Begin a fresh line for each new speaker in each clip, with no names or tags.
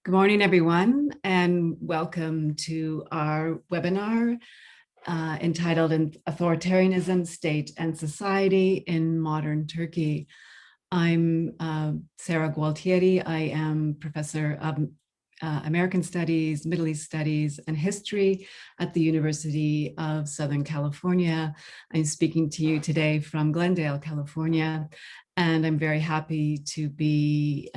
Good morning, everyone, and welcome to our webinar entitled Authoritarianism, State and Society in Modern Turkey. I'm Sarah Gualtieri. I am professor of American Studies, Middle East Studies, and History at the University of Southern California. I'm speaking to you today from Glendale, California, and I'm very happy to be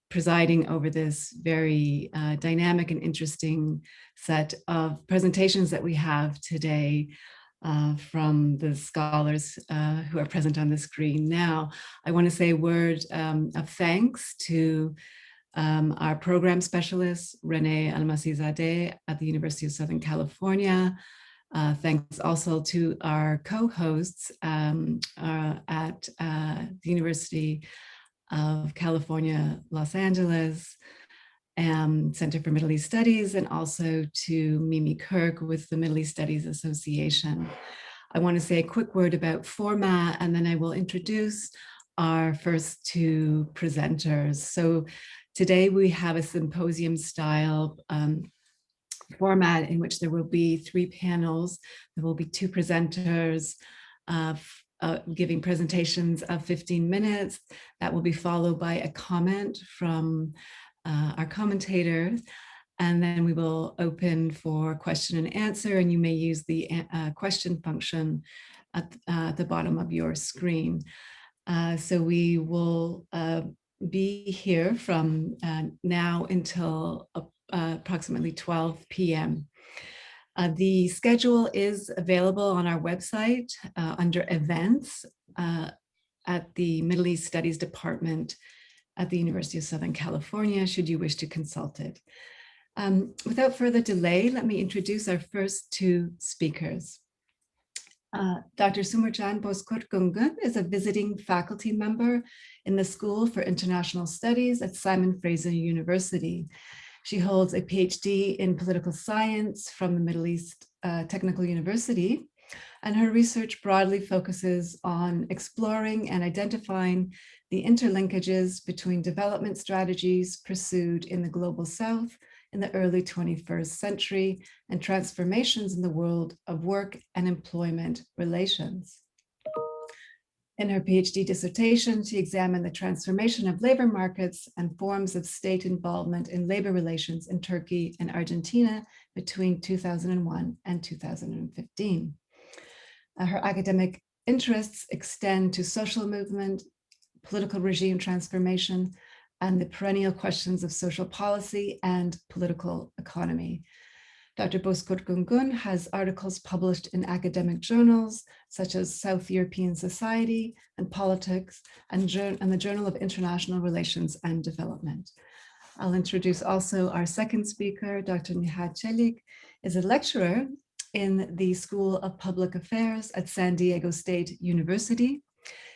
presiding over this very dynamic and interesting set of presentations that we have today from the scholars who are present on the screen now. I want to say a word of thanks to our program specialist, Renee Almasizadeh at the University of Southern California. Thanks also to our co-hosts at the University of California, Los Angeles, Center for Middle East Studies, and also to Mimi Kirk with the Middle East Studies Association. I want to say a quick word about format, and then I will introduce our first two presenters. So today we have a symposium style format in which there will be three panels. There will be two presenters giving presentations of 15 minutes. That will be followed by a comment from our commentators. And then we will open for question and answer, and you may use the question function at the bottom of your screen. So we will be here from now until approximately 12 p.m. The schedule is available on our website under events at the Middle East Studies Department at the University of Southern California, should you wish to consult it. Without further delay, let me introduce our first two speakers. Dr. Sumercan Bozkurt Gungun is a visiting faculty member in the School for International Studies at Simon Fraser University. She holds a PhD in political science from the Middle East Technical University, and her research broadly focuses on exploring and identifying the interlinkages between development strategies pursued in the Global South in the early 21st century and transformations in the world of work and employment relations. In her PhD dissertation, she examined the transformation of labor markets and forms of state involvement in labor relations in Turkey and Argentina between 2001 and 2015. Her academic interests extend to social movement, political regime transformation, and the perennial questions of social policy and political economy. Dr. Bozkurt Gungun has articles published in academic journals such as South European Society and Politics and the Journal of International Relations and Development. I'll introduce also our second speaker. Dr. Nihat Çelik is a lecturer in the School of Public Affairs at San Diego State University.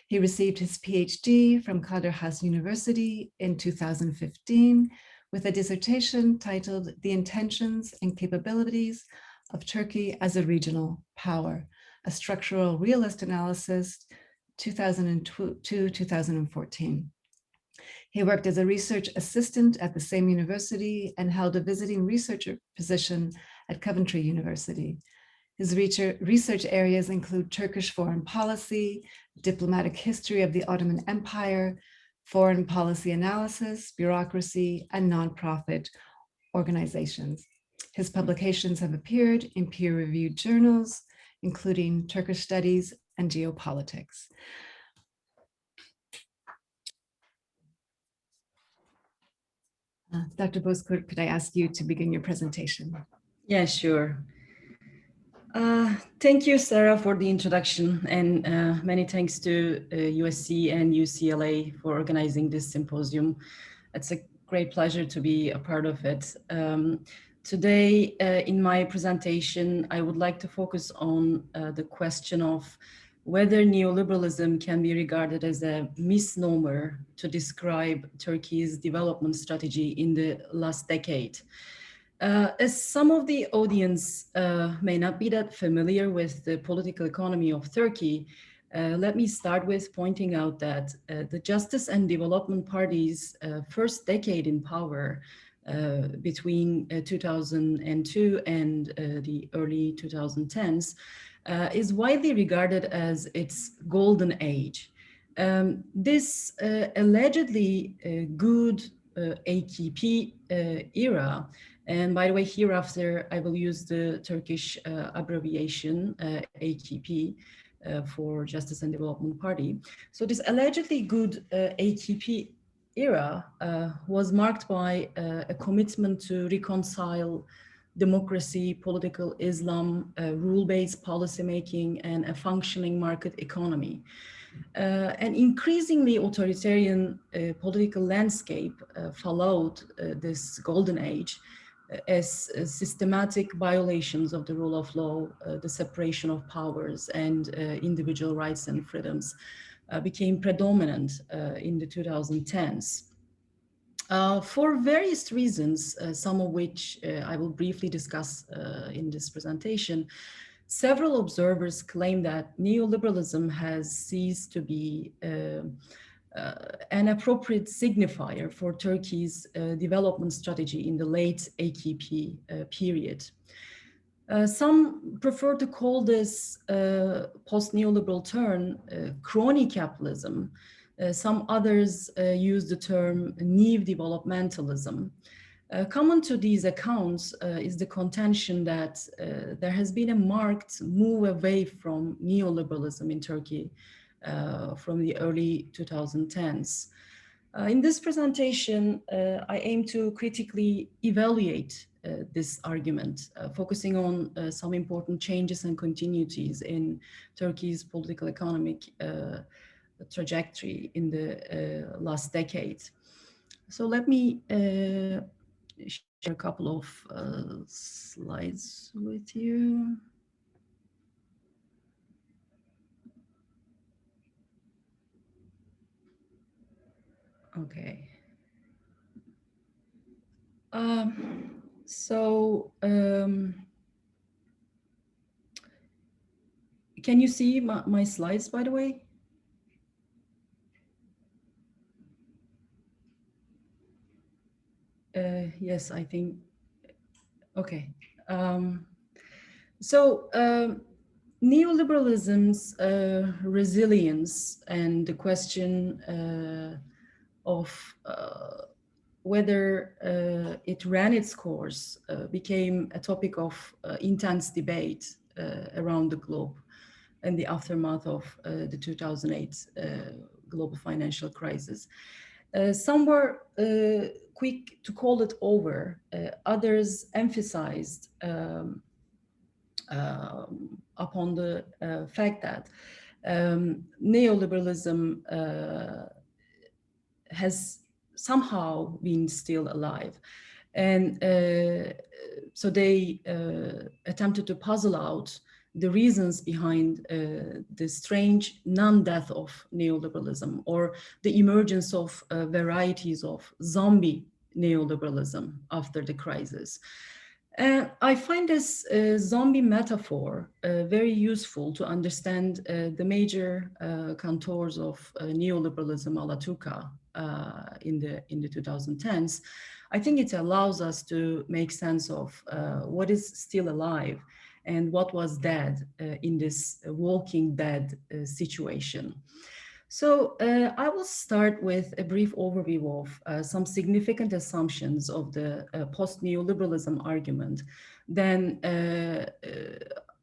He received his PhD from Kader Has University in 2015 with a dissertation titled The Intentions and Capabilities of Turkey as a Regional Power, a Structural Realist Analysis, 2002-2014. He worked as a research assistant at the same university and held a visiting researcher position at Coventry University. His research areas include Turkish foreign policy, diplomatic history of the Ottoman Empire, foreign policy analysis, bureaucracy, and nonprofit organizations. His publications have appeared in peer-reviewed journals, including Turkish Studies and Geopolitics. Dr. Bozkurt, could I ask you to begin your presentation?
Yeah, sure. Thank you, Sarah, for the introduction, and many thanks to USC and UCLA for organizing this symposium. It's a great pleasure to be a part of it. Today, in my presentation, I would like to focus on the question of whether neoliberalism can be regarded as a misnomer to describe Turkey's development strategy in the last decade. As some of the audience may not be that familiar with the political economy of Turkey, Let me start with pointing out that the Justice and Development Party's first decade in power between 2002 and the early 2010s is widely regarded as its golden age. This allegedly good AKP era, and by the way, hereafter I will use the Turkish abbreviation AKP for Justice and Development Party. So this allegedly good AKP era was marked by a commitment to reconcile democracy, political Islam, rule-based policymaking, and a functioning market economy. An increasingly authoritarian political landscape followed this golden age as systematic violations of the rule of law, the separation of powers, and individual rights and freedoms became predominant in the 2010s. For various reasons, some of which I will briefly discuss in this presentation, several observers claim that neoliberalism has ceased to be an appropriate signifier for Turkey's development strategy in the late AKP period. Some prefer to call this post-neoliberal turn crony capitalism. Some others use the term neo-developmentalism. Common to these accounts is the contention that there has been a marked move away from neoliberalism in Turkey from the early 2010s. In this presentation, I aim to critically evaluate this argument, focusing on some important changes and continuities in Turkey's political economic trajectory in the last decade. So let me share a couple of slides with you. Okay. Can you see my slides, by the way? Yes, I think, okay. Neoliberalism's resilience and the question of whether it ran its course became a topic of intense debate around the globe in the aftermath of the 2008 global financial crisis. Some were quick to call it over. Others emphasized upon the fact that neoliberalism has somehow been still alive. And so they attempted to puzzle out the reasons behind the strange non-death of neoliberalism, or the emergence of varieties of zombie neoliberalism after the crisis. I find this zombie metaphor very useful to understand the major contours of neoliberalism a la Turca in the 2010s. I think it allows us to make sense of what is still alive and what was dead in this walking dead situation. So I will start with a brief overview of some significant assumptions of the post-neoliberalism argument. Then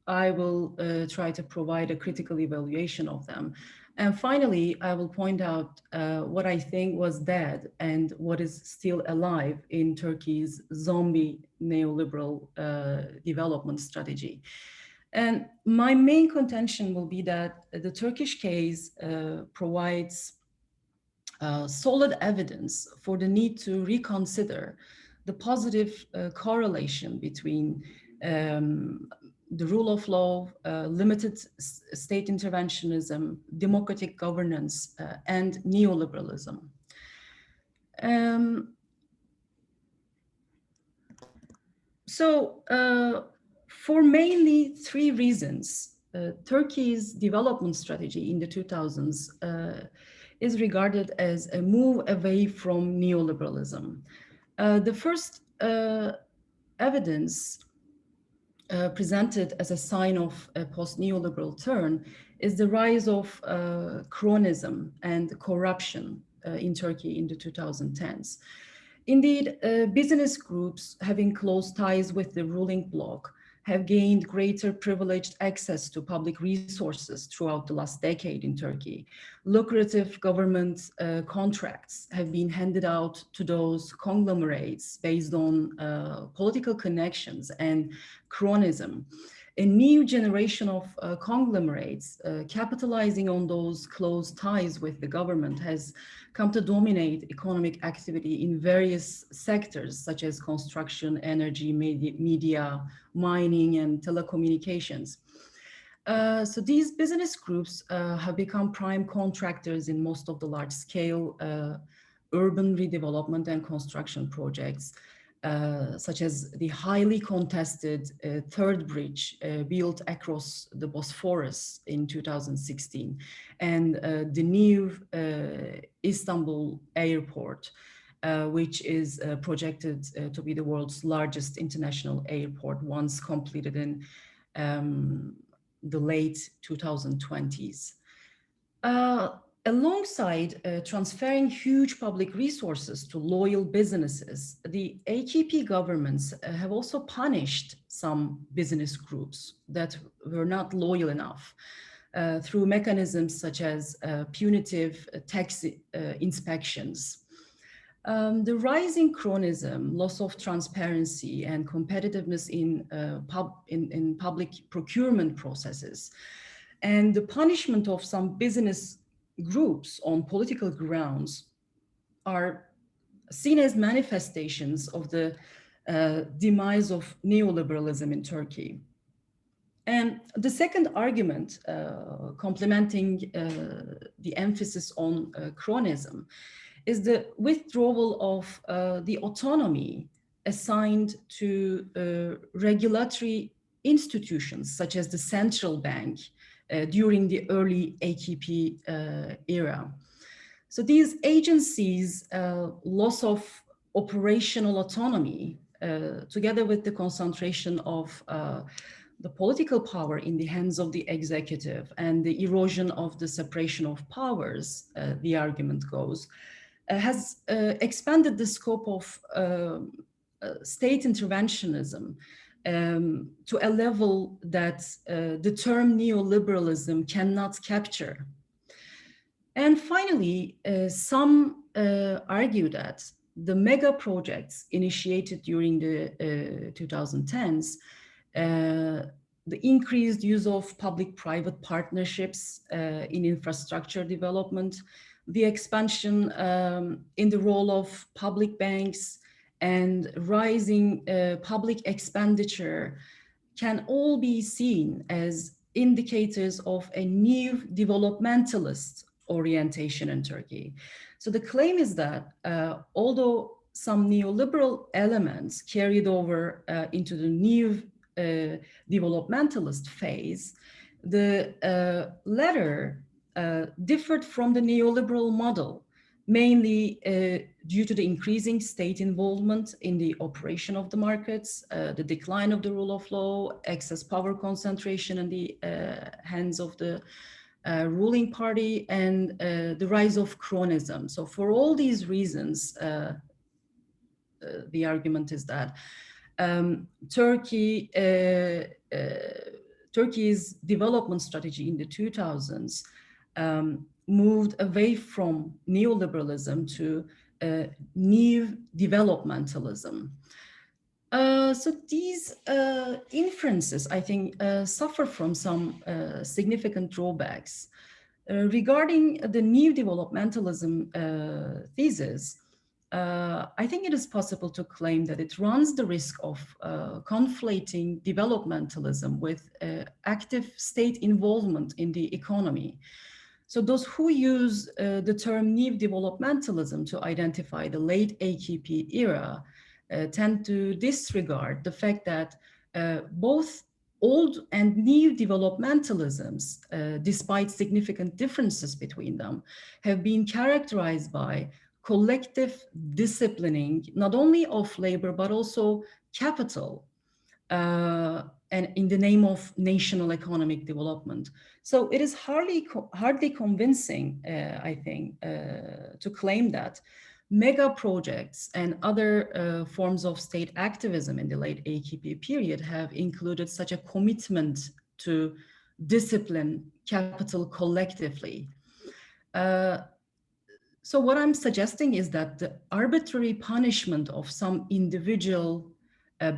I will try to provide a critical evaluation of them. And finally, I will point out what I think was dead and what is still alive in Turkey's zombie neoliberal development strategy. And my main contention will be that the Turkish case provides solid evidence for the need to reconsider the positive correlation between the rule of law, limited state interventionism, democratic governance, and neoliberalism. For mainly three reasons, Turkey's development strategy in the 2000s is regarded as a move away from neoliberalism. The first evidence presented as a sign of a post-neoliberal turn is the rise of cronism and corruption in Turkey in the 2010s. Indeed, business groups having close ties with the ruling bloc have gained greater privileged access to public resources throughout the last decade in Turkey. Lucrative government contracts have been handed out to those conglomerates based on political connections and cronism. A new generation of conglomerates capitalizing on those close ties with the government has come to dominate economic activity in various sectors such as construction, energy, media, mining, and telecommunications. So these business groups have become prime contractors in most of the large-scale urban redevelopment and construction projects, such as the highly contested third bridge built across the Bosphorus in 2016, and the new Istanbul airport, which is projected to be the world's largest international airport once completed in the late 2020s. Alongside transferring huge public resources to loyal businesses, the AKP governments have also punished some business groups that were not loyal enough through mechanisms such as punitive tax inspections. The rising cronism, loss of transparency, and competitiveness in public procurement processes, and the punishment of some business groups on political grounds are seen as manifestations of the demise of neoliberalism in Turkey. And the second argument, complementing the emphasis on cronism, is the withdrawal of the autonomy assigned to regulatory institutions such as the central bank during the early AKP era. So these agencies' loss of operational autonomy, together with the concentration of the political power in the hands of the executive and the erosion of the separation of powers, the argument goes, has expanded the scope of state interventionism to a level that the term neoliberalism cannot capture. And finally, some argue that the mega projects initiated during the 2010s, the increased use of public-private partnerships in infrastructure development, the expansion in the role of public banks, and rising public expenditure can all be seen as indicators of a new developmentalist orientation in Turkey. So the claim is that although some neoliberal elements carried over into the new developmentalist phase, the latter differed from the neoliberal model, mainly due to the increasing state involvement in the operation of the markets, the decline of the rule of law, excess power concentration in the hands of the ruling party, and the rise of cronism. So for all these reasons, the argument is that Turkey's development strategy in the 2000s moved away from neoliberalism to new developmentalism. So these inferences, I think, suffer from some significant drawbacks. Regarding the new developmentalism thesis, I think it is possible to claim that it runs the risk of conflating developmentalism with active state involvement in the economy. So those who use the term new developmentalism to identify the late AKP era tend to disregard the fact that both old and new developmentalisms, despite significant differences between them, have been characterized by collective disciplining, not only of labor, but also capital, and in the name of national economic development. So it is hardly convincing, I think, to claim that mega projects and other forms of state activism in the late AKP period have included such a commitment to discipline capital collectively. Uh, so what I'm suggesting is that the arbitrary punishment of some individual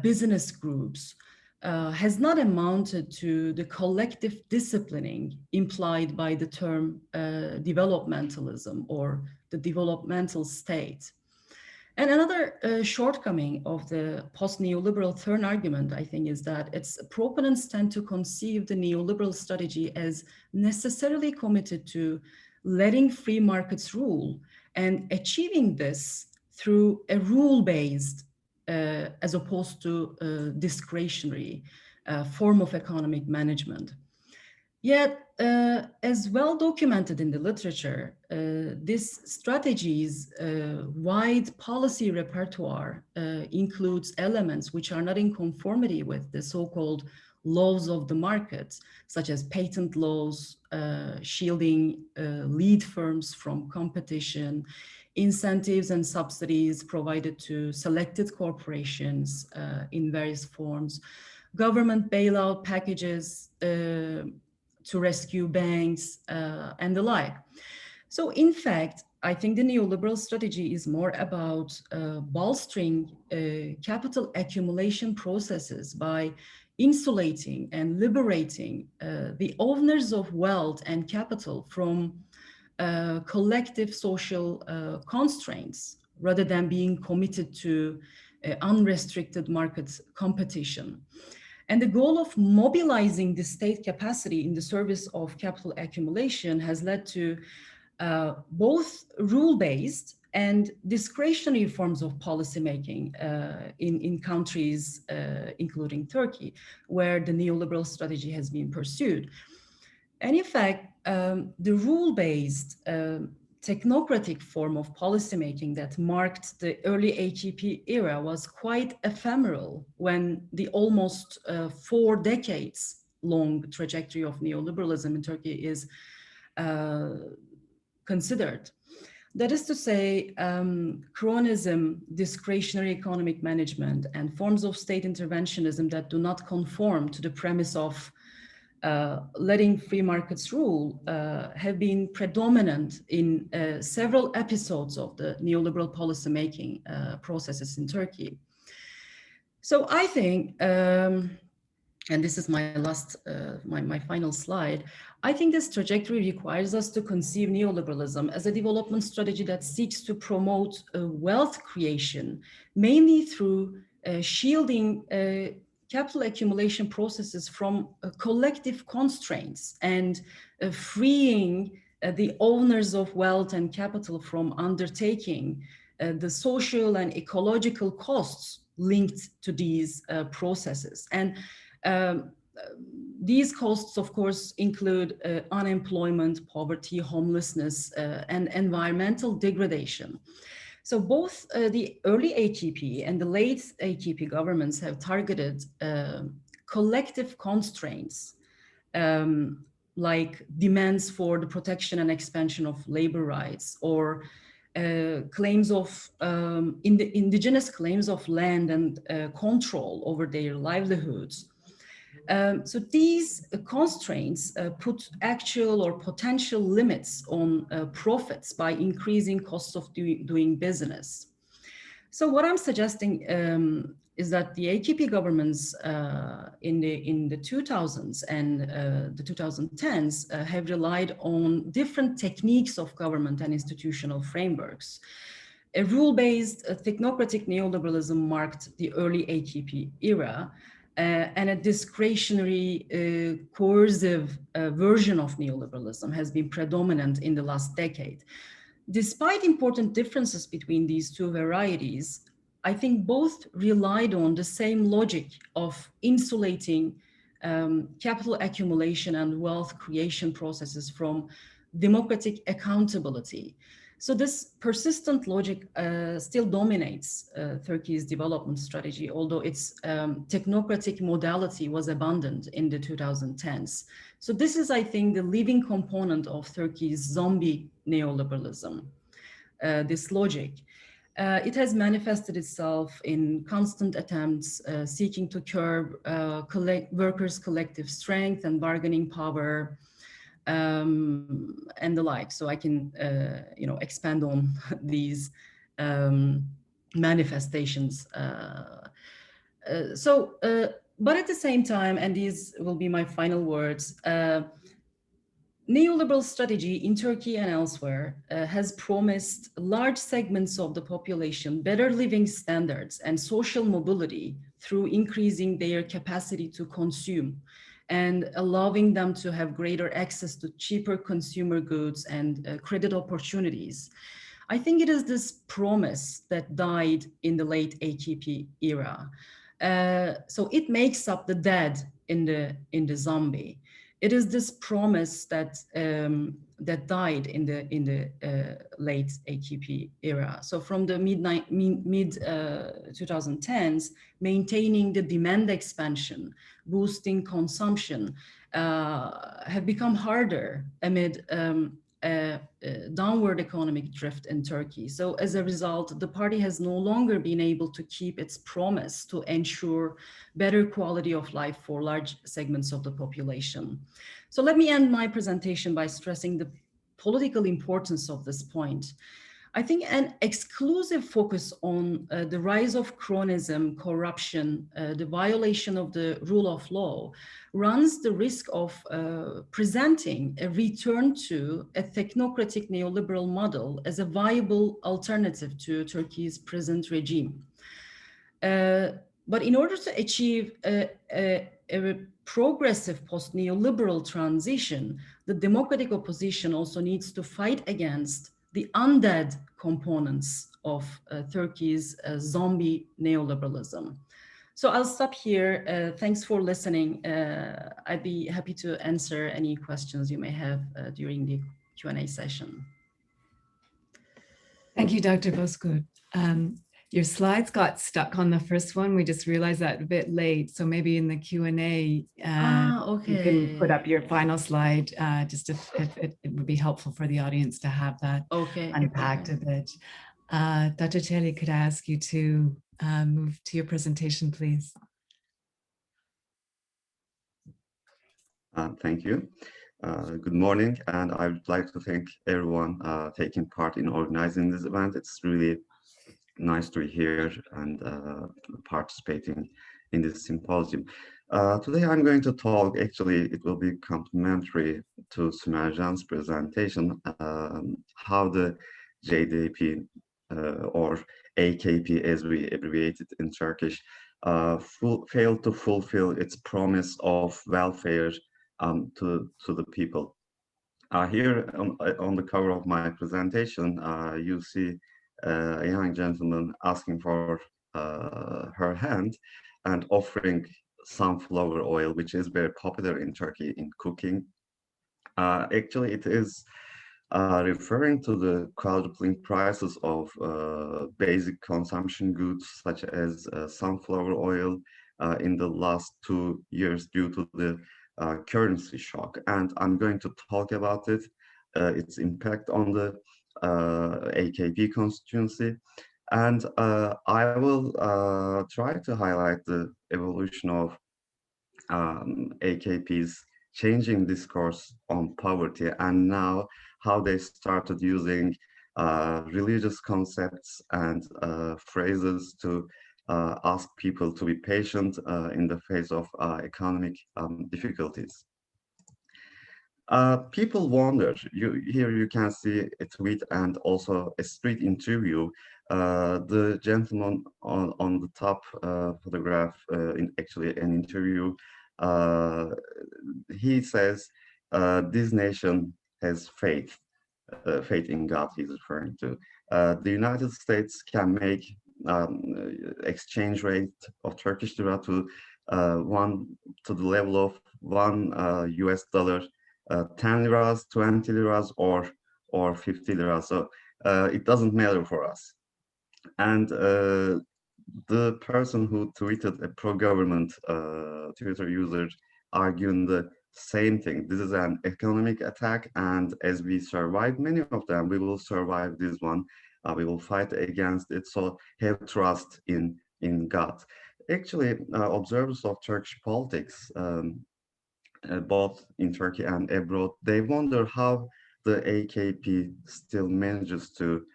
business groups has not amounted to the collective disciplining implied by the term developmentalism or the developmental state. And another shortcoming of the post-neoliberal third argument, I think, is that its proponents tend to conceive the neoliberal strategy as necessarily committed to letting free markets rule and achieving this through a rule-based as opposed to a discretionary form of economic management. Yet, as well documented in the literature, this strategy's wide policy repertoire includes elements which are not in conformity with the so-called laws of the market, such as patent laws, shielding lead firms from competition, incentives and subsidies provided to selected corporations in various forms, government bailout packages to rescue banks and the like. So in fact, I think the neoliberal strategy is more about bolstering capital accumulation processes by insulating and liberating the owners of wealth and capital from collective social constraints rather than being committed to unrestricted market competition. And the goal of mobilizing the state capacity in the service of capital accumulation has led to both rule-based and discretionary forms of policymaking in countries, including Turkey, where the neoliberal strategy has been pursued. And in fact, the rule-based technocratic form of policymaking that marked the early AKP era was quite ephemeral when the almost 4 decades long trajectory of neoliberalism in Turkey is considered. That is to say, cronyism, discretionary economic management, and forms of state interventionism that do not conform to the premise of letting free markets rule have been predominant in several episodes of the neoliberal policymaking processes in Turkey. So I think, and this is my last, my final slide, I think this trajectory requires us to conceive neoliberalism as a development strategy that seeks to promote wealth creation, mainly through shielding capital accumulation processes from collective constraints and freeing the owners of wealth and capital from undertaking the social and ecological costs linked to these processes. And these costs, of course, include unemployment, poverty, homelessness, and environmental degradation. So both the early AKP and the late AKP governments have targeted collective constraints like demands for the protection and expansion of labor rights or claims of indigenous claims of land and control over their livelihoods. So these constraints put actual or potential limits on profits by increasing costs of doing business. So what I'm suggesting is that the AKP governments in the 2000s and the 2010s have relied on different techniques of government and institutional frameworks. A rule-based technocratic neoliberalism marked the early AKP era, and a discretionary, coercive version of neoliberalism has been predominant in the last decade. Despite important differences between these two varieties, I think both relied on the same logic of insulating capital accumulation and wealth creation processes from democratic accountability. So this persistent logic still dominates Turkey's development strategy, although its technocratic modality was abandoned in the 2010s. So this is, I think, the living component of Turkey's zombie neoliberalism, this logic. It has manifested itself in constant attempts seeking to curb workers' collective strength and bargaining power, and the like. So I can, expand on these manifestations. But at the same time, and these will be my final words, neoliberal strategy in Turkey and elsewhere has promised large segments of the population better living standards and social mobility through increasing their capacity to consume and allowing them to have greater access to cheaper consumer goods and credit opportunities. I think it is this promise that died in the late AKP era. So it makes up the dead in the zombie. It is this promise that that died in the late AKP era. So from the mid 2010s, maintaining the demand expansion, boosting consumption, have become harder amid a downward economic drift in Turkey. So as a result, the party has no longer been able to keep its promise to ensure better quality of life for large segments of the population. So let me end my presentation by stressing the political importance of this point. I think an exclusive focus on the rise of cronyism, corruption, the violation of the rule of law runs the risk of presenting a return to a technocratic neoliberal model as a viable alternative to Turkey's present regime. But in order to achieve a progressive post-neoliberal transition, the democratic opposition also needs to fight against the undead components of Turkey's zombie neoliberalism. So I'll stop here. Thanks for listening. I'd be happy to answer any questions you may have during the Q&A session.
Thank you, Dr. Bozkurt. Your slides got stuck on the first one. We just realized that a bit late. So maybe in the Q&A,
Okay.
you can put up your final slide, just if it would be helpful for the audience to have that unpacked a bit. Dr. Telli, could I ask you to move to your presentation, please?
Thank you. Good morning, and I would like to thank everyone taking part in organizing this event. It's really nice to be here and participating in this symposium. Today I'm going to talk, actually it will be complementary to Sümercan's presentation, how the JDP or AKP as we abbreviate it in Turkish, failed to fulfill its promise of welfare to the people. Here on the cover of my presentation, you see a young gentleman asking for her hand and offering sunflower oil, which is very popular in Turkey in cooking. Actually, it is referring to the quadrupling prices of basic consumption goods such as sunflower oil in the last 2 years due to the currency shock. And I'm going to talk about it, its impact on the AKP constituency, and I will try to highlight the evolution of AKP's changing discourse on poverty, and now how they started using religious concepts and phrases to ask people to be patient in the face of economic difficulties. People wonder, here you can see a tweet and also a street interview. The gentleman on the top photograph, actually an interview, he says, this nation has faith, faith in God he's referring to. The United States can make exchange rate of Turkish lira to one to the level of one US dollar, 10 liras, 20 liras, or 50 liras. So it doesn't matter for us. And the person who tweeted, a pro-government Twitter user, arguing the same thing. This is an economic attack, and as we survive many of them, we will survive this one. We will fight against it. So have trust in God. Actually, observers of Turkish politics, both in Turkey and abroad, they wonder how the AKP still manages to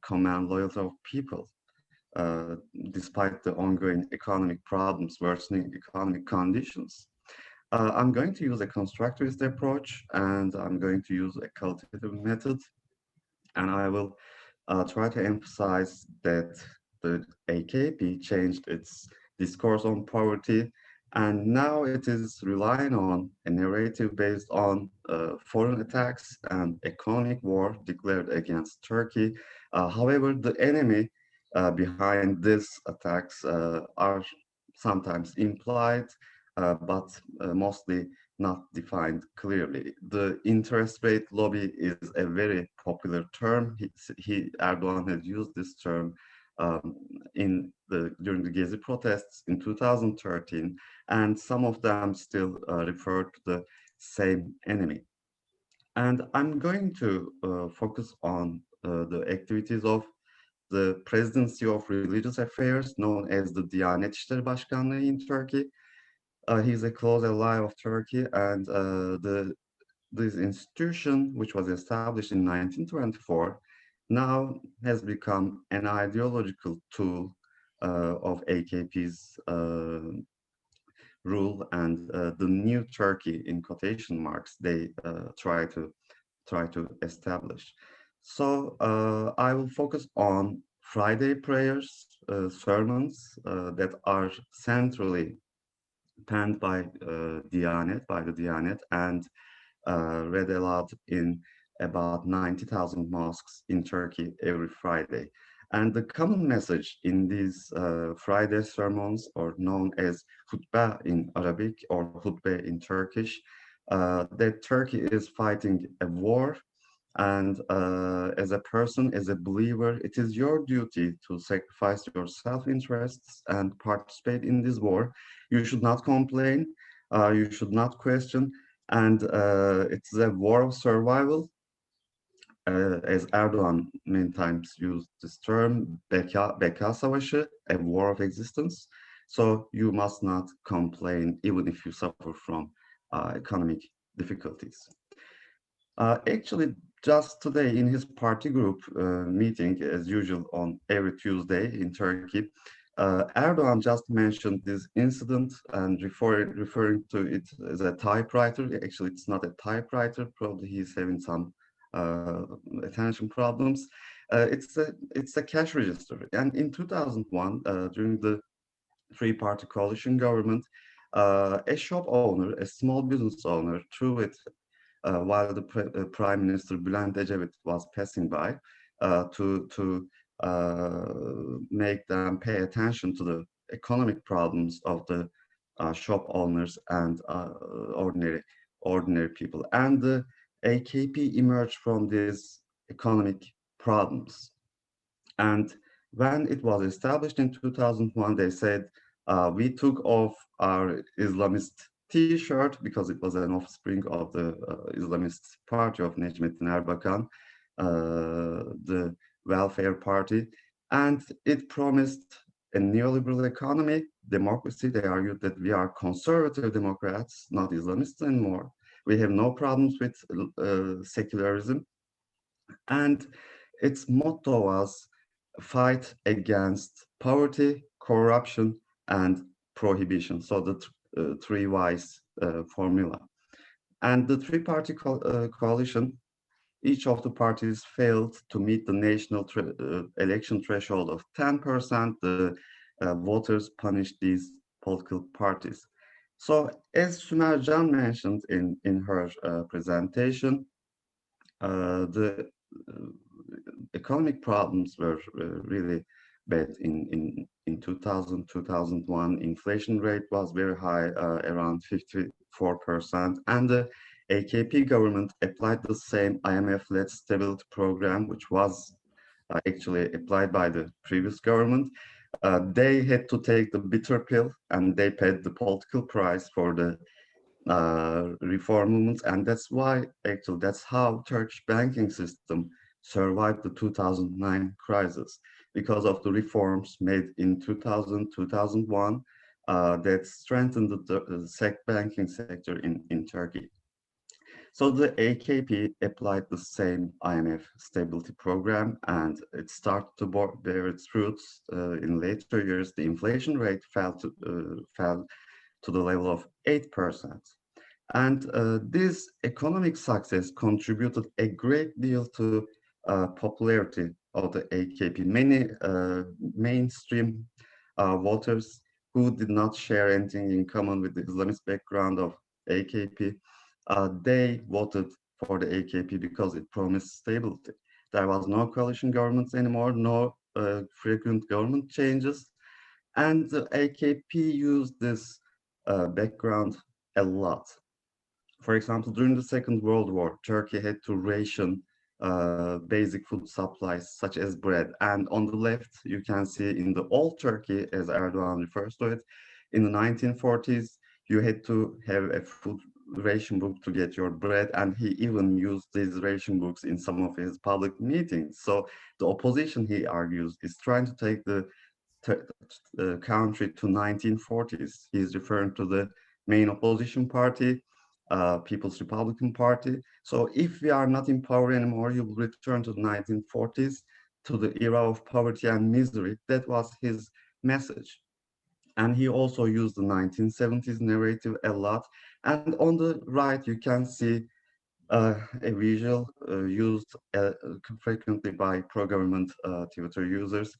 command loyalty of people. Uh, Despite the ongoing economic problems, worsening economic conditions. I'm going to use a constructivist approach, and I'm going to use a qualitative method, and I will try to emphasize that the AKP changed its discourse on poverty, and now it is relying on a narrative based on foreign attacks and economic war declared against Turkey. However, the enemy behind these attacks are sometimes implied, but mostly not defined clearly. The interest rate lobby is a very popular term. Erdogan has used this term during the Gezi protests in 2013, and some of them still refer to the same enemy. And I'm going to focus on the activities of the Presidency of Religious Affairs, known as the Diyanet İşleri Başkanlığı in Turkey. He's a close ally of Turkey, and this institution, which was established in 1924, now has become an ideological tool of AKP's rule, and the new Turkey, in quotation marks, they try to establish. So I will focus on Friday prayers, sermons that are centrally penned by the Diyanet, and read aloud in about 90,000 mosques in Turkey every Friday. And the common message in these Friday sermons, or known as hutbah in Arabic or hutbeh in Turkish, that Turkey is fighting a war, and as a person, as a believer, it is your duty to sacrifice your self-interests and participate in this war. You should not complain, you should not question, and it's a war of survival. As Erdogan many times used this term, beka savaşı, a war of existence. So you must not complain, even if you suffer from economic difficulties. Actually, just today in his party group meeting, as usual on every Tuesday in Turkey, Erdogan just mentioned this incident and referring to it as a typewriter. Actually, it's not a typewriter. Probably he's having some attention problems. It's a cash register. And in 2001, during the three-party coalition government, a shop owner, a small business owner, threw it while the Prime Minister Bülent Ecevit was passing by to make them pay attention to the economic problems of the shop owners and ordinary people. And the AKP emerged from these economic problems. And when it was established in 2001, they said, we took off our Islamist T-shirt because it was an offspring of the Islamist party of Necmettin Erbakan, the Welfare Party, and it promised a neoliberal economy, democracy. They argued that we are conservative Democrats, not Islamists anymore. We have no problems with secularism, and its motto was fight against poverty, corruption, and prohibition. So the three Y's formula. And the three-party coalition, each of the parties failed to meet the national election threshold of 10%. The voters punished these political parties. So as Sümer Can mentioned in her presentation, the economic problems were really bad in 2000, 2001. Inflation rate was very high, around 54%. And the AKP government applied the same IMF-led stability program, which was actually applied by the previous government. They had to take the bitter pill, and they paid the political price for the reform movements, and that's why actually that's how Turkish banking system survived the 2009 crisis, because of the reforms made in 2000, 2001 that strengthened the banking sector in Turkey. So the AKP applied the same IMF stability program, and it started to bear its fruits. In later years, the inflation rate fell to the level of 8%. And this economic success contributed a great deal to popularity of the AKP. Many mainstream voters who did not share anything in common with the Islamist background of AKP, they voted for the AKP because it promised stability. There was no coalition governments anymore, no frequent government changes, and the AKP used this background a lot. For example, during the Second World War, Turkey had to ration basic food supplies such as bread. And on the left, you can see in the old Turkey, as Erdogan refers to it, in the 1940s, you had to have a food ration book to get your bread. And he even used these ration books in some of his public meetings. So the opposition, he argues, is trying to take the country to 1940s. He's referring to the main opposition party, People's Republican Party. So if we are not in power anymore, you will return to the 1940s, to the era of poverty and misery. That was his message. And he also used the 1970s narrative a lot. And on the right, you can see a visual used frequently by pro-government Twitter users.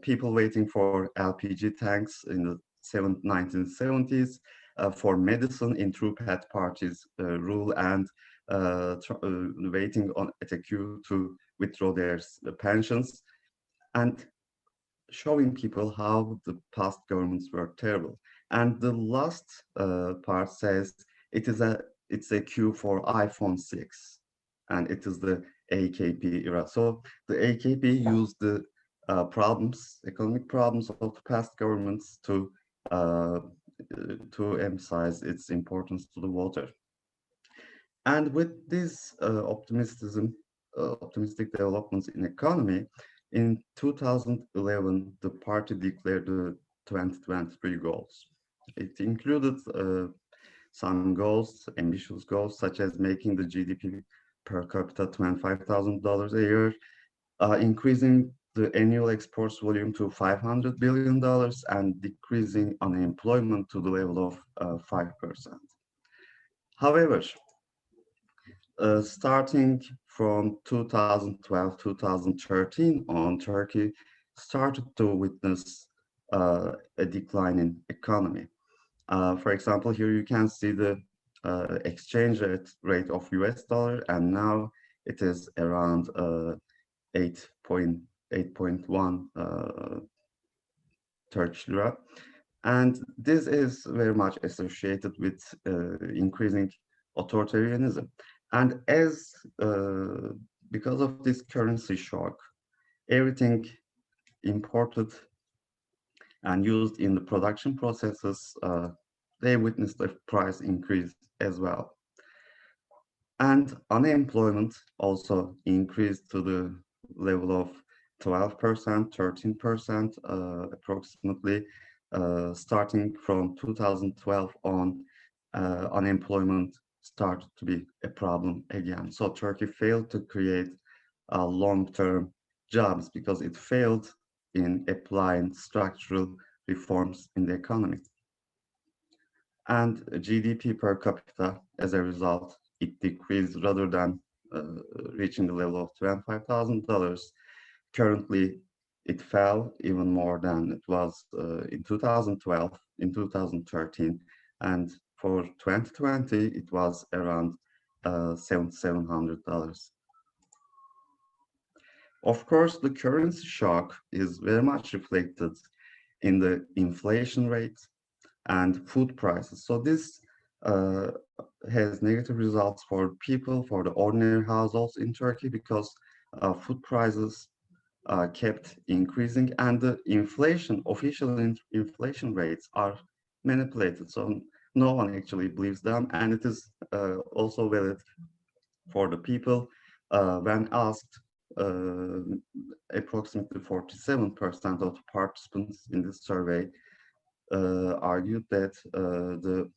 People waiting for LPG tanks in the 1970s, for medicine in True Pet Party's rule, and waiting at a queue to withdraw their pensions, and showing people how the past governments were terrible. And the last part says it's a queue for iPhone 6, and it is the AKP era. So the AKP used the economic problems of the past governments uh, to emphasize its importance to the voter. And with this optimistic developments in economy, in 2011, the party declared the 2023 goals. It included some goals, ambitious goals, such as making the GDP per capita $25,000 a year, increasing the annual exports volume to $500 billion, and decreasing unemployment to the level of 5%. However, starting from 2012, 2013 on, Turkey started to witness a decline in economy. For example, here you can see the exchange rate of US dollar, and now it is around 8.1 Turkish lira. And this is very much associated with increasing authoritarianism. And because of this currency shock, everything imported and used in the production processes, they witnessed a price increase as well. And unemployment also increased to the level of 12%, 13% approximately. Starting from 2012 on, unemployment started to be a problem again. So Turkey failed to create long-term jobs because it failed in applying structural reforms in the economy. And GDP per capita, as a result, it decreased rather than reaching the level of $25,000. Currently, it fell even more than it was in 2012, in 2013, and for 2020, it was around $700. Of course, the currency shock is very much reflected in the inflation rate and food prices. So this uh, has negative results for people, for the ordinary households in Turkey, because food prices kept increasing, and the official inflation rates are manipulated. So no one actually believes them, and it is also valid for the people. When asked, approximately 47% of the participants in this survey argued that the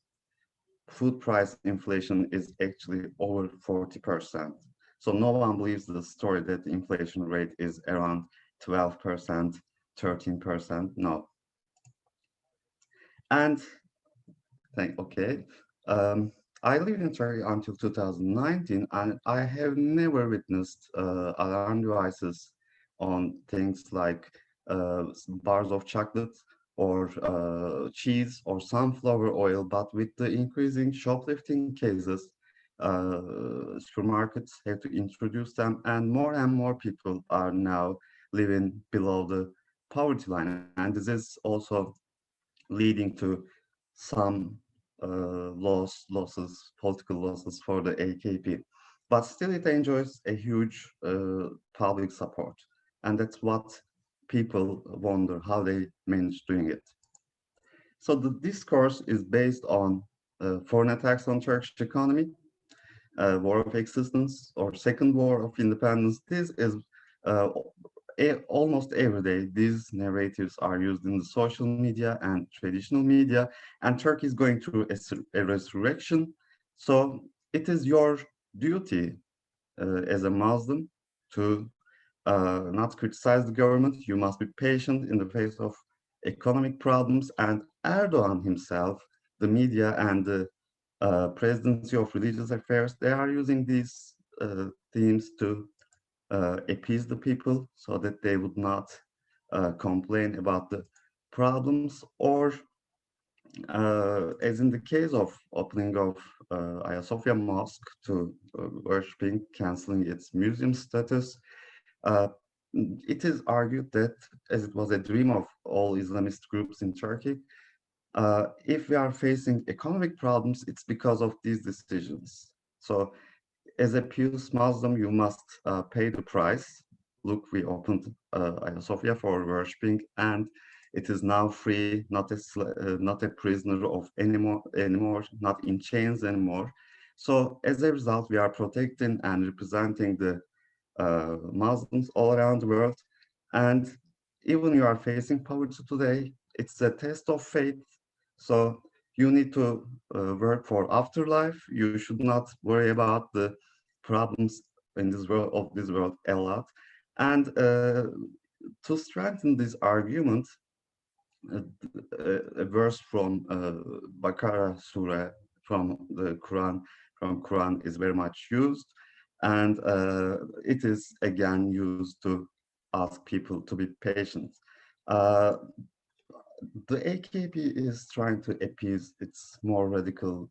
food price inflation is actually over 40%. So no one believes the story that the inflation rate is around 12%, 13%. No. And okay. Um, I lived in Turkey until 2019, and I have never witnessed alarm devices on things like bars of chocolate or cheese or sunflower oil. But with the increasing shoplifting cases, supermarkets have to introduce them, and more people are now living below the poverty line. And this is also leading to some political losses for the AKP. But still, it enjoys a huge public support. And that's what people wonder how they manage doing it. So the discourse is based on foreign attacks on Turkish economy, war of existence, or second war of independence. This is uh, almost every day. These narratives are used in the social media and traditional media, and Turkey is going through a resurrection. So it is your duty as a Muslim to not criticize the government. You must be patient in the face of economic problems. And Erdogan himself, the media, and the Presidency of Religious Affairs, they are using these themes to appease the people so that they would not complain about the problems, or as in the case of opening of Ayasofya Mosque to worshiping, canceling its museum status. uh, it is argued that, as it was a dream of all Islamist groups in Turkey, if we are facing economic problems, it's because of these decisions. So as a pious Muslim, you must pay the price. Look, we opened Hagia Sophia for worshiping, and it is now free, not a prisoner of anymore, not in chains anymore. So as a result, we are protecting and representing the Muslims all around the world. And even you are facing poverty today, it's a test of faith. So you need to work for afterlife. You should not worry about the problems in this world a lot. And to strengthen this argument, a, a verse from Bakara Surah from the Quran is very much used, and it is again used to ask people to be patient. Uh, the AKP is trying to appease its more radical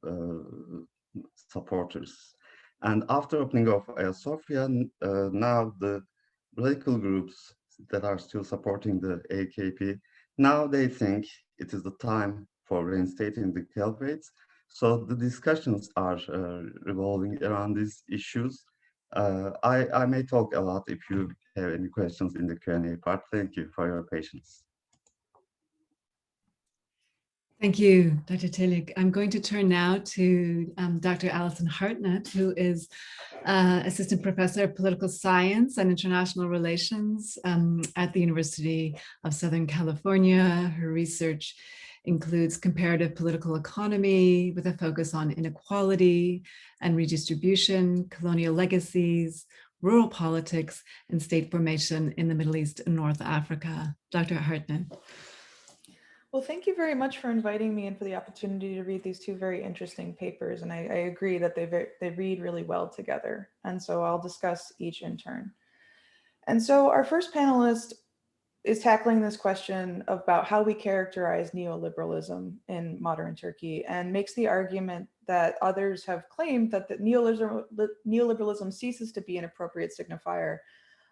supporters. And after opening of Hagia Sophia, now the radical groups that are still supporting the AKP, now they think it is the time for reinstating the caliphates. So the discussions are revolving around these issues. I may talk a lot if you have any questions in the Q&A part. Thank you for your patience.
Thank you, Dr. Telik. I'm going to turn now to Dr. Alison Hartnett, who is Assistant Professor of Political Science and International Relations at the University of Southern California. Her research includes comparative political economy with a focus on inequality and redistribution, colonial legacies, rural politics, and state formation in the Middle East and North Africa. Dr. Hartnett.
Well, thank you very much for inviting me and for the opportunity to read these two very interesting papers. And I agree that they read really well together. And so I'll discuss each in turn. And so our first panelist is tackling this question about how we characterize neoliberalism in modern Turkey, and makes the argument that others have claimed that neoliberalism ceases to be an appropriate signifier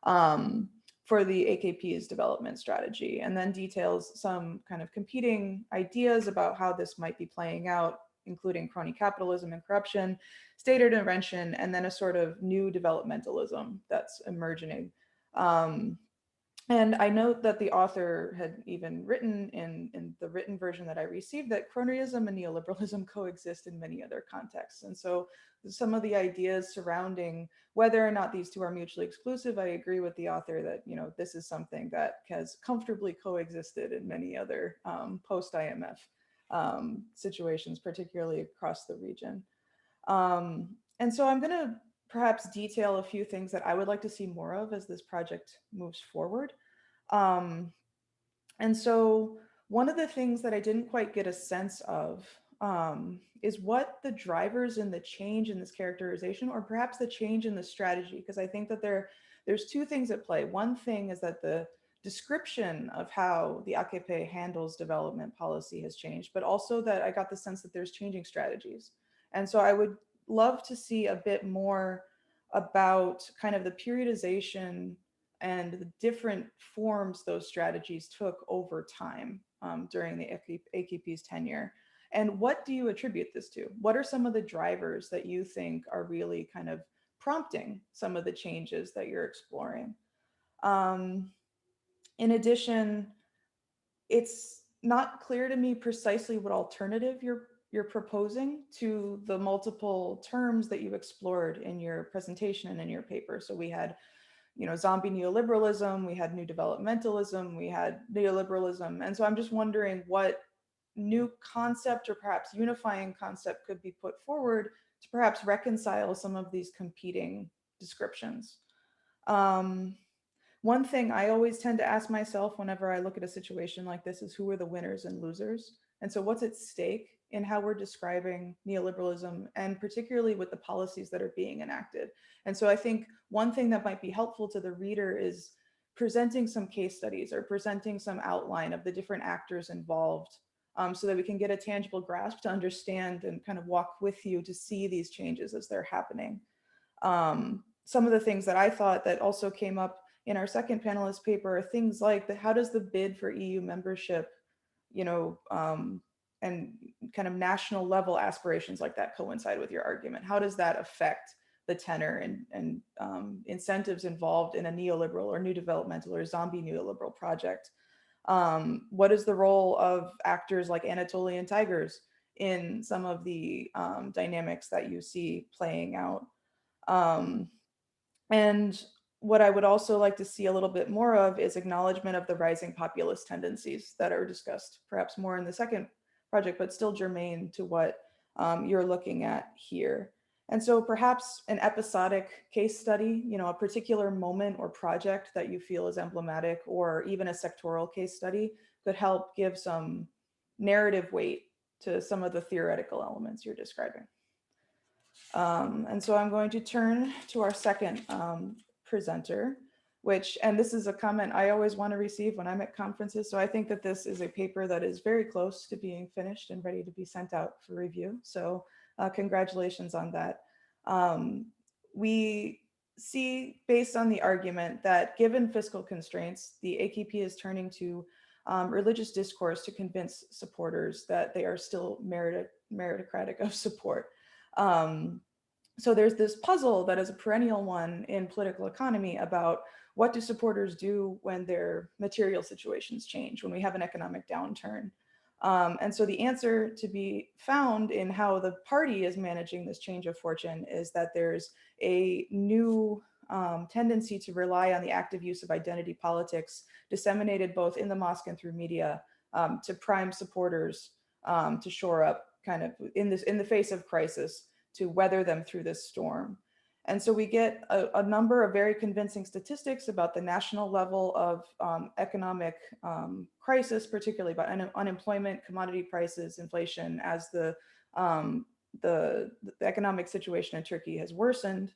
for the AKP's development strategy, and then details some kind of competing ideas about how this might be playing out, including crony capitalism and corruption, state intervention, and then a sort of new developmentalism that's emerging. And I note that the author had even written in the written version that I received that cronyism and neoliberalism coexist in many other contexts. And so some of the ideas surrounding whether or not these two are mutually exclusive, I agree with the author that, you know, this is something that has comfortably coexisted in many other post-IMF situations, particularly across the region. And so I'm going to perhaps detail a few things that I would like to see more of as this project moves forward. And so one of the things that I didn't quite get a sense of is what the drivers in the change in this characterization, or perhaps the change in the strategy, because I think that there's two things at play. One thing is that the description of how the AKP handles development policy has changed, but also that I got the sense that there's changing strategies. And so I would love to see a bit more about kind of the periodization and the different forms those strategies took over time during the AKP's tenure. And what do you attribute this to? What are some of the drivers that you think are really kind of prompting some of the changes that you're exploring? In addition, it's not clear to me precisely what alternative you're proposing to the multiple terms that you explored in your presentation and in your paper. So we had, you know, zombie neoliberalism, we had new developmentalism, we had neoliberalism. And so I'm just wondering what new concept or perhaps unifying concept could be put forward to perhaps reconcile some of these competing descriptions. One thing I always tend to ask myself whenever I look at a situation like this is who are the winners and losers? And so what's at stake in how we're describing neoliberalism, and particularly with the policies that are being enacted. And so I think one thing that might be helpful to the reader is presenting some case studies or presenting some outline of the different actors involved, so that we can get a tangible grasp to understand and kind of walk with you to see these changes as they're happening. Some of the things that I thought that also came up in our second panelist paper are things like how does the bid for EU membership, you know, and kind of national level aspirations like that coincide with your argument? How does that affect the tenor and incentives involved in a neoliberal or new developmental or zombie neoliberal project? What is the role of actors like Anatolian Tigers in some of the dynamics that you see playing out? And what I would also like to see a little bit more of is acknowledgement of the rising populist tendencies that are discussed perhaps more in the second project, but still germane to what you're looking at here. And so perhaps an episodic case study, you know, a particular moment or project that you feel is emblematic, or even a sectoral case study could help give some narrative weight to some of the theoretical elements you're describing. And so I'm going to turn to our second presenter, which, and this is a comment I always want to receive when I'm at conferences. So I think that this is a paper that is very close to being finished and ready to be sent out for review. So congratulations on that. We see, based on the argument, that given fiscal constraints, the AKP is turning to religious discourse to convince supporters that they are still meritocratic of support. So there's this puzzle that is a perennial one in political economy about what do supporters do when their material situations change, when we have an economic downturn. And so the answer to be found in how the party is managing this change of fortune is that there's a new tendency to rely on the active use of identity politics disseminated both in the mosque and through media to prime supporters to shore up kind of in the face of crisis, to weather them through this storm. And so we get a number of very convincing statistics about the national level of economic crisis, particularly about unemployment, commodity prices, inflation, as the economic situation in Turkey has worsened.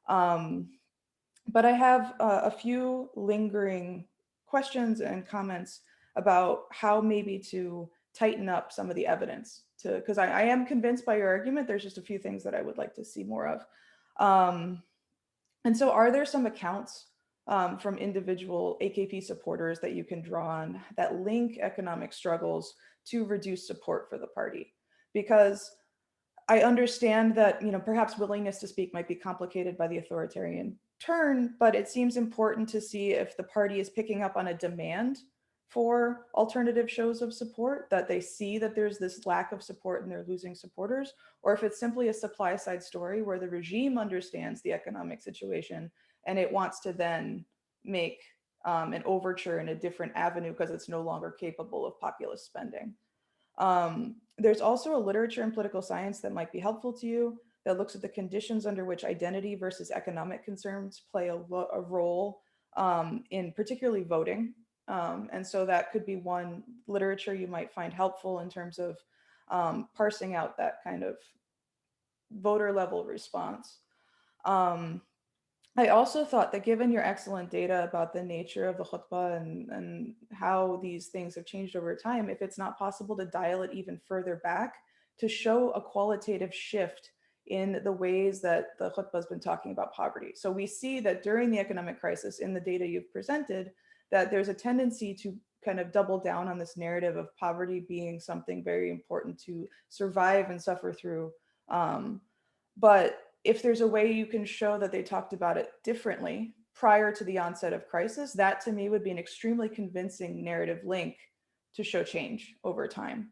But I have a few lingering questions and comments about how maybe to tighten up some of the evidence, because I am convinced by your argument. There's just a few things that I would like to see more of. And so are there some accounts from individual AKP supporters that you can draw on that link economic struggles to reduce support for the party. Because I understand that, perhaps willingness to speak might be complicated by the authoritarian turn, but it seems important to see if the party is picking up on a demand for alternative shows of support, that they see that there's this lack of support and they're losing supporters, or if it's simply a supply side story where the regime understands the economic situation and it wants to then make an overture in a different avenue because it's no longer capable of populist spending. There's also a literature in political science that might be helpful to you that looks at the conditions under which identity versus economic concerns play a role in particularly voting. And so that could be one literature you might find helpful in terms of parsing out that kind of voter level response. I also thought that given your excellent data about the nature of the khutbah and how these things have changed over time, if it's not possible to dial it even further back to show a qualitative shift in the ways that the khutbah has been talking about poverty. So we see that during the economic crisis in the data you've presented, that there's a tendency to kind of double down on this narrative of poverty being something very important to survive and suffer through. But if there's a way you can show that they talked about it differently prior to the onset of crisis, that to me would be an extremely convincing narrative link to show change over time.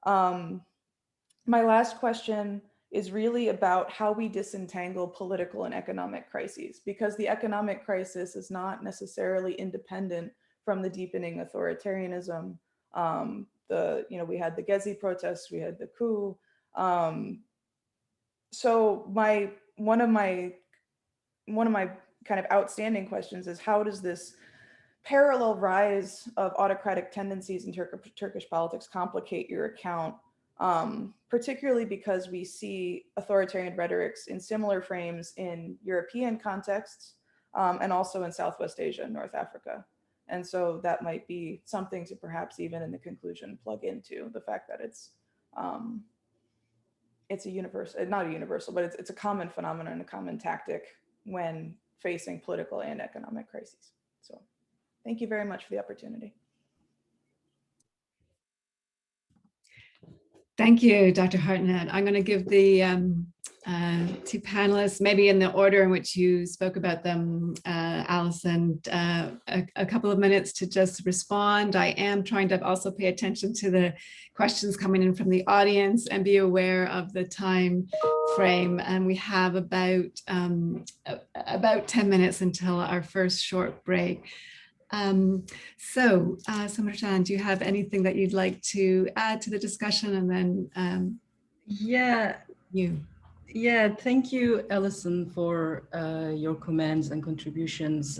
My last question is really about how we disentangle political and economic crises, because the economic crisis is not necessarily independent from the deepening authoritarianism. We had the Gezi protests, we had the coup. So one of my kind of outstanding questions is, how does this parallel rise of autocratic tendencies in Turkish politics complicate your account, particularly because we see authoritarian rhetorics in similar frames in European contexts and also in Southwest Asia and North Africa. And so that might be something to perhaps even in the conclusion plug into the fact that it's a universal, not a universal, but it's a common phenomenon, a common tactic when facing political and economic crises. So thank you very much for the opportunity.
Thank you, Dr. Hartnett. I'm going to give the two panelists, maybe in the order in which you spoke about them, Alison, a couple of minutes to just respond. I am trying to also pay attention to the questions coming in from the audience and be aware of the time frame. And we have about 10 minutes until our first short break. Samarjan, do you have anything that you'd like to add to the discussion? And then
thank you, Alison, for your comments and contributions.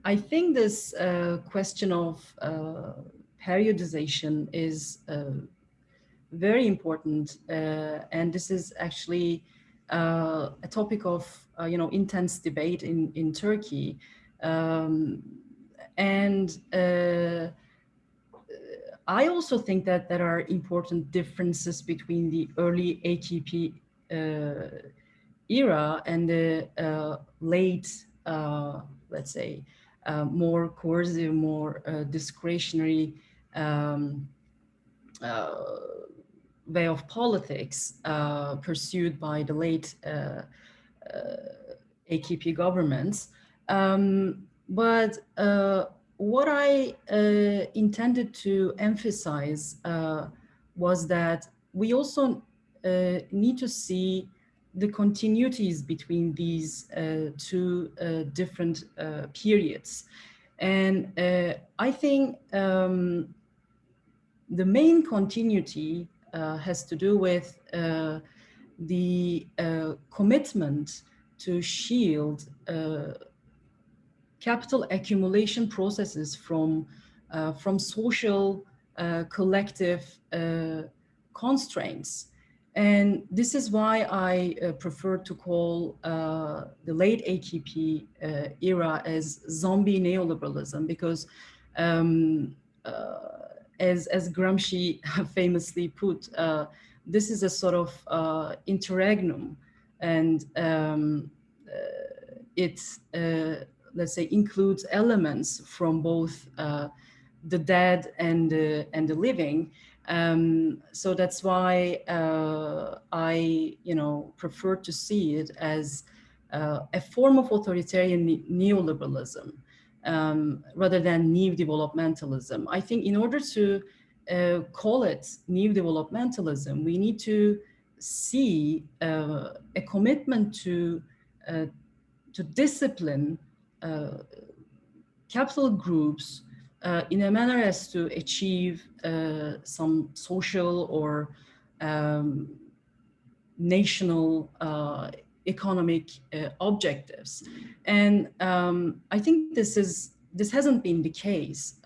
I think this question of periodization is very important, and this is actually a topic of intense debate in Turkey. I also think that there are important differences between the early AKP era and the late, let's say, more coercive, more discretionary way of politics pursued by the late AKP governments. But what I intended to emphasize was that we also need to see the continuities between these two different periods. And I think the main continuity has to do with the commitment to shield capital accumulation processes from social collective constraints. And this is why I prefer to call the late AKP era as zombie neoliberalism, because as Gramsci famously put, this is a sort of interregnum, and it let's say, includes elements from both the dead and the living. So that's why I, prefer to see it as a form of authoritarian neoliberalism rather than neo-developmentalism. I think in order to call it neo-developmentalism, we need to see a commitment to discipline capital groups in a manner as to achieve some social or national economic objectives. And I think this hasn't been the case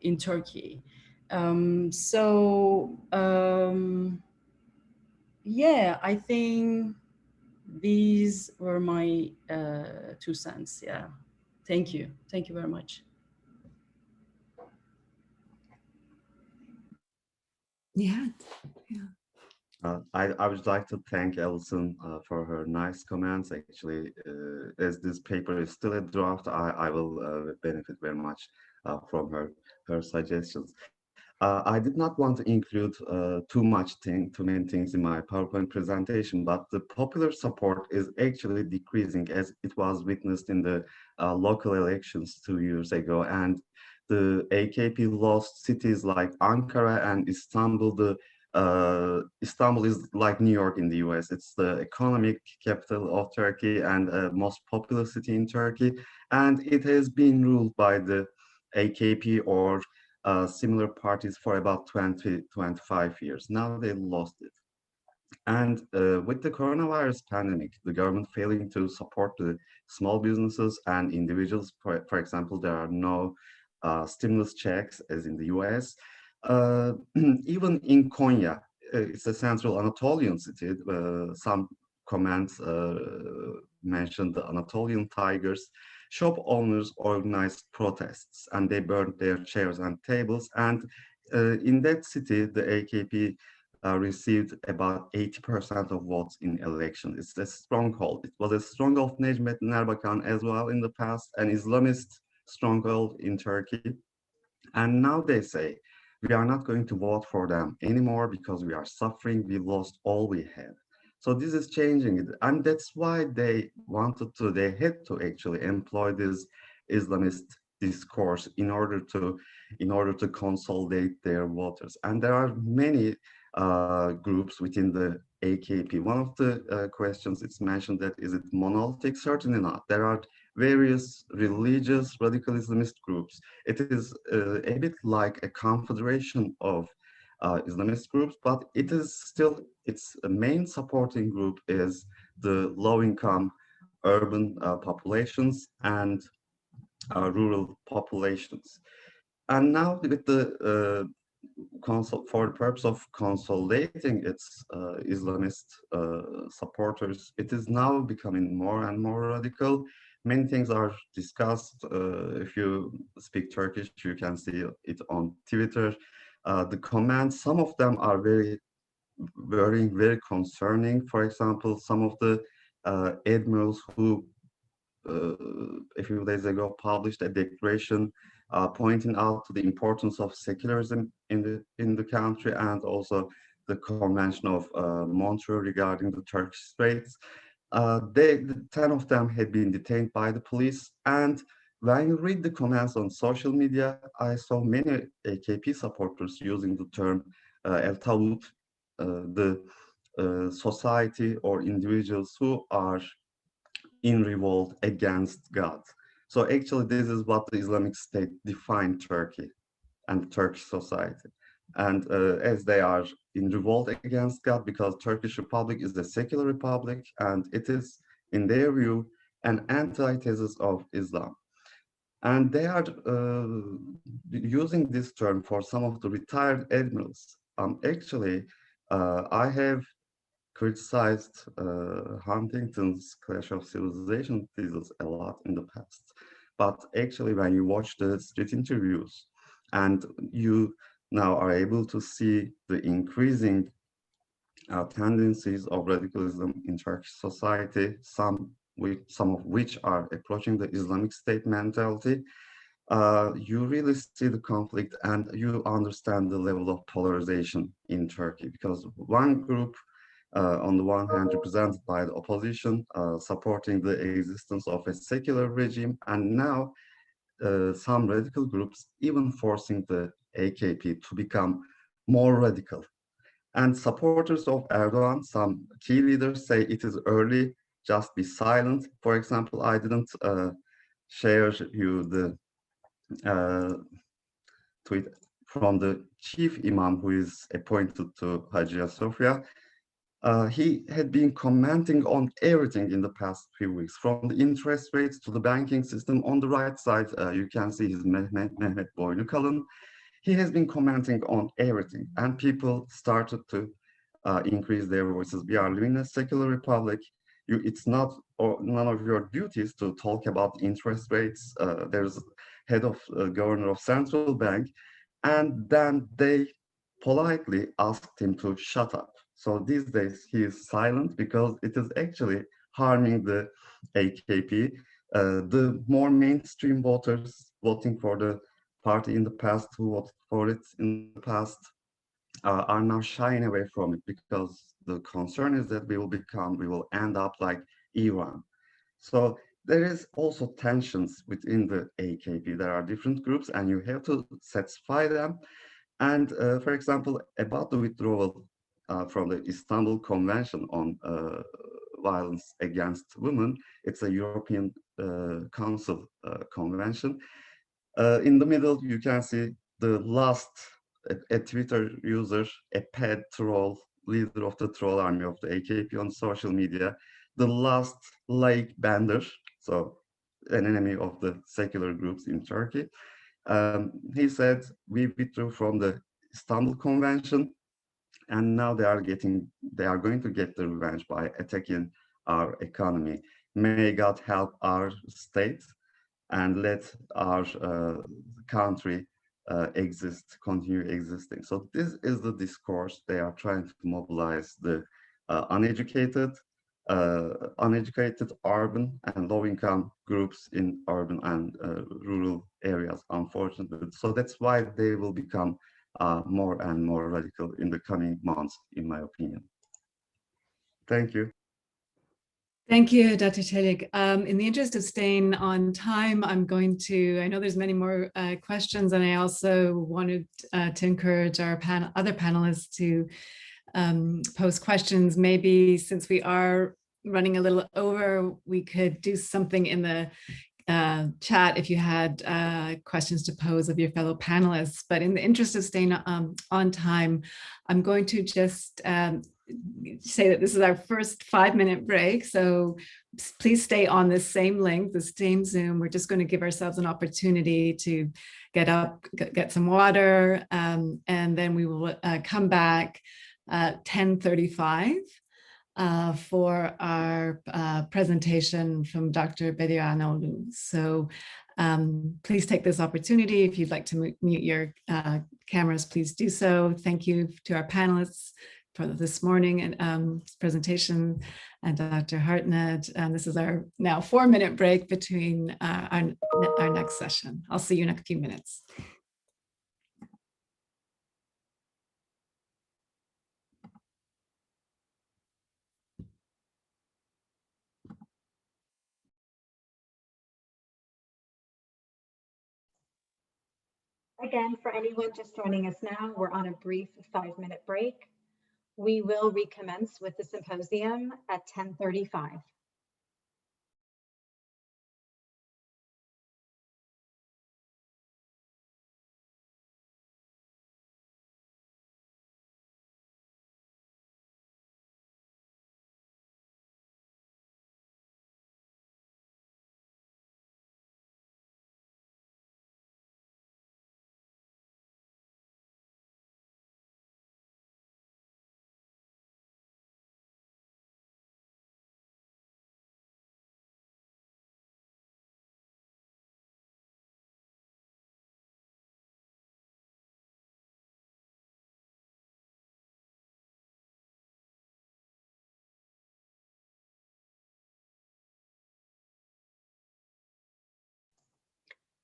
in Turkey. Yeah, I think these were my 2 cents. Yeah. Thank you. Thank you very much.
Yeah.
I would like to thank Alison for her nice comments. Actually, as this paper is still a draft, I will benefit very much from her suggestions. I did not want to include too many things in my PowerPoint presentation, but the popular support is actually decreasing as it was witnessed in the local elections 2 years ago. And the AKP lost cities like Ankara and Istanbul. Istanbul is like New York in the US. It's the economic capital of Turkey and most populous city in Turkey. And it has been ruled by the AKP or similar parties for about 25 years. Now they lost it. And with the coronavirus pandemic, the government failing to support the small businesses and individuals, for example, there are no stimulus checks as in the US. Even in Konya, it's a central Anatolian city. Some comments mentioned the Anatolian tigers. Shop owners organized protests and they burned their chairs and tables. And in that city, the AKP received about 80% of votes in election. It's a stronghold. It was a stronghold of Necmettin Erbakan as well in the past, an Islamist stronghold in Turkey. And now they say, we are not going to vote for them anymore because we are suffering. We lost all we had. So this is changing it. And that's why they had to actually employ this Islamist discourse in order to consolidate their voters. And there are many groups within the AKP. One of the questions it's mentioned that is it monolithic? Certainly not. There are various religious radical Islamist groups. It is a bit like a confederation of Islamist groups, but it is still, its main supporting group is the low-income urban populations and rural populations. And now with the for the purpose of consolidating its Islamist supporters, it is now becoming more and more radical. Many things are discussed. If you speak Turkish, you can see it on Twitter. The comments, some of them are very concerning. For example, some of the admirals who a few days ago published a declaration pointing out to the importance of secularism in the country and also the Convention of Montreux regarding the Turkish Straits. 10 of them had been detained by the police. And when you read the comments on social media, I saw many AKP supporters using the term El Tawut, the society or individuals who are in revolt against God. So actually, this is what the Islamic State defined Turkey and Turkish society. And as they are in revolt against God, because Turkish Republic is a secular republic, and it is, in their view, an antithesis of Islam. And they are using this term for some of the retired admirals. Actually, I have criticized Huntington's Clash of Civilization thesis a lot in the past. But actually, when you watch the street interviews and you now are able to see the increasing tendencies of radicalism in Turkish society, some some of which are approaching the Islamic State mentality, you really see the conflict and you understand the level of polarization in Turkey, because one group, on the one hand, represented by the opposition, supporting the existence of a secular regime, and now some radical groups even forcing the AKP to become more radical. And supporters of Erdogan, some key leaders say it is early, just be silent. For example, I didn't share you the tweet from the chief imam who is appointed to Hagia Sophia. He had been commenting on everything in the past few weeks, from the interest rates to the banking system. On the right side, you can see his Mehmet Boynukalın. He has been commenting on everything, and people started to increase their voices. We are living in a secular republic. It's not none of your duties to talk about interest rates. There's head of governor of central bank, and then they politely asked him to shut up. So these days he is silent because it is actually harming the AKP. The more mainstream voters voting for the party in the past, who voted for it in the past, are now shying away from it, because the concern is that we will end up like Iran. So there is also tensions within the AKP. There are different groups and you have to satisfy them. And for example, about the withdrawal from the Istanbul Convention on Violence Against Women, it's a European Council convention. In the middle, you can see the last, a Twitter user, a paid troll, leader of the troll army of the AKP on social media, the last laik bender, so an enemy of the secular groups in Turkey. He said, we withdrew from the Istanbul Convention, and now they are going to get the revenge by attacking our economy. May God help our state and let our country continue existing. So this is the discourse. They are trying to mobilize the uneducated urban and low-income groups in urban and rural areas, unfortunately. So that's why they will become more and more radical in the coming months, in my opinion. Thank you.
Thank you, Dr. Çelik. In the interest of staying on time, I know there's many more questions, and I also wanted to encourage our other panelists to pose questions. Maybe since we are running a little over, we could do something in the chat if you had questions to pose of your fellow panelists. But in the interest of staying on time, I'm going to just say that this is our first 5-minute break. So please stay on this same link, the same Zoom. We're just going to give ourselves an opportunity to get up, get some water, and then we will come back at 10:35 for our presentation from Dr. Bedianoğlu. So please take this opportunity. If you'd like to mute your cameras, please do so. Thank you to our panelists for this morning and presentation, and Dr. Hartnett. And this is our now 4-minute break between our next session. I'll see you in a few minutes.
Again, for anyone just joining us now, we're on a brief 5-minute break. We will recommence with the symposium at 10:35.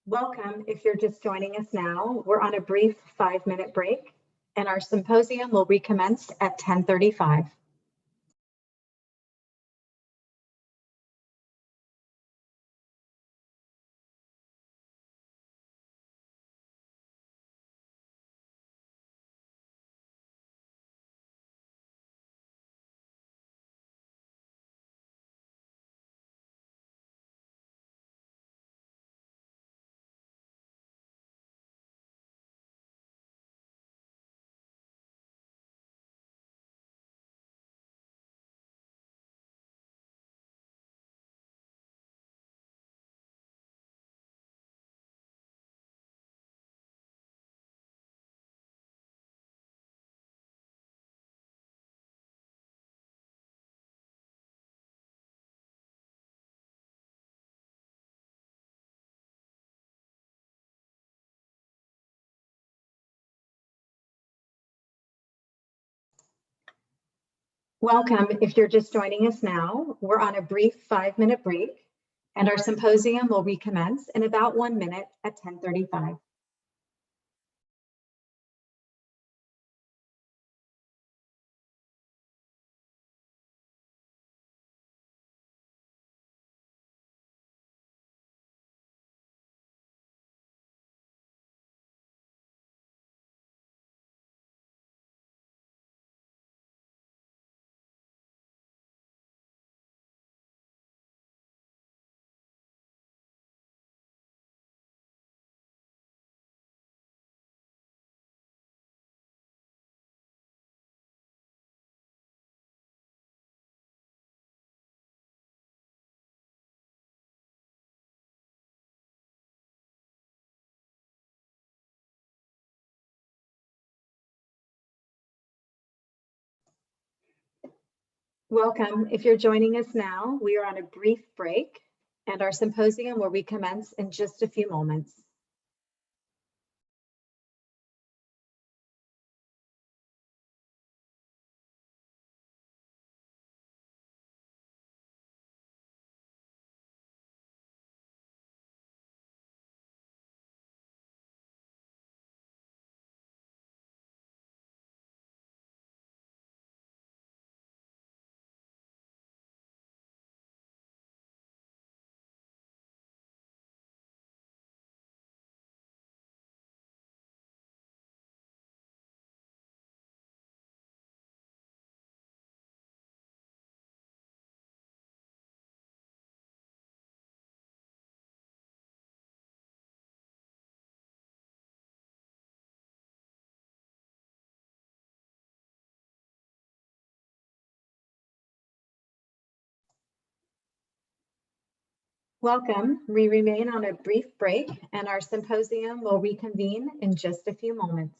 Welcome. If you're just joining us now, we're on a brief 5-minute break, and our symposium will recommence at 10:35. Welcome. If you're just joining us now, we're on a brief 5-minute break, and our symposium will recommence in about 1 minute at 10:35. Welcome. If you're joining us now, we are on a brief break, and our symposium will recommence in just a few moments. Welcome. We remain on a brief break, and our symposium will reconvene in just a few moments.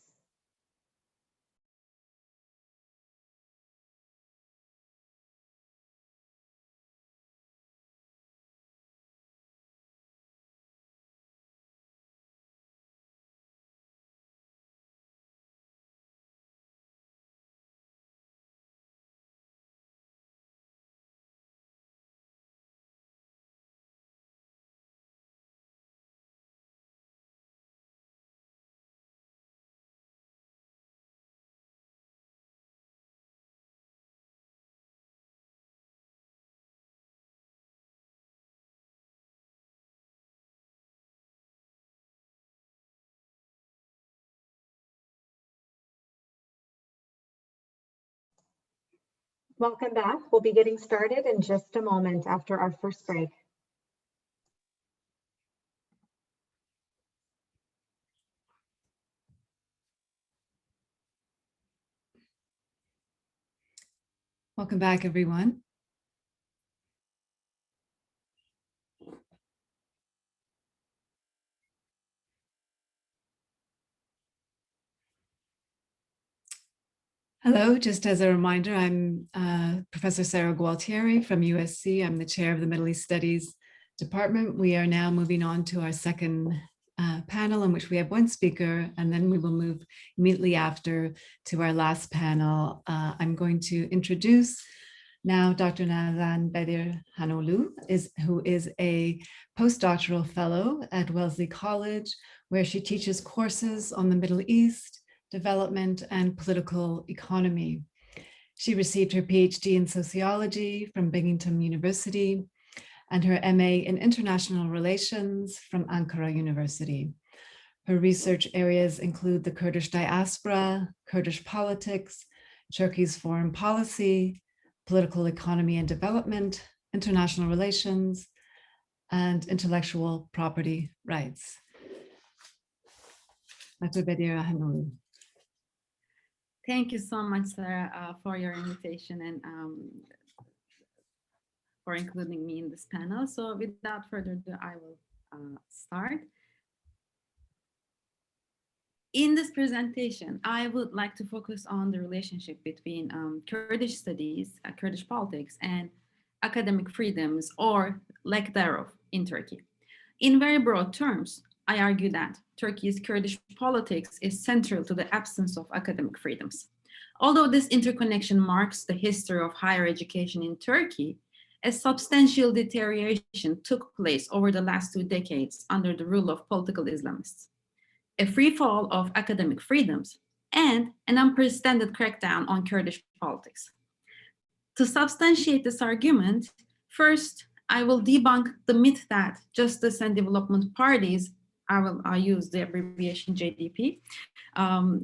Welcome back. We'll be getting started in just a moment after our first break.
Welcome back, everyone. Hello, just as a reminder, I'm Professor Sarah Gualtieri from USC. I'm the chair of the Middle East Studies Department. We are now moving on to our second panel, in which we have one speaker, and then we will move immediately after to our last panel. I'm going to introduce Now, Dr. Nazan Bedir Hanolu, who is a postdoctoral fellow at Wellesley College, where she teaches courses on the Middle East, development, and political economy. She received her PhD in sociology from Binghamton University and her MA in international relations from Ankara University. Her research areas include the Kurdish diaspora, Kurdish politics, Turkey's foreign policy, political economy and development, international relations, and intellectual property rights. Dr. Bedir Hanolu.
Thank you so much, Sarah, for your invitation and for including me in this panel. So without further ado, I will start. In this presentation, I would like to focus on the relationship between Kurdish studies, Kurdish politics, and academic freedoms, or lack thereof, in Turkey. In very broad terms, I argue that Turkey's Kurdish politics is central to the absence of academic freedoms. Although this interconnection marks the history of higher education in Turkey, a substantial deterioration took place over the last 2 decades under the rule of political Islamists. A free fall of academic freedoms, and an unprecedented crackdown on Kurdish politics. To substantiate this argument, first, I will debunk the myth that justice and development parties, I use the abbreviation JDP,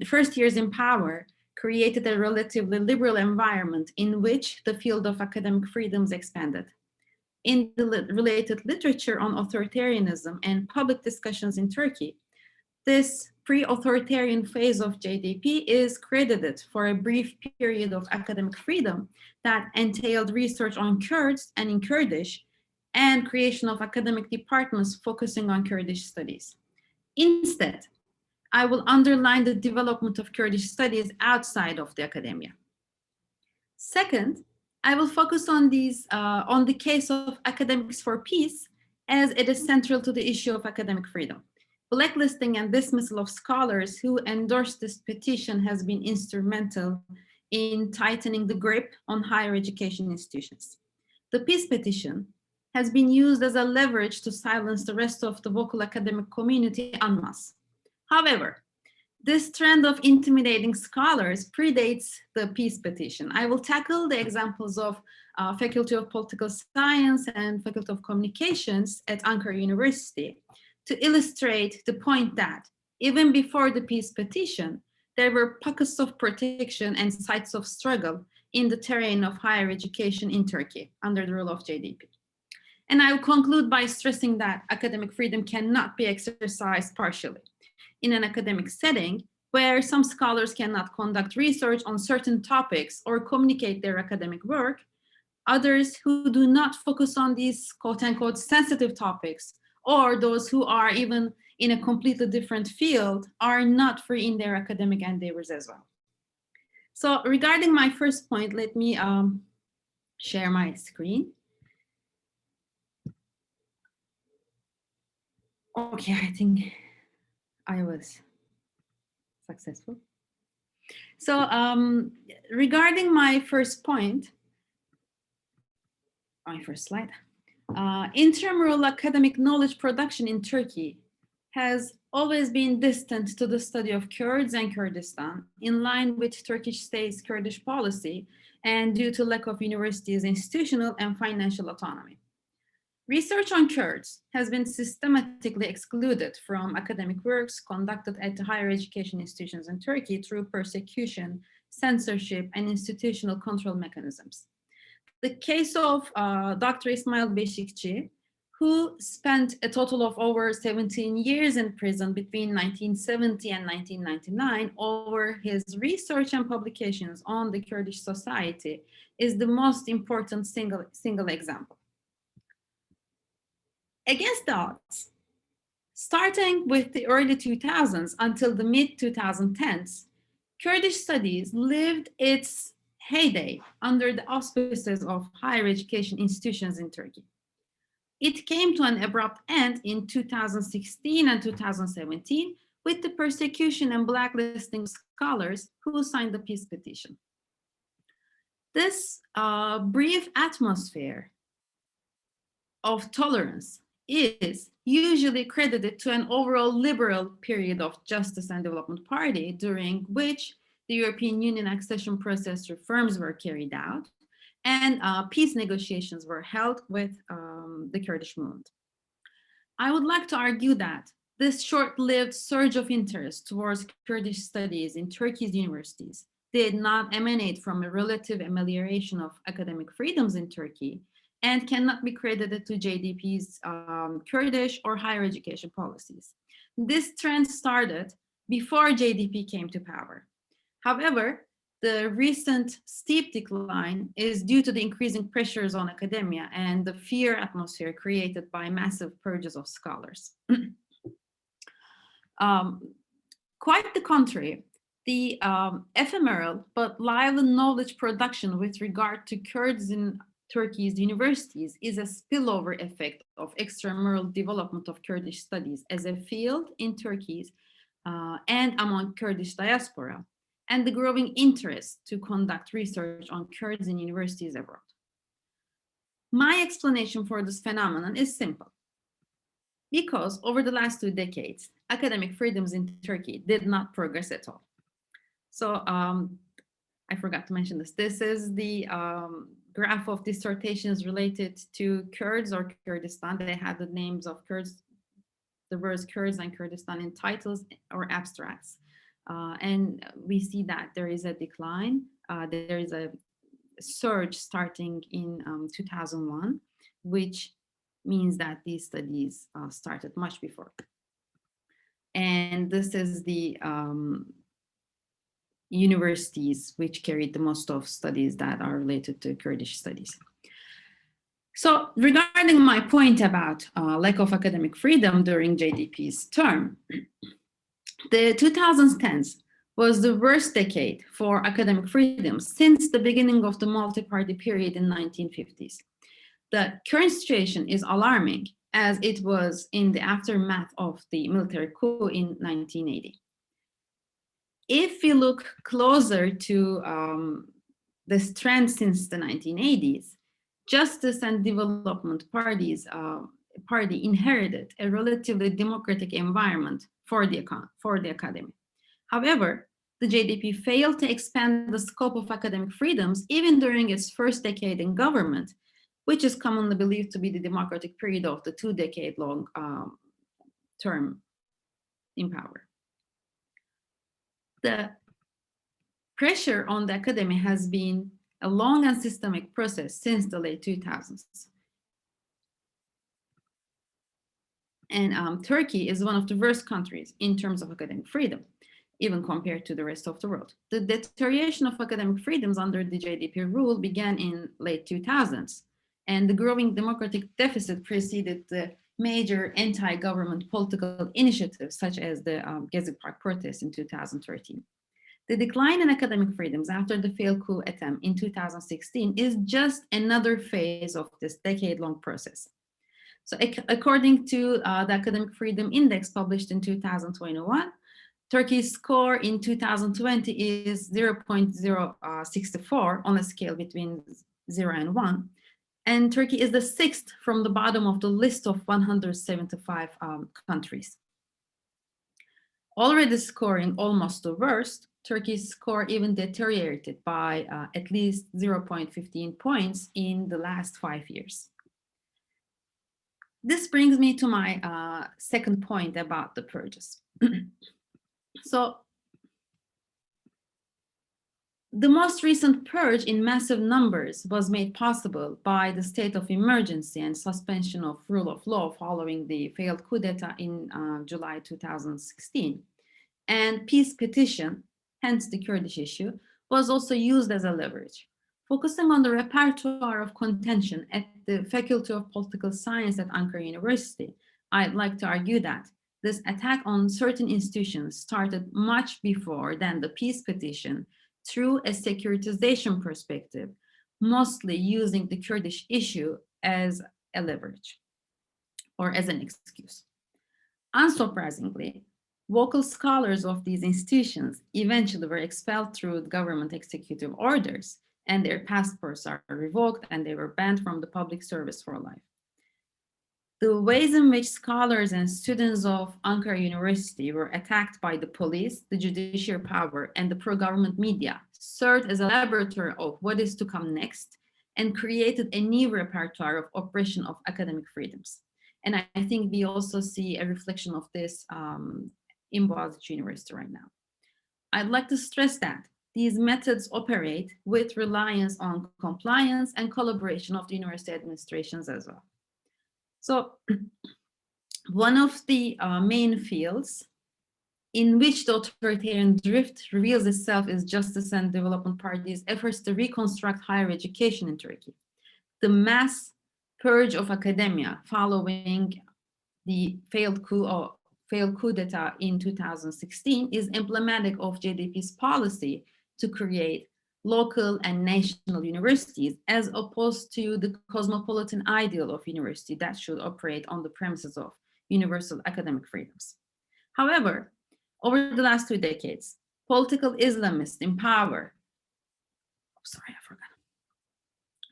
first years in power, created a relatively liberal environment in which the field of academic freedoms expanded. In the related literature on authoritarianism and public discussions in Turkey, this pre-authoritarian phase of JDP is credited for a brief period of academic freedom that entailed research on Kurds and in Kurdish, and creation of academic departments focusing on Kurdish studies. Instead, I will underline the development of Kurdish studies outside of the academia. Second, I will focus on the case of Academics for Peace, as it is central to the issue of academic freedom. Blacklisting and dismissal of scholars who endorsed this petition has been instrumental in tightening the grip on higher education institutions. The peace petition has been used as a leverage to silence the rest of the vocal academic community en masse. However, this trend of intimidating scholars predates the peace petition. I will tackle the examples of Faculty of Political Science and Faculty of Communications at Ankara University to illustrate the point that even before the peace petition, there were pockets of protection and sites of struggle in the terrain of higher education in Turkey under the rule of JDP. And I will conclude by stressing that academic freedom cannot be exercised partially. In an academic setting where some scholars cannot conduct research on certain topics or communicate their academic work, others who do not focus on these quote-unquote sensitive topics, or those who are even in a completely different field, are not free in their academic endeavors as well. So regarding my first point, let me share my screen. Okay, I think I was successful. So regarding my first point, my first slide, intramural academic knowledge production in Turkey has always been distant to the study of Kurds and Kurdistan, in line with Turkish state's Kurdish policy and due to lack of universities' institutional and financial autonomy. Research on Kurds has been systematically excluded from academic works conducted at higher education institutions in Turkey through persecution, censorship, and institutional control mechanisms. The case of Dr. Ismail Beşikçi, who spent a total of over 17 years in prison between 1970 and 1999 over his research and publications on the Kurdish society, is the most important single example. Against the odds, starting with the early 2000s until the mid-2010s, Kurdish studies lived its heyday under the auspices of higher education institutions in Turkey. It came to an abrupt end in 2016 and 2017 with the persecution and blacklisting of scholars who signed the peace petition. This brief atmosphere of tolerance is usually credited to an overall liberal period of Justice and Development Party, during which the European Union accession process reforms were carried out and peace negotiations were held with the Kurdish movement. I would like to argue that this short-lived surge of interest towards Kurdish studies in Turkey's universities did not emanate from a relative amelioration of academic freedoms in Turkey and cannot be credited to JDP's Kurdish or higher education policies. This trend started before JDP came to power. However, the recent steep decline is due to the increasing pressures on academia and the fear atmosphere created by massive purges of scholars. Quite the contrary, the ephemeral but lively knowledge production with regard to Kurds in Turkey's universities is a spillover effect of extramural development of Kurdish studies as a field in Turkey's and among Kurdish diaspora, and the growing interest to conduct research on Kurds in universities abroad. My explanation for this phenomenon is simple. Because over the last 2 decades, academic freedoms in Turkey did not progress at all. So I forgot to mention this. This is the graph of dissertations related to Kurds or Kurdistan. They had the names of Kurds, the words Kurds and Kurdistan in titles or abstracts. And we see that there is a decline. There is a surge starting in 2001, which means that these studies started much before. And this is the universities which carried the most of studies that are related to Kurdish studies. So regarding my point about lack of academic freedom during JDP's term, the 2010s was the worst decade for academic freedom since the beginning of the multi-party period in 1950s. The current situation is alarming, as it was in the aftermath of the military coup in 1980. If we look closer to this trend since the 1980s, Justice and Development Party inherited a relatively democratic environment for the academy. However, the JDP failed to expand the scope of academic freedoms even during its first decade in government, which is commonly believed to be the democratic period of the 2-decade-long term in power. The pressure on the academy has been a long and systemic process since the late 2000s. And Turkey is one of the worst countries in terms of academic freedom, even compared to the rest of the world. The deterioration of academic freedoms under the JDP rule began in late 2000s, and the growing democratic deficit preceded the major anti-government political initiatives, such as the Gezi Park protests in 2013. The decline in academic freedoms after the failed coup attempt in 2016 is just another phase of this decade-long process. So according to the Academic Freedom Index published in 2021, Turkey's score in 2020 is 0.064 on a scale between 0 and 1. And Turkey is the 6th from the bottom of the list of 175 countries. Already scoring almost the worst, Turkey's score even deteriorated by at least 0.15 points in the last 5 years. This brings me to my second point about the purges. So, the most recent purge in massive numbers was made possible by the state of emergency and suspension of rule of law following the failed coup d'etat in July 2016. And peace petition, hence the Kurdish issue, was also used as a leverage. Focusing on the repertoire of contention at the Faculty of Political Science at Ankara University, I'd like to argue that this attack on certain institutions started much before than the peace petition through a securitization perspective, mostly using the Kurdish issue as a leverage or as an excuse. Unsurprisingly, vocal scholars of these institutions eventually were expelled through government executive orders and their passports are revoked, and they were banned from the public service for life. The ways in which scholars and students of Ankara University were attacked by the police, the judicial power, and the pro-government media served as a laboratory of what is to come next and created a new repertoire of oppression of academic freedoms. And I think we also see a reflection of this in Boğaziçi University right now. I'd like to stress that these methods operate with reliance on compliance and collaboration of the university administrations as well. So one of the main fields in which the authoritarian drift reveals itself is Justice and Development Party's efforts to reconstruct higher education in Turkey. The mass purge of academia following the failed coup d'etat in 2016 is emblematic of JDP's policy to create local and national universities, as opposed to the cosmopolitan ideal of university that should operate on the premises of universal academic freedoms. However, over the last 2 decades, political Islamists in power,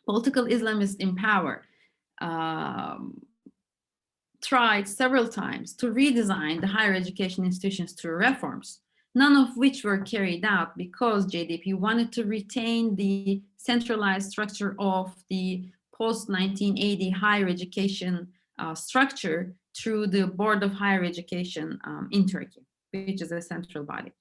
political Islamists in power tried several times to redesign the higher education institutions through reforms, none of which were carried out because JDP wanted to retain the centralized structure of the post-1980 higher education structure through the Board of Higher Education in Turkey, which is a central body.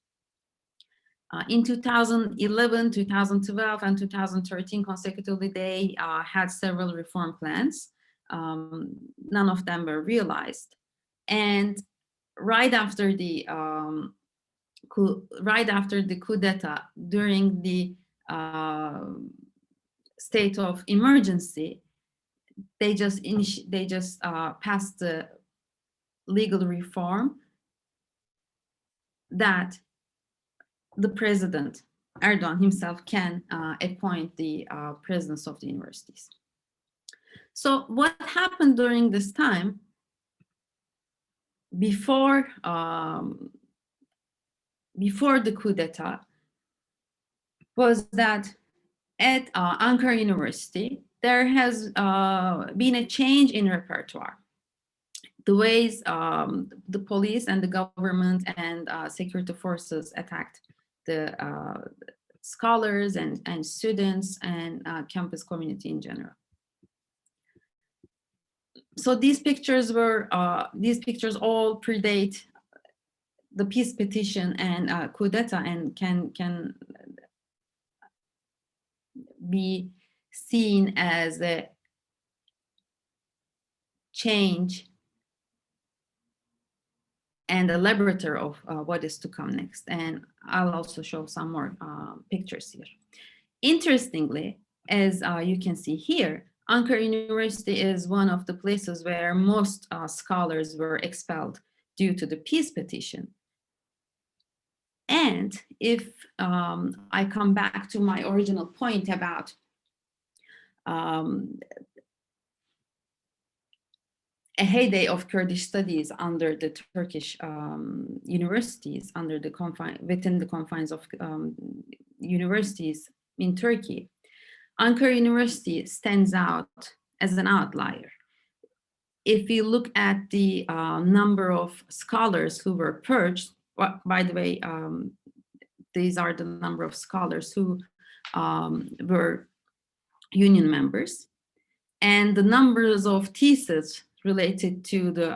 In 2011, 2012, and 2013 consecutively, they had several reform plans. None of them were realized. And right after the coup d'etat, during the state of emergency, they just passed the legal reform that the president, Erdogan himself, can appoint the presidents of the universities. So what happened during this time, before the coup d'etat, was that at Ankara University, there has been a change in repertoire. The ways the police and the government and security forces attacked the scholars and students and campus community in general. So these pictures all predate the peace petition and coup d'etat, and can be seen as a change and a laboratory of what is to come next. And I'll also show some more pictures here. Interestingly, as you can see here, Ankara University is one of the places where most scholars were expelled due to the peace petition. And if I come back to my original point about a heyday of Kurdish studies under the Turkish universities, within the confines of universities in Turkey, Ankara University stands out as an outlier. If you look at the number of scholars who were purged, well, by the way, these are the number of scholars who were union members, and the numbers of theses related to the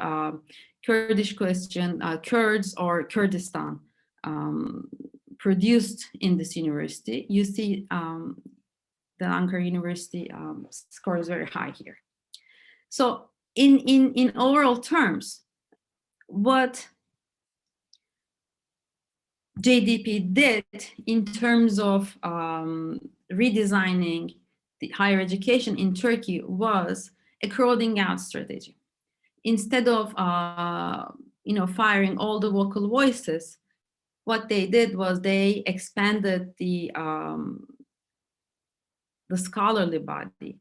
Kurdish question, Kurds or Kurdistan, produced in this university, you see the Ankara University scores very high here. So in overall terms, what JDP did in terms of redesigning the higher education in Turkey was a crowding out strategy. Instead of firing all the vocal voices, what they did was they expanded the scholarly body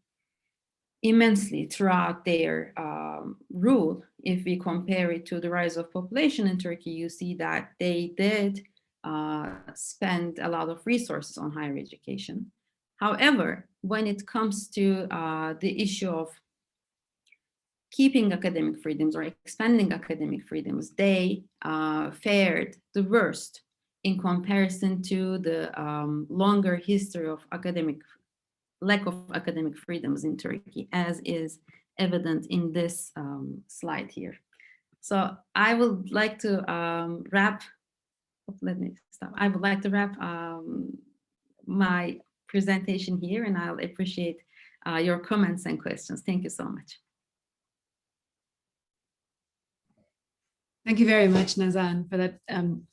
immensely throughout their rule. If we compare it to the rise of population in Turkey, you see that they did spend a lot of resources on higher education. However, when it comes to the issue of keeping academic freedoms or expanding academic freedoms, they fared the worst in comparison to the longer history of lack of academic freedoms in Turkey, as is evident in this slide here. So I would like to wrap. Let me stop. I would like to wrap my presentation here, and I'll appreciate your comments and questions. Thank you so much.
Thank you very much, Nazan, for that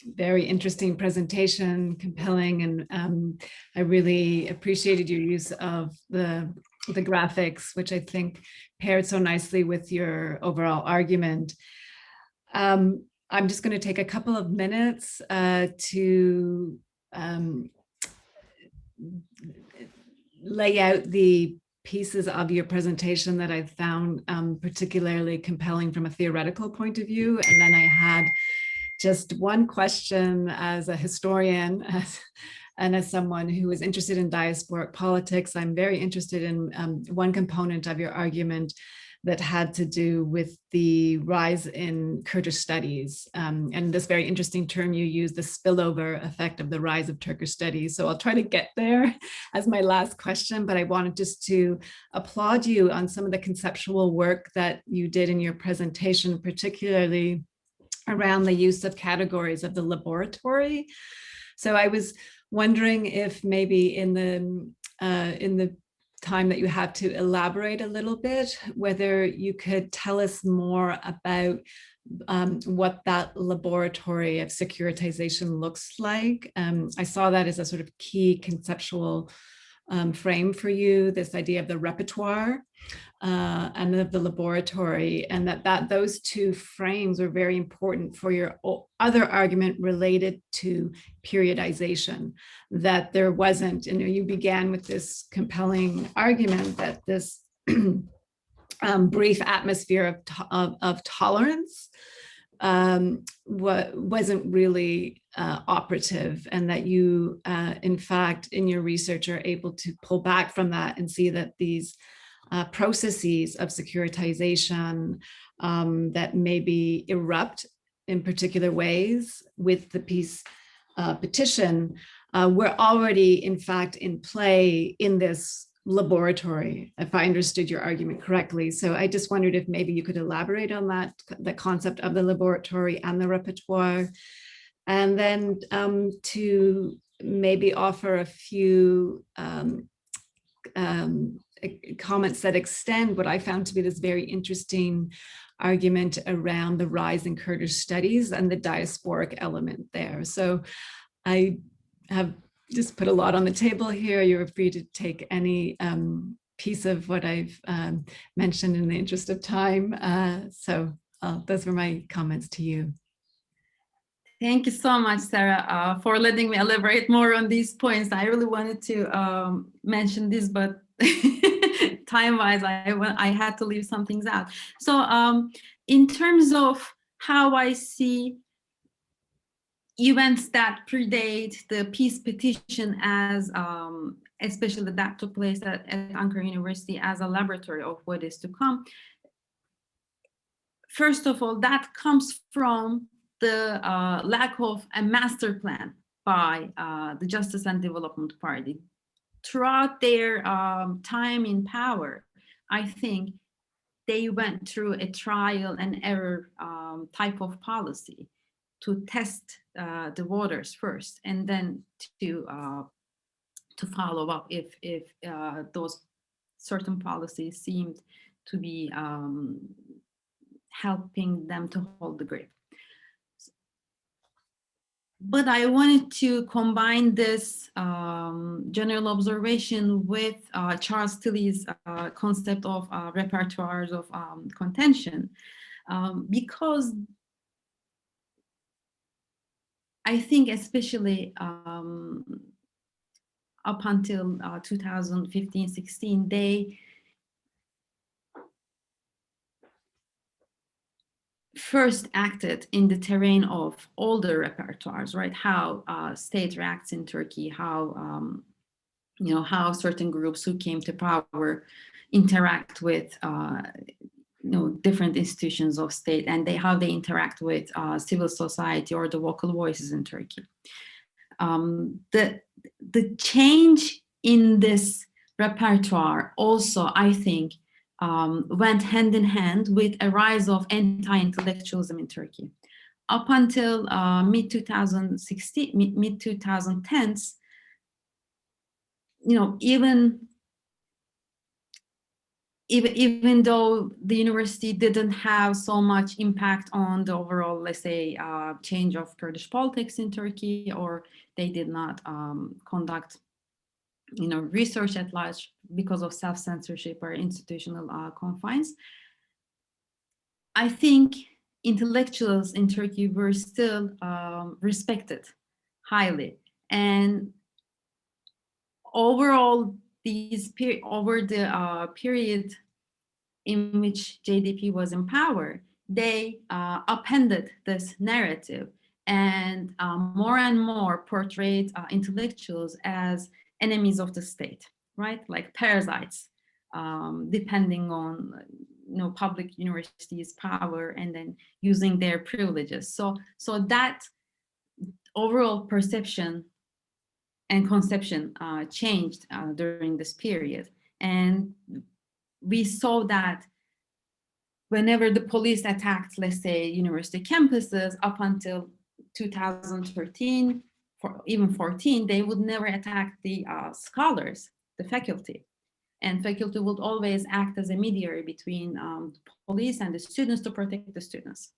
very interesting presentation, compelling, and I really appreciated your use of the graphics, which I think paired so nicely with your overall argument. I'm just going to take a couple of minutes to lay out the pieces of your presentation that I found particularly compelling from a theoretical point of view. And then I had just one question as a historian and as someone who is interested in diasporic politics. I'm very interested in one component of your argument that had to do with the rise in Kurdish studies, and this very interesting term you used, the spillover effect of the rise of Turkish studies. So I'll try to get there as my last question, but I wanted just to applaud you on some of the conceptual work that you did in your presentation, particularly around the use of categories of the laboratory. So I was wondering if maybe in the time that you have to elaborate a little bit, whether you could tell us more about what that laboratory of securitization looks like. I saw that as a sort of key conceptual frame for you, this idea of the repertoire and of the laboratory, and that those two frames are very important for your other argument related to periodization, that there wasn't, you began with this compelling argument that this brief atmosphere of tolerance wasn't really operative, and that you, in fact, in your research are able to pull back from that and see that these processes of securitization that maybe erupt in particular ways with the peace petition were already, in fact, in play in this laboratory, if I understood your argument correctly. So I just wondered if maybe you could elaborate on that, the concept of the laboratory and the repertoire, and then to maybe offer a few comments that extend what I found to be this very interesting argument around the rise in Kurdish studies and the diasporic element there. So I have just put a lot on the table here. You're free to take any piece of what I've mentioned in the interest of time. So those were my comments to you.
Thank you so much, Sarah, for letting me elaborate more on these points. I really wanted to mention this, but time-wise, I had to leave some things out. So in terms of how I see events that predate the peace petition as, especially that took place at Ankara University, as a laboratory of what is to come, first of all, that comes from the lack of a master plan by the Justice and Development Party. Throughout their time in power, I think they went through a trial and error type of policy to test the waters first, and then to follow up if those certain policies seemed to be helping them to hold the grip. But I wanted to combine this general observation with Charles Tilley's concept of repertoires of contention, because I think especially up until 2015-16, they first acted in the terrain of older repertoires, right? How state reacts in Turkey, how how certain groups who came to power interact with different institutions of state, and how they interact with civil society or the local voices in Turkey. The change in this repertoire also, I think, went hand in hand with a rise of anti-intellectualism in Turkey. Up until mid-2010s, even though the university didn't have so much impact on the overall, let's say, change of Kurdish politics in Turkey, or they did not conduct, research at large because of self-censorship or institutional confines, I think intellectuals in Turkey were still respected highly. And overall, over the period in which JDP was in power, they appended this narrative and more and more portrayed intellectuals as enemies of the state, right? Like parasites, depending on public universities' power and then using their privileges. So that overall perception and conception changed during this period. And we saw that whenever the police attacked, let's say, university campuses up until 2013, even 14, they would never attack the scholars, the faculty. And faculty would always act as a mediator between the police and the students to protect the students.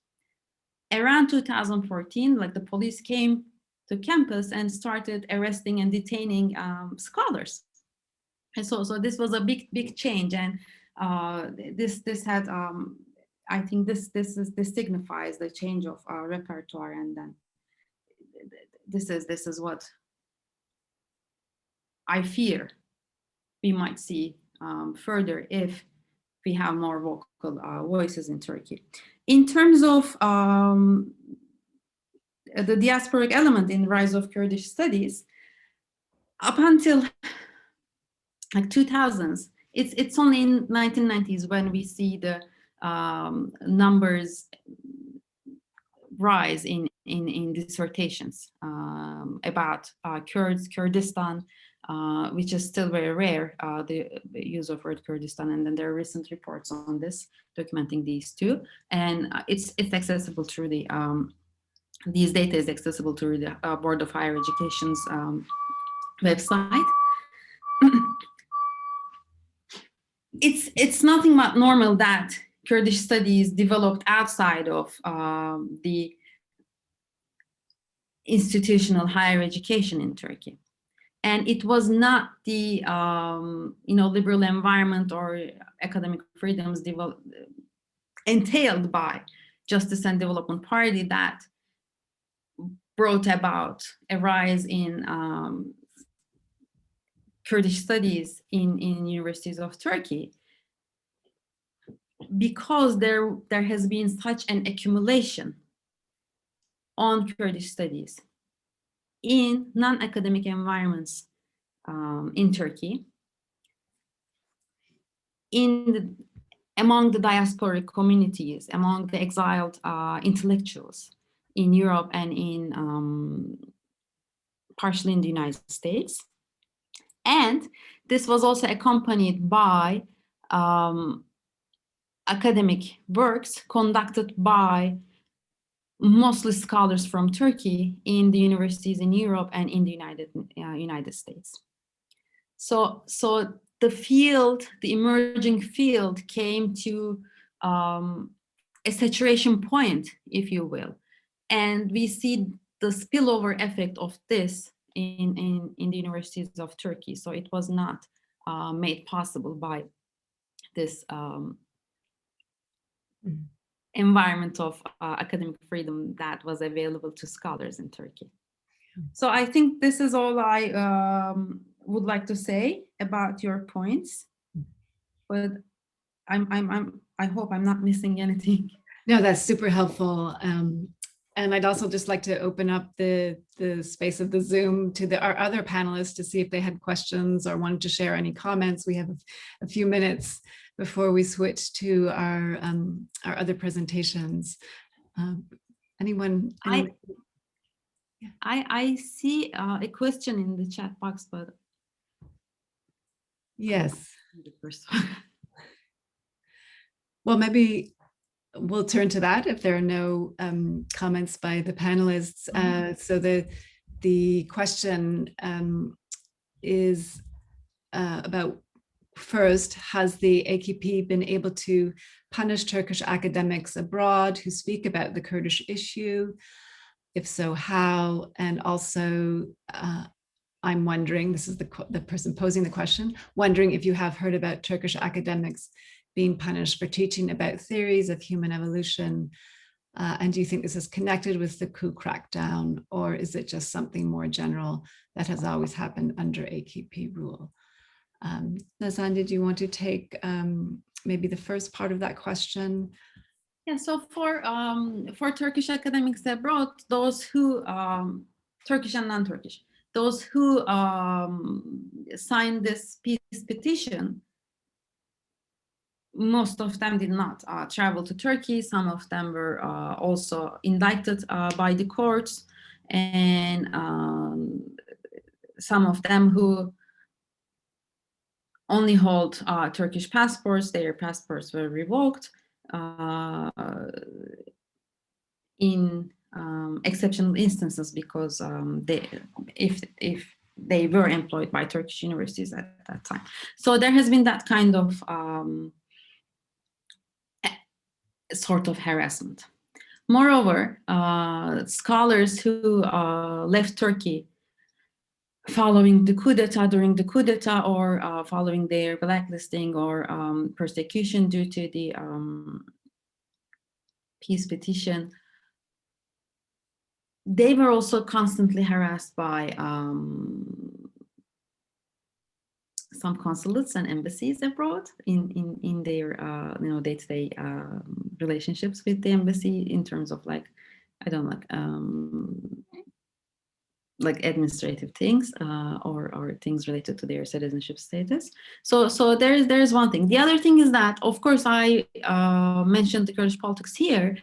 Around 2014, like the police came to campus and started arresting and detaining scholars. And so this was a big change, and this had I think this signifies the change of repertoire, and then this is what I fear we might see further if we have more vocal voices in Turkey. In terms of the diasporic element in the rise of Kurdish studies, up until like 2000s, it's only in 1990s when we see the numbers rise in dissertations about Kurdistan, which is still very rare, the use of word Kurdistan, and then there are recent reports on this documenting these two, and it's accessible through the these data is accessible through the Board of Higher Education's website. It's nothing but normal that Kurdish studies developed outside of the institutional higher education in Turkey. And it was not the liberal environment or academic freedoms entailed by Justice and Development Party that brought about a rise in Kurdish studies in universities of Turkey, because there has been such an accumulation on Kurdish studies in non-academic environments in Turkey, among the diasporic communities, among the exiled intellectuals in Europe and in partially in the United States. And this was also accompanied by academic works conducted by mostly scholars from Turkey in the universities in Europe and in the United States. So the emerging field came to a saturation point, if you will. And we see the spillover effect of this in the universities of Turkey. So it was not made possible by this environment of academic freedom that was available to scholars in Turkey. So I think this is all I would like to say about your points, but I hope I'm not missing anything.
No, that's super helpful. And I'd also just like to open up the space of the Zoom to our other panelists to see if they had questions or wanted to share any comments. We have a few minutes before we switch to our other presentations. Anyone?
I see a question in the chat box, but
yes.
The first one.
Well, maybe we'll turn to that if there are no comments by the panelists. So the question is about, first, has the AKP been able to punish Turkish academics abroad who speak about the Kurdish issue? If so, how? And also, I'm wondering, this is the person posing the question, wondering if you have heard about Turkish academics being punished for teaching about theories of human evolution. And do you think this is connected with the coup crackdown, or is it just something more general that has always happened under AKP rule? Nazan, did you want to take maybe the first part of that question?
Yeah, so for Turkish academics abroad, those who, Turkish and non-Turkish, those who signed this peace petition, most of them did not travel to Turkey. Some of them were also indicted by the courts, and some of them who only hold Turkish passports, their passports were revoked in exceptional instances because if they were employed by Turkish universities at that time. So there has been that kind of sort of harassment. Moreover, scholars who left Turkey following the coup d'etat, during the coup d'etat, or following their blacklisting or persecution due to the peace petition, they were also constantly harassed by some consulates and embassies abroad in their day-to-day relationships with the embassy, in terms of like, I don't know, like administrative things or things related to their citizenship status. So there's one thing. The other thing is that, of course, I mentioned the Kurdish politics here,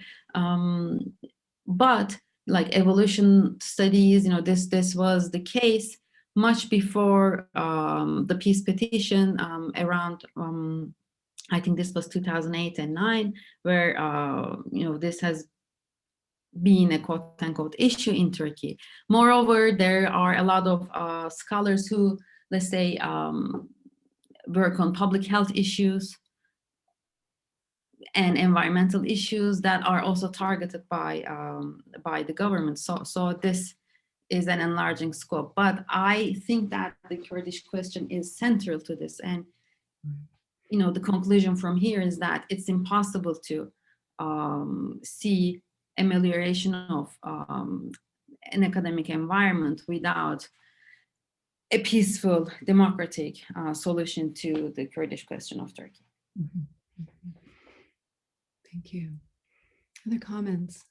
but like evolution studies, this was the case much before the peace petition, around I think this was 2008 and 2009, where this has been a quote-unquote issue in Turkey. Moreover, there are a lot of scholars who, let's say, work on public health issues and environmental issues that are also targeted by the government. So this is an enlarging scope. But I think that the Kurdish question is central to this. And the conclusion from here is that it's impossible to see amelioration of an academic environment without a peaceful, democratic solution to the Kurdish question of Turkey.
Mm-hmm. Thank you. Other comments?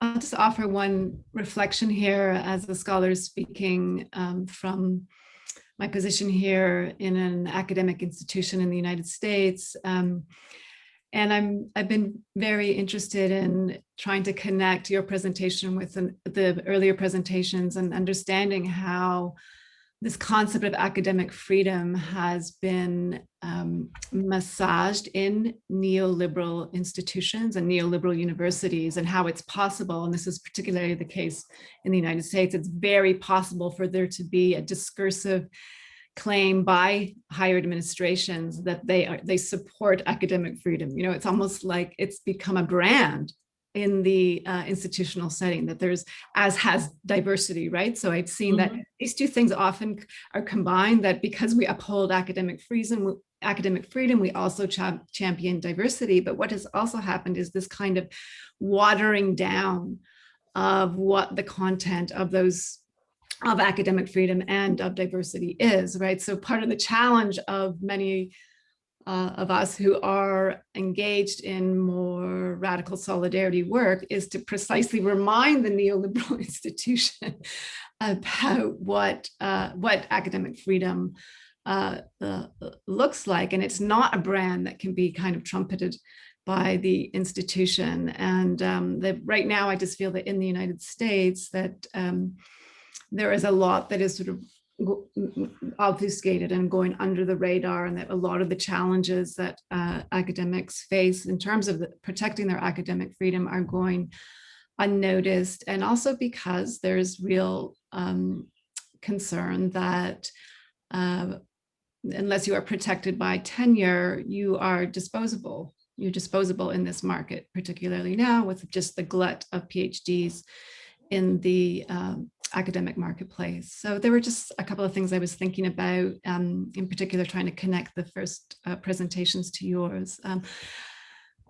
I'll just offer one reflection here as a scholar speaking from my position here in an academic institution in the United States. And I've been very interested in trying to connect your presentation with the earlier presentations and understanding how this concept of academic freedom has been massaged in neoliberal institutions and neoliberal universities, and how it's possible, and this is particularly the case in the United States, it's very possible for there to be a discursive claim by higher administrations that they support academic freedom. It's almost like it's become a brand in the institutional setting, that there's, as has diversity, right? So I've seen that these two things often are combined, that because we uphold academic freedom, we also champion diversity. But what has also happened is this kind of watering down of what the content of academic freedom and of diversity is, right? So part of the challenge of many of us who are engaged in more radical solidarity work is to precisely remind the neoliberal institution about what academic freedom looks like. And it's not a brand that can be kind of trumpeted by the institution. And right now, I just feel that in the United States that there is a lot that is sort of obfuscated and going under the radar, and that a lot of the challenges that academics face in terms of protecting their academic freedom are going unnoticed. And also because there's real concern that unless you are protected by tenure, you are disposable. You're disposable in this market, particularly now with just the glut of PhDs in the academic marketplace. So there were just a couple of things I was thinking about, in particular, trying to connect the first presentations to yours.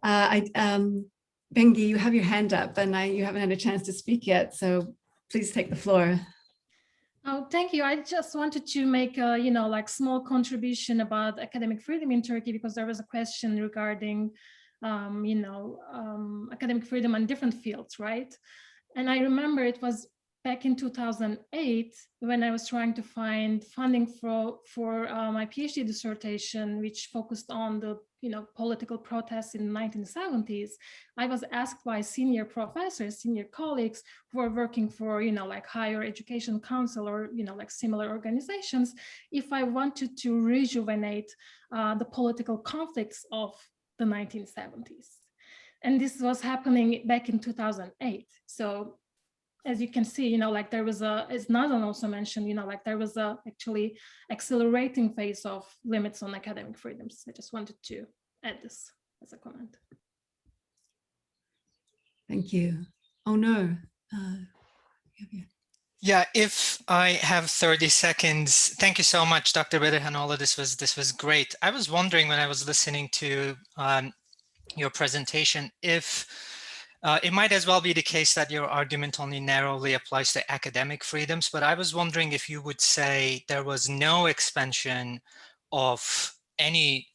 Bengi, you have your hand up and you haven't had a chance to speak yet, so please take the floor.
Oh, thank you. I just wanted to make a, like small contribution about academic freedom in Turkey, because there was a question regarding, academic freedom in different fields, right? And I remember it was back in 2008 when I was trying to find funding for my PhD dissertation, which focused on the political protests in the 1970s. I was asked by senior professors, senior colleagues who were working for like Higher Education Council or like similar organizations, if I wanted to rejuvenate the political conflicts of the 1970s. And this was happening back in 2008. So as you can see, like there was as Nazan also mentioned, like there was a actually accelerating phase of limits on academic freedoms. I just wanted to add this as a comment.
Thank you. Oh no.
Yeah, if I have 30 seconds, thank you so much, Dr. Bedehanoğlu. This was great. I was wondering when I was listening to your presentation, if it might as well be the case that your argument only narrowly applies to academic freedoms, but I was wondering if you would say there was no expansion of any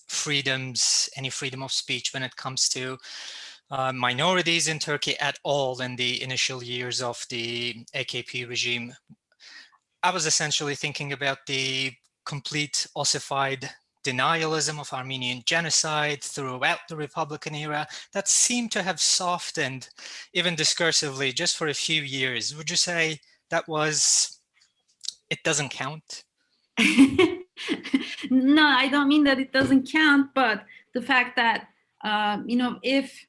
freedoms, any freedom of speech when it comes to minorities in Turkey at all in the initial years of the AKP regime. I was essentially thinking about the complete ossified denialism of Armenian genocide throughout the Republican era that seemed to have softened, even discursively, just for a few years. Would you say that it doesn't count?
No, I don't mean that it doesn't count, but the fact that, if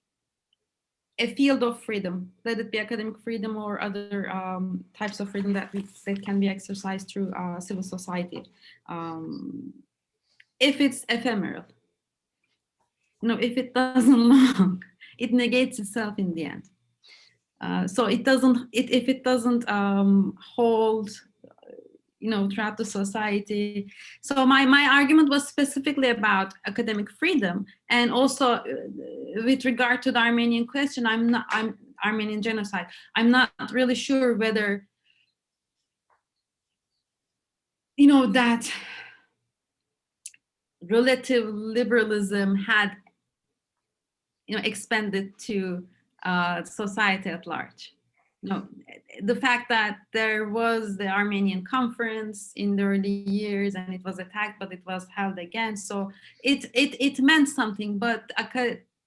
a field of freedom, let it be academic freedom or other types of freedom that can be exercised through civil society, if it's ephemeral, if it doesn't long, it negates itself in the end. So it doesn't, if it doesn't hold, throughout the society. So my argument was specifically about academic freedom, and also with regard to the Armenian question, Armenian genocide. I'm not really sure whether, that relative liberalism had, expanded to society at large. The fact that there was the Armenian conference in the early years and it was attacked, but it was held again. So it meant something, but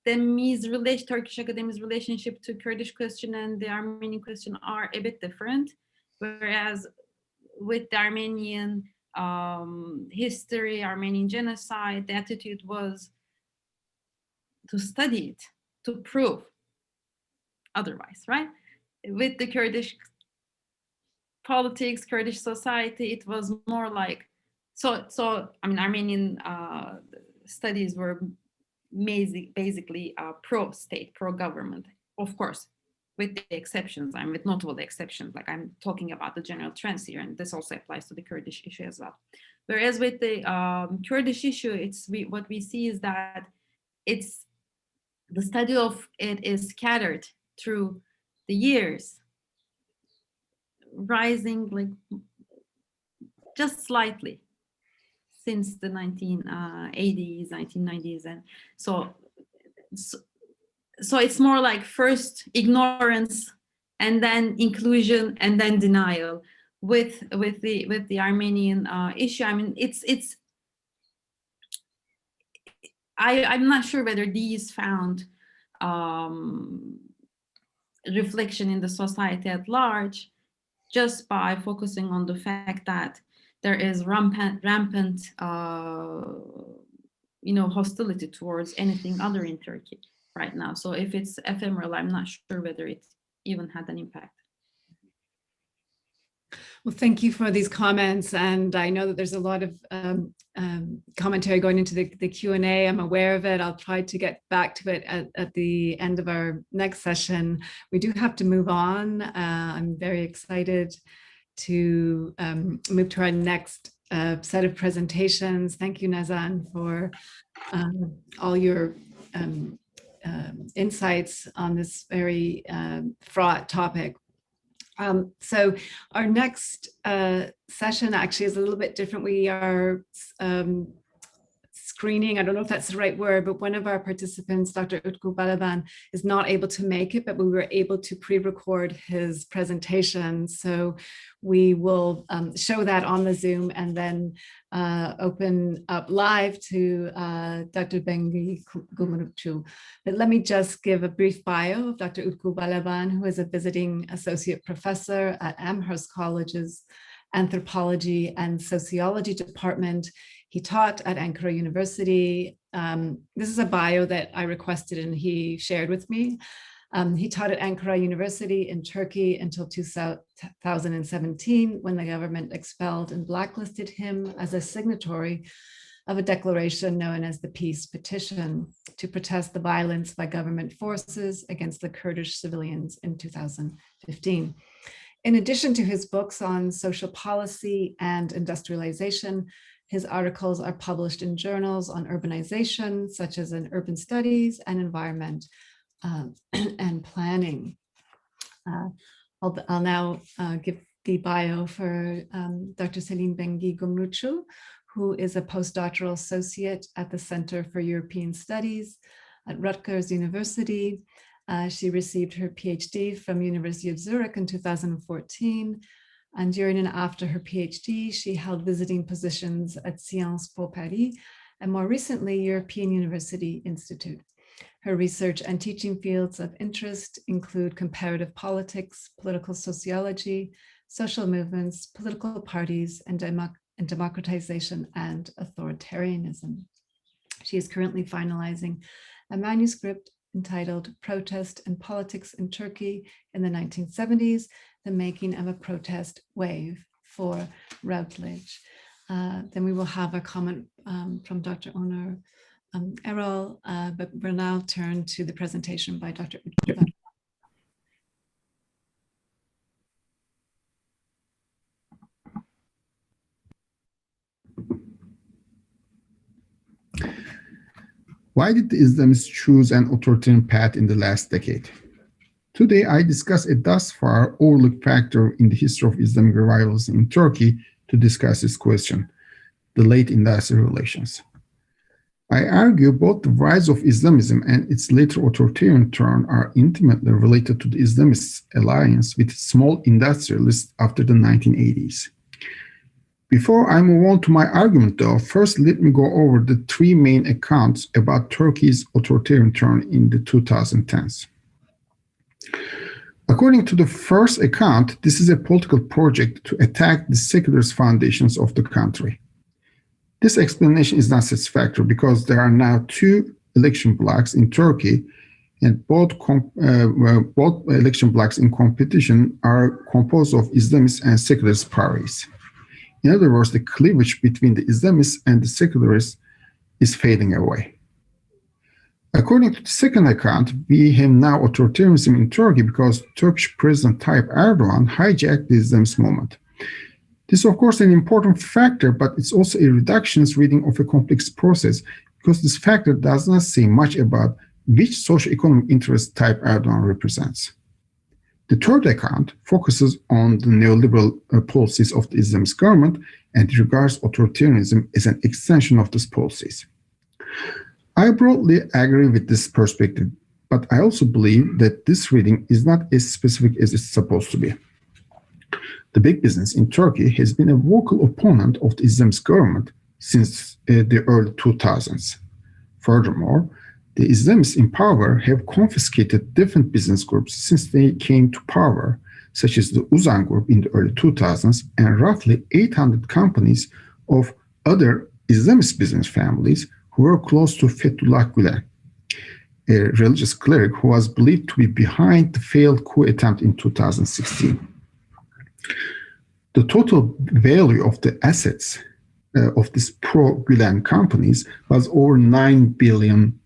Turkish academy's relationship to Kurdish question and the Armenian question are a bit different. Whereas with the Armenian history, Armenian genocide, the attitude was to study it, to prove otherwise, right? With the Kurdish politics, Kurdish society, it was more like, Armenian studies were basically pro-state, pro-government, of course, with the exceptions, with notable exceptions, like I'm talking about the general trends here, and this also applies to the Kurdish issue as well. Whereas with the Kurdish issue, what we see is that the study of it is scattered through the years, rising like just slightly. since the 1980s, 1990s, and so it's more like first ignorance and then inclusion and then denial with the Armenian issue. I mean, I'm not sure whether these found reflection in the society at large just by focusing on the fact that there is rampant hostility towards anything other in Turkey right now. So if it's ephemeral, I'm not sure whether it even had an impact.
Well, thank you for these comments. And I know that there's a lot of commentary going into the Q&A. I'm aware of it. I'll try to get back to it at the end of our next session. We do have to move on. I'm very excited to move to our next set of presentations. Thank you, Nazan, for all your insights on this very fraught topic. So our next session actually is a little bit different. We are screening, I don't know if that's the right word, but one of our participants, Dr. Utku Balaban, is not able to make it, but we were able to pre-record his presentation. So we will show that on the Zoom and then open up live to Dr. Bengi Gumrupchu. But let me just give a brief bio of Dr. Utku Balaban, who is a visiting associate professor at Amherst College's Anthropology and Sociology Department. He taught at Ankara University. This is a bio that I requested and he shared with me. He taught at Ankara University in Turkey until 2017, when the government expelled and blacklisted him as a signatory of a declaration known as the Peace Petition to protest the violence by government forces against the Kurdish civilians in 2015. In addition to his books on social policy and industrialization, his articles are published in journals on urbanization, such as in Urban Studies and Environment and Planning. I'll now give the bio for Dr. Selin Bengi Gumrupchu, who is a postdoctoral associate at the Center for European Studies at Rutgers University. She received her PhD from University of Zurich in 2014. And during and after her PhD, she held visiting positions at Sciences Po Paris and more recently, European University Institute. Her research and teaching fields of interest include comparative politics, political sociology, social movements, political parties, and democratization and authoritarianism. She is currently finalizing a manuscript entitled Protest and Politics in Turkey in the 1970s, the Making of a Protest Wave for Routledge. Then we will have a comment from Dr. Onur Erol, but we'll now turn to the presentation by Dr. Utku.
Why did the Islamists choose an authoritarian path in the last decade? Today, I discuss a thus far overlooked factor in the history of Islamic revivalism in Turkey to discuss this question, the late industrial relations. I argue both the rise of Islamism and its later authoritarian turn are intimately related to the Islamist alliance with small industrialists after the 1980s. Before I move on to my argument, though, first let me go over the three main accounts about Turkey's authoritarian turn in the 2010s. According to the first account, this is a political project to attack the secularist foundations of the country. This explanation is not satisfactory because there are now two election blocks in Turkey, and both election blocks in competition are composed of Islamist and secularist parties. In other words, the cleavage between the Islamists and the secularists is fading away. According to the second account, we have now authoritarianism in Turkey because Turkish President Tayyip Erdogan hijacked the Islamist movement. This is, of course, an important factor, but it's also a reductionist reading of a complex process because this factor does not say much about which socio-economic interest Tayyip Erdogan represents. The third account focuses on the neoliberal policies of the Islamist government and regards authoritarianism as an extension of these policies. I broadly agree with this perspective, but I also believe that this reading is not as specific as it's supposed to be. The big business in Turkey has been a vocal opponent of the Islamist government since the early 2000s. Furthermore, the Islamists in power have confiscated different business groups since they came to power, such as the Uzan Group in the early 2000s and roughly 800 companies of other Islamist business families who were close to Fethullah Gülen, a religious cleric who was believed to be behind the failed coup attempt in 2016. The total value of the assets of these pro-Gülen companies was over $9 billion.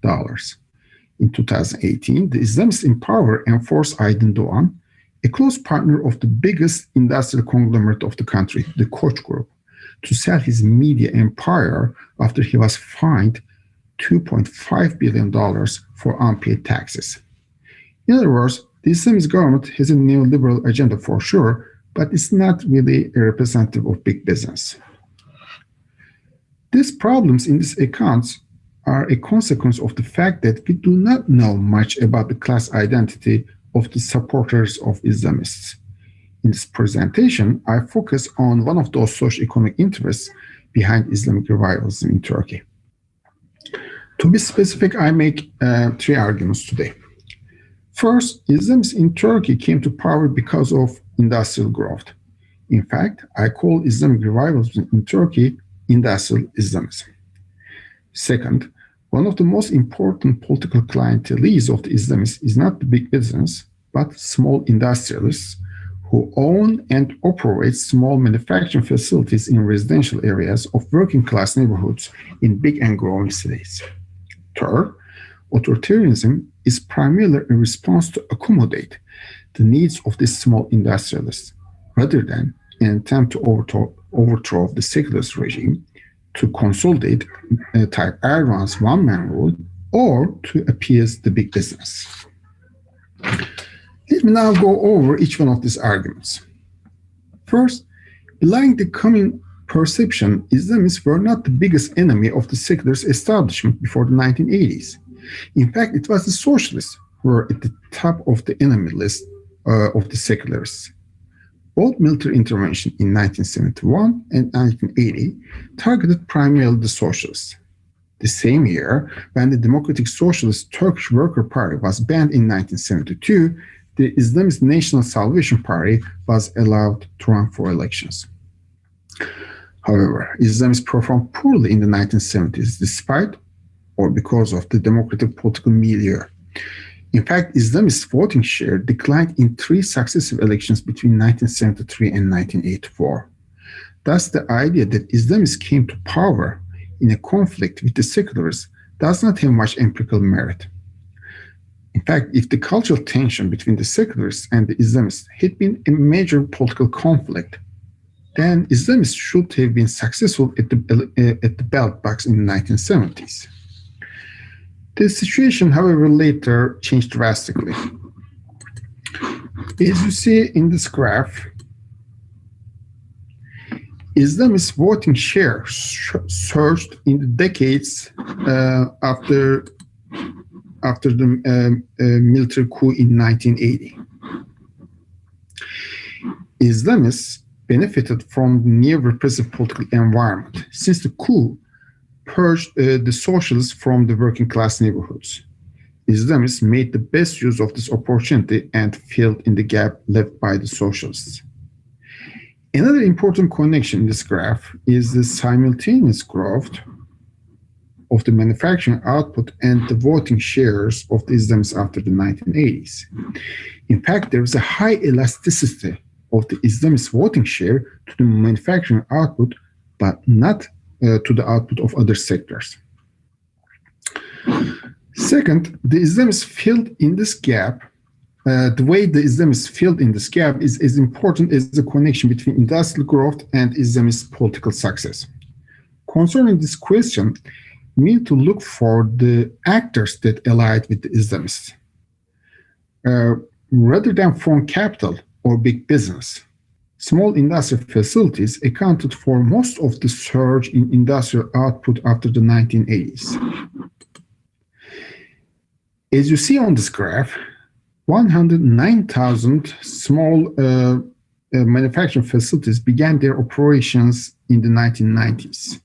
In 2018, the Islamists in power enforced Aydin Doğan, a close partner of the biggest industrial conglomerate of the country, the Koç Group, to sell his media empire after he was fined $2.5 billion for unpaid taxes. In other words, the Islamist government has a neoliberal agenda for sure, but it's not really a representative of big business. These problems in these accounts are a consequence of the fact that we do not know much about the class identity of the supporters of Islamists. In this presentation, I focus on one of those socio-economic interests behind Islamic revivalism in Turkey. To be specific, I make three arguments today. First, Islamists in Turkey came to power because of industrial growth. In fact, I call Islamic revivalism in Turkey industrial Islamism. Second, one of the most important political clientelees of the Islamists is not the big business, but small industrialists who own and operate small manufacturing facilities in residential areas of working-class neighborhoods in big and growing cities. Third, authoritarianism is primarily a response to accommodate the needs of these small industrialists, rather than an attempt to overthrow the secularist regime, to consolidate type Erdogan's one-man rule, or to appease the big business. Let me now go over each one of these arguments. First, belying the common perception, Islamists were not the biggest enemy of the secularist establishment before the 1980s. In fact, it was the socialists who were at the top of the enemy list of the secularists. Both military intervention in 1971 and 1980 targeted primarily the socialists. The same year, when the Democratic Socialist Turkish Worker Party was banned in 1972, the Islamist National Salvation Party was allowed to run for elections. However, Islamists performed poorly in the 1970s despite or because of the democratic political milieu. In fact, Islamist voting share declined in 3 successive elections between 1973 and 1984. Thus, the idea that Islamists came to power in a conflict with the secularists does not have much empirical merit. In fact, if the cultural tension between the secularists and the Islamists had been a major political conflict, then Islamists should have been successful at the ballot box in the 1970s. The situation, however, later changed drastically. As you see in this graph, Islamist voting share surged in the decades after the military coup in 1980. Islamists benefited from the neo-repressive political environment since the coup purged the socialists from the working class neighborhoods. Islamists made the best use of this opportunity and filled in the gap left by the socialists. Another important connection in this graph is the simultaneous growth of the manufacturing output and the voting shares of the Islamists after the 1980s. In fact, there is a high elasticity of the Islamist voting share to the manufacturing output, but not to the output of other sectors. Second, the Islamists filled in this gap. The way the Islamists filled in this gap is as important as the connection between industrial growth and Islamist political success. Concerning this question, we need to look for the actors that allied with the Islamists. rather than foreign capital or big business. Small industrial facilities accounted for most of the surge in industrial output after the 1980s. As you see on this graph, 109,000 small manufacturing facilities began their operations in the 1990s,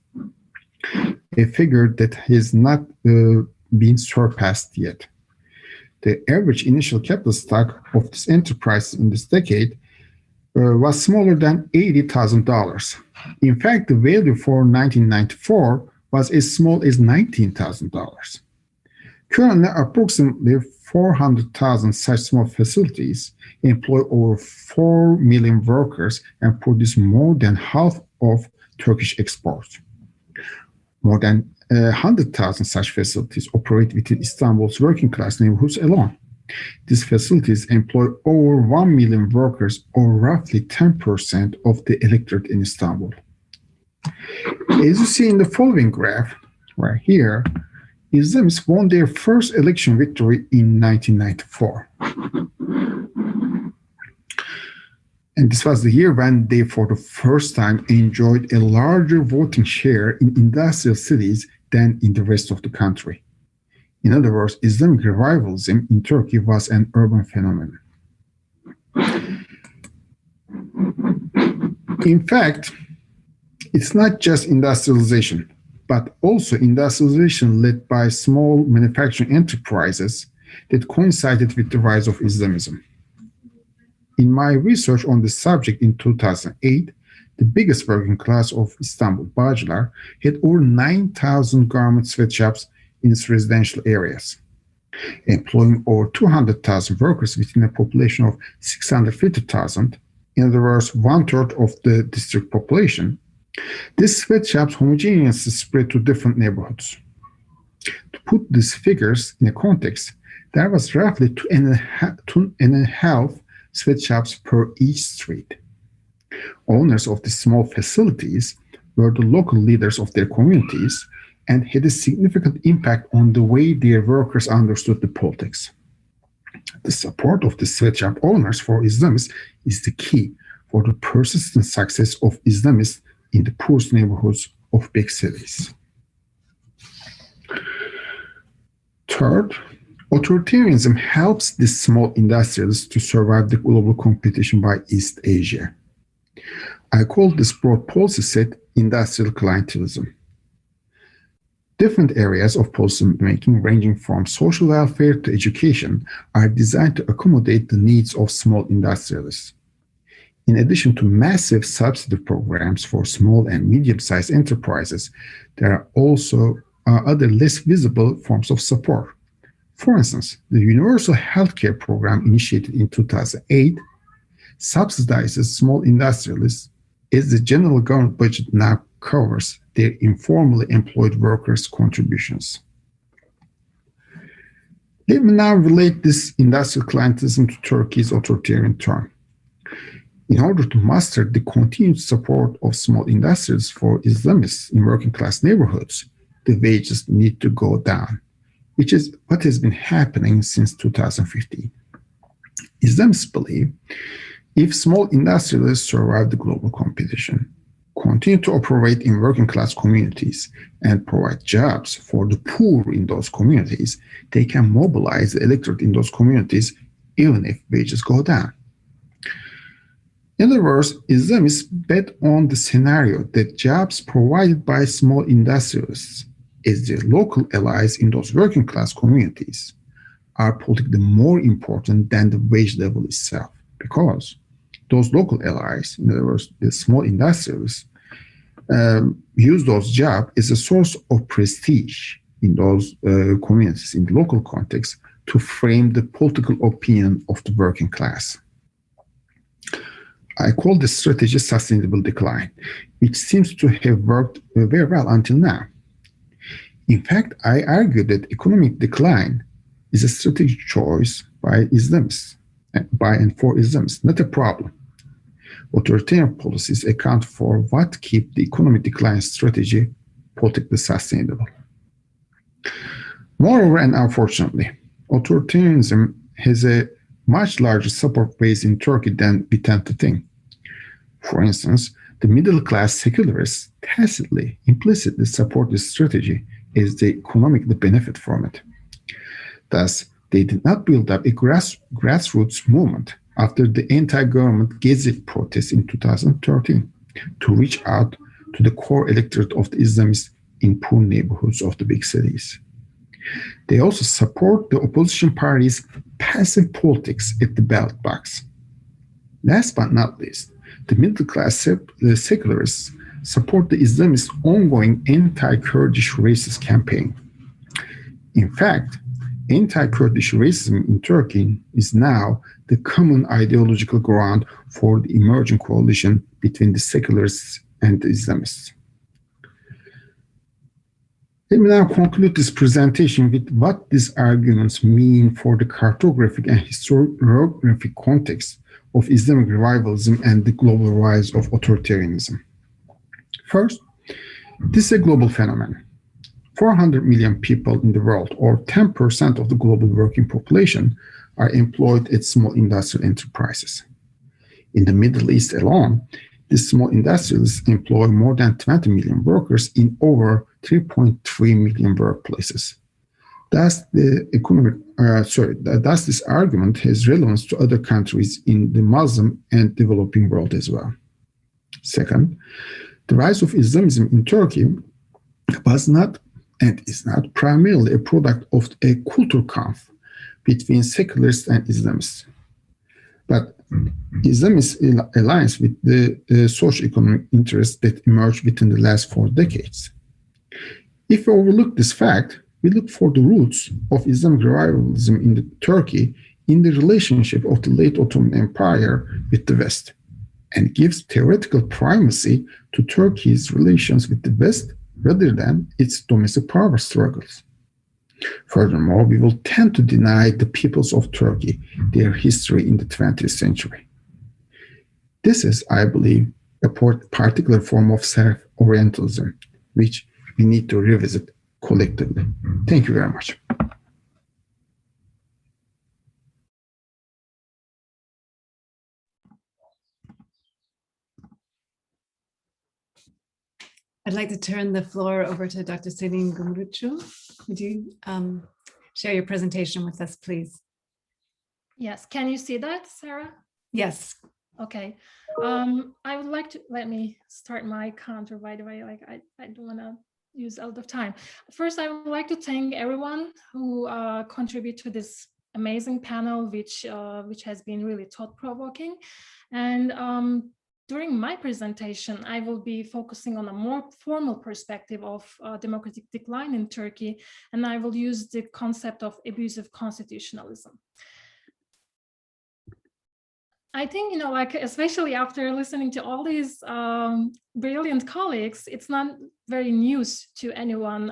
a figure that has not been surpassed yet. The average initial capital stock of this enterprise in this decade was smaller than $80,000. In fact, the value for 1994 was as small as $19,000. Currently, approximately 400,000 such small facilities employ over 4 million workers and produce more than half of Turkish exports. More than 100,000 such facilities operate within Istanbul's working class neighborhoods alone. These facilities employ over 1 million workers, or roughly 10% of the electorate in Istanbul. As you see in the following graph, right here, Islamists won their first election victory in 1994. And this was the year when they, for the first time, enjoyed a larger voting share in industrial cities than in the rest of the country. In other words, Islamic revivalism in Turkey was an urban phenomenon. In fact, it's not just industrialization, but also industrialization led by small manufacturing enterprises that coincided with the rise of Islamism. In my research on this subject in 2008, the biggest working class of Istanbul, Bağcılar, had over 9,000 garment sweatshops in its residential areas, employing over 200,000 workers within a population of 650,000, in other words, 1/3 of the district population. These sweatshops homogeneously spread to different neighborhoods. To put these figures in a context, there was roughly 2.5 sweatshops per each street. Owners of the small facilities were the local leaders of their communities and had a significant impact on the way their workers understood the politics. The support of the sweatshop owners for Islamists is the key for the persistent success of Islamists in the poorest neighborhoods of big cities. Third, authoritarianism helps these small industrialists to survive the global competition by East Asia. I call this broad policy set industrial clientelism. Different areas of policy making, ranging from social welfare to education, are designed to accommodate the needs of small industrialists. In addition to massive subsidy programs for small and medium-sized enterprises, there are also other less visible forms of support. For instance, the Universal Healthcare Program, initiated in 2008, subsidizes small industrialists as the general government budget now covers their informally employed workers' contributions. Let me now relate this industrial clientelism to Turkey's authoritarian term. In order to muster the continued support of small industrials for Islamists in working class neighborhoods, the wages need to go down, which is what has been happening since 2015. Islamists believe if small industrialists survive the global competition, continue to operate in working class communities, and provide jobs for the poor in those communities, they can mobilize the electorate in those communities even if wages go down. In other words, Islamists bet on the scenario that jobs provided by small industrialists as their local allies in those working class communities are politically more important than the wage level itself, because those local allies, in other words, the small industrialists, use those jobs as a source of prestige in those communities, in the local context, to frame the political opinion of the working class. I call this strategy sustainable decline, which seems to have worked very well until now. In fact, I argue that economic decline is a strategic choice by Islamists, by and for Islamists, not a problem. Authoritarian policies account for what keep the economic decline strategy politically sustainable. Moreover, and unfortunately, authoritarianism has a much larger support base in Turkey than we tend to think. For instance, the middle-class secularists tacitly, implicitly support this strategy as they economically benefit from it. Thus, they did not build up a grassroots movement after the anti-government Gezi protests in 2013 to reach out to the core electorate of the Islamists in poor neighborhoods of the big cities. They also support the opposition parties' passive politics at the ballot box. Last but not least, the middle-class secularists support the Islamists' ongoing anti-Kurdish racist campaign. In fact, anti-Kurdish racism in Turkey is now the common ideological ground for the emerging coalition between the secularists and the Islamists. Let me now conclude this presentation with what these arguments mean for the cartographic and historiographic context of Islamic revivalism and the global rise of authoritarianism. First, this is a global phenomenon. 400 million people in the world, or 10% of the global working population, are employed at small industrial enterprises. In the Middle East alone, these small industrialists employ more than 20 million workers in over 3.3 million workplaces. Thus, this argument has relevance to other countries in the Muslim and developing world as well. Second, the rise of Islamism in Turkey was not and is not primarily a product of a cultural conflict between secularists and Islamists, but Islamist alliance with the socio-economic interests that emerged within the last 4 decades. If we overlook this fact, we look for the roots of Islamic revivalism in Turkey in the relationship of the late Ottoman Empire with the West, and gives theoretical primacy to Turkey's relations with the West rather than its domestic power struggles. Furthermore, we will tend to deny the peoples of Turkey their history in the 20th century. This is, I believe, a particular form of self-orientalism, which we need to revisit collectively. Thank you very much.
I'd like to turn the floor over to Dr. Selin Gumrucu. Would you share your presentation with us, please?
Yes, can you see that, Sarah?
Yes.
Okay. I would like to, let me start my counter, by the way, like I don't want to use a lot of time. First, I would like to thank everyone who contribute to this amazing panel, which has been really thought-provoking. And during my presentation, I will be focusing on a more formal perspective of democratic decline in Turkey, and I will use the concept of abusive constitutionalism. I think, like, especially after listening to all these brilliant colleagues, it's not very news to anyone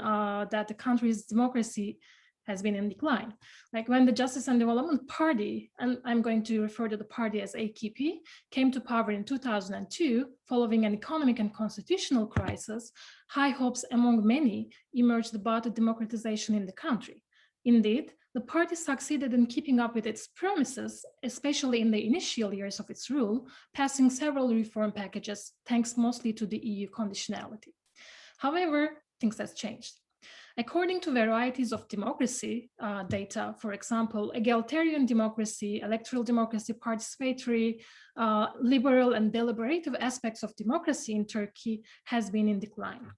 that the country's democracy has been in decline. Like when the Justice and Development Party, and I'm going to refer to the party as AKP, came to power in 2002, following an economic and constitutional crisis, high hopes among many emerged about the democratization in the country. Indeed, the party succeeded in keeping up with its promises, especially in the initial years of its rule, passing several reform packages, thanks mostly to the EU conditionality. However, things have changed. According to varieties of democracy data, for example, egalitarian democracy, electoral democracy, participatory, liberal and deliberative aspects of democracy in Turkey has been in decline.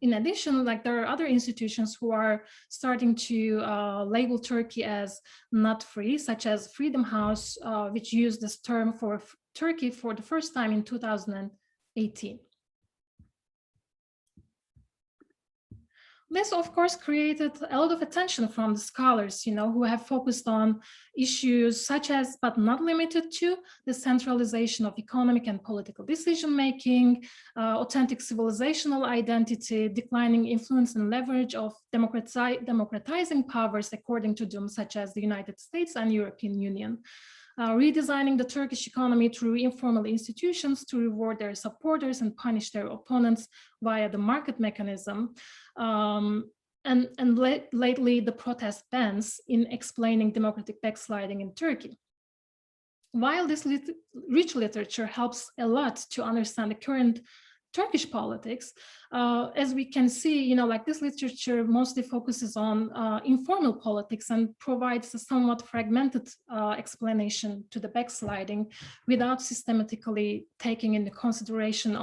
In addition, like there are other institutions who are starting to label Turkey as not free, such as Freedom House, which used this term for Turkey for the first time in 2018. This, of course, created a lot of attention from the scholars, who have focused on issues such as, but not limited to, the centralization of economic and political decision-making, authentic civilizational identity, declining influence and leverage of democratizing powers according to them, such as the United States and European Union. Redesigning the Turkish economy through informal institutions to reward their supporters and punish their opponents via the market mechanism. lately the protest bans in explaining democratic backsliding in Turkey. While this rich literature helps a lot to understand the current Turkish politics, as we can see, like this literature mostly focuses on informal politics and provides a somewhat fragmented explanation to the backsliding without systematically taking into consideration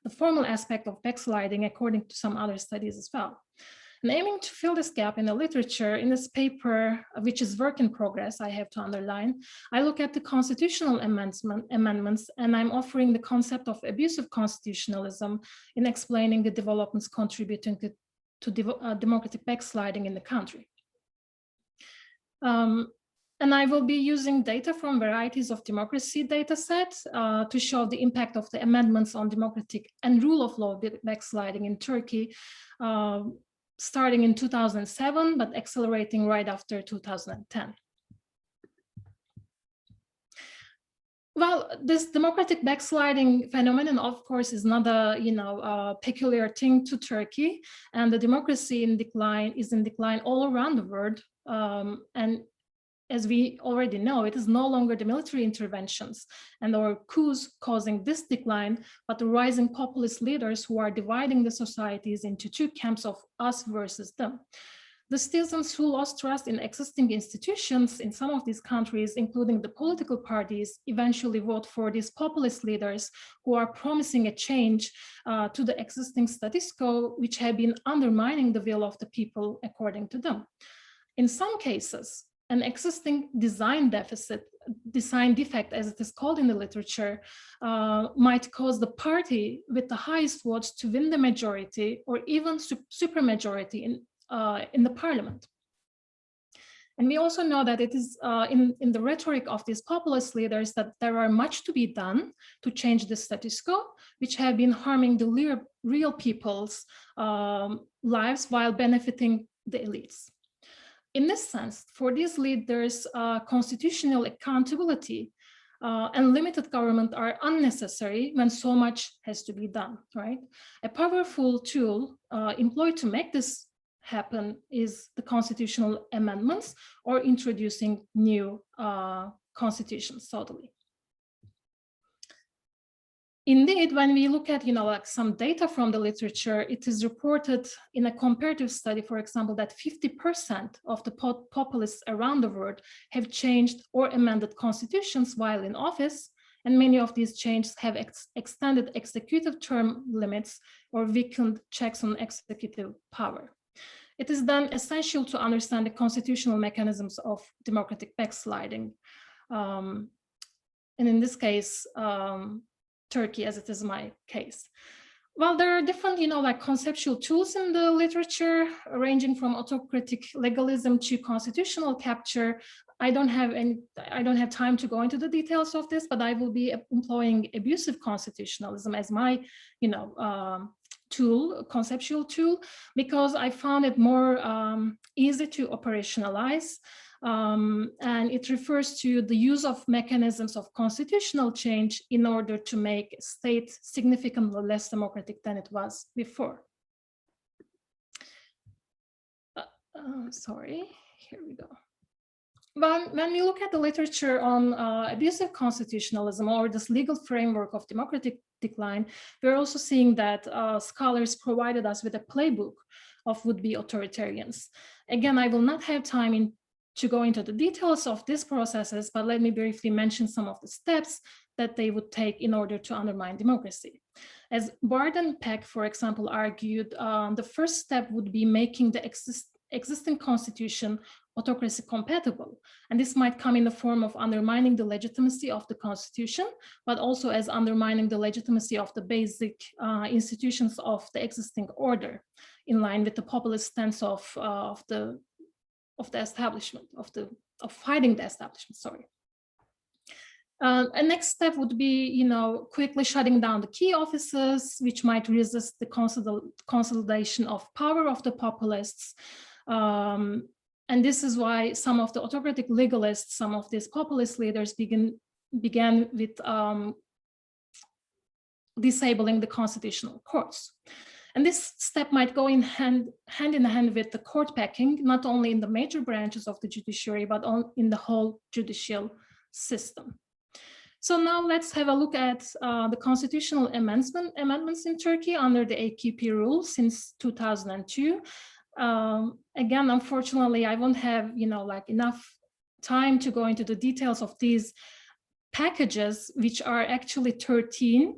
the formal aspect of backsliding according to some other studies as well. And aiming to fill this gap in the literature, in this paper, which is work in progress, I have to underline, I look at the constitutional amendments, and I'm offering the concept of abusive constitutionalism in explaining the developments contributing to democratic backsliding in the country. And I will be using data from varieties of democracy data sets to show the impact of the amendments on democratic and rule of law backsliding in Turkey, starting in 2007, but accelerating right after 2010. Well, this democratic backsliding phenomenon, of course, is not a peculiar thing to Turkey, and the democracy is in decline all around the world. And as we already know, it is no longer the military interventions and or coups causing this decline, but the rising populist leaders who are dividing the societies into two camps of us versus them. The citizens who lost trust in existing institutions in some of these countries, including the political parties, eventually vote for these populist leaders who are promising a change to the existing status quo, which have been undermining the will of the people according to them. In some cases, an existing design defect, as it is called in the literature, might cause the party with the highest votes to win the majority or even supermajority in the parliament. And we also know that it is in the rhetoric of these populist leaders that there are much to be done to change the status quo, which have been harming the real people's lives while benefiting the elites. In this sense, for these leaders, constitutional accountability and limited government are unnecessary when so much has to be done, right? A powerful tool employed to make this happen is the constitutional amendments or introducing new constitutions totally. Indeed, when we look at some data from the literature, it is reported in a comparative study, for example, that 50% of the populists around the world have changed or amended constitutions while in office, and many of these changes have extended executive term limits or weakened checks on executive power. It is then essential to understand the constitutional mechanisms of democratic backsliding. And in this case, Turkey, as it is my case. Well, there are different, conceptual tools in the literature, ranging from autocratic legalism to constitutional capture. I don't have time to go into the details of this, but I will be employing abusive constitutionalism as my, conceptual tool, because I found it more easy to operationalize. And it refers to the use of mechanisms of constitutional change in order to make a state significantly less democratic than it was before. Sorry, here we go. When we look at the literature on abusive constitutionalism or this legal framework of democratic decline, we're also seeing that scholars provided us with a playbook of would-be authoritarians. Again, I will not have time to go into the details of these processes, but let me briefly mention some of the steps that they would take in order to undermine democracy. As Bard and Peck, for example, argued, the first step would be making the existing constitution autocracy compatible. And this might come in the form of undermining the legitimacy of the constitution, but also as undermining the legitimacy of the basic institutions of the existing order, in line with the populist stance of the establishment, of fighting the establishment, sorry. A next step would be, quickly shutting down the key offices, which might resist the consolidation of power of the populists. And this is why some of the autocratic legalists, some of these populist leaders began with disabling the constitutional courts. And this step might go hand in hand with the court packing, not only in the major branches of the judiciary, but in the whole judicial system. So now let's have a look at the constitutional amendments in Turkey under the AKP rule since 2002. Again, unfortunately, I won't have enough time to go into the details of these packages, which are actually 13,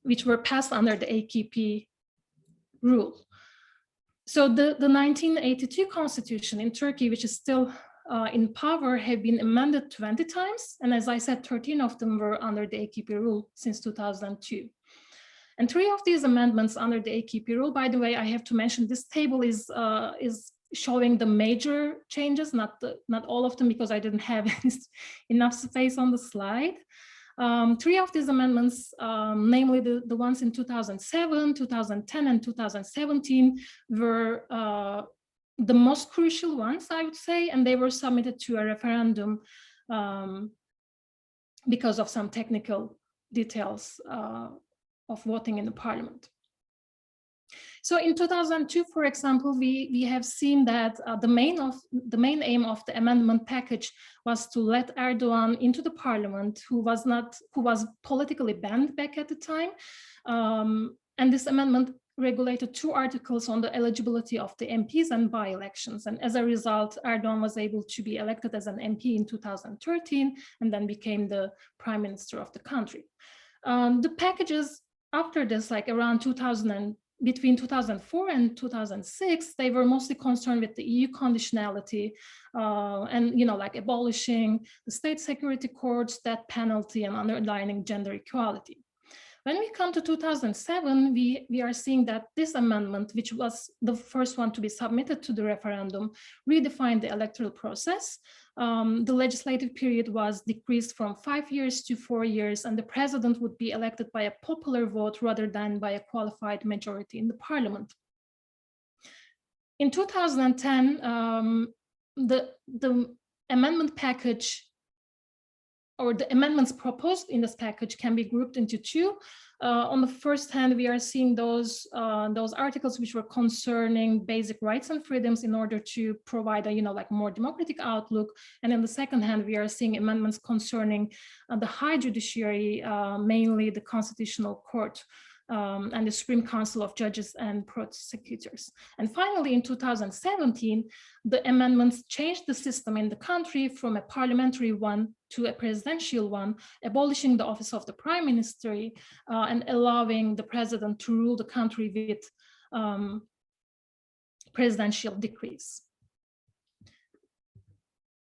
which were passed under the AKP rule. So the 1982 constitution in Turkey, which is still in power, have been amended 20 times. And as I said, 13 of them were under the AKP rule since 2002. And 3 of these amendments under the AKP rule, by the way, I have to mention this table is showing the major changes, not all of them, because I didn't have enough space on the slide. 3 of these amendments, namely the ones in 2007, 2010, and 2017, were the most crucial ones, I would say, and they were submitted to a referendum because of some technical details of voting in the parliament. So in 2002, for example, we have seen that the main aim of the amendment package was to let Erdogan into the parliament, who was politically banned back at the time, and this amendment regulated 2 articles on the eligibility of the MPs and by-elections. And as a result, Erdogan was able to be elected as an MP in 2013 and then became the prime minister of the country. The packages after this, like around between 2004 and 2006, they were mostly concerned with the EU conditionality and, like abolishing the state security courts, death penalty, and underlining gender equality. When we come to 2007, we are seeing that this amendment, which was the first one to be submitted to the referendum, redefined the electoral process. The legislative period was decreased from 5 years to 4 years, and the president would be elected by a popular vote rather than by a qualified majority in the parliament. In 2010, the amendment package, or the amendments proposed in this package, can be grouped into 2. On the first hand, we are seeing those articles which were concerning basic rights and freedoms in order to provide a more democratic outlook. And in the second hand, we are seeing amendments concerning the high judiciary, mainly the Constitutional Court and the Supreme Council of Judges and Prosecutors. And finally, in 2017, the amendments changed the system in the country from a parliamentary one to a presidential one, abolishing the office of the prime minister and allowing the president to rule the country with presidential decrees.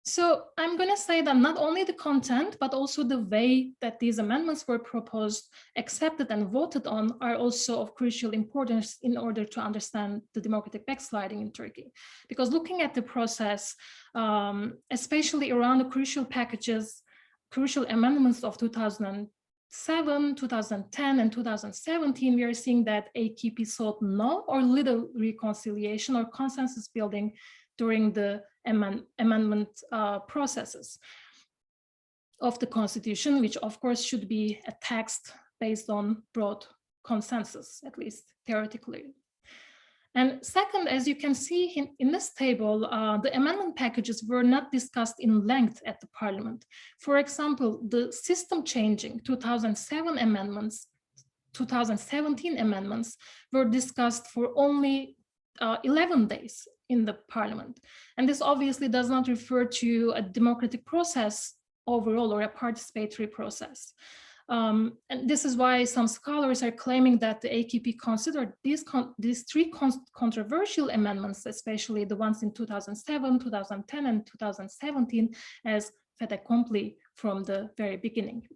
So I'm going to say that not only the content, but also the way that these amendments were proposed, accepted, and voted on are also of crucial importance in order to understand the democratic backsliding in Turkey. Because looking at the process, especially around the crucial packages, crucial amendments of 2007, 2010, and 2017, we are seeing that AKP sought no or little reconciliation or consensus building during the amendment processes of the constitution, which of course should be a text based on broad consensus, at least theoretically. And second, as you can see in this table, the amendment packages were not discussed in length at the parliament. For example, the system changing 2007 amendments, 2017 amendments were discussed for only 11 days in the parliament. And this obviously does not refer to a democratic process overall or a participatory process. And this is why some scholars are claiming that the AKP considered these 3 controversial amendments, especially the ones in 2007, 2010, and 2017, as fait accompli from the very beginning.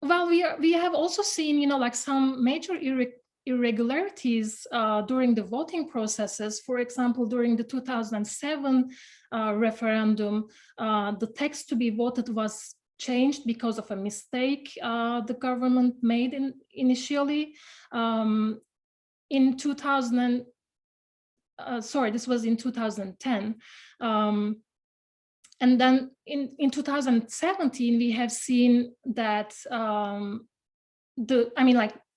Well, we have also seen, like some major irregularities during the voting processes. For example, during the 2007 referendum, the text to be voted was changed because of a mistake the government made initially. In 2000, sorry, this was in 2010. And then in 2017, we have seen that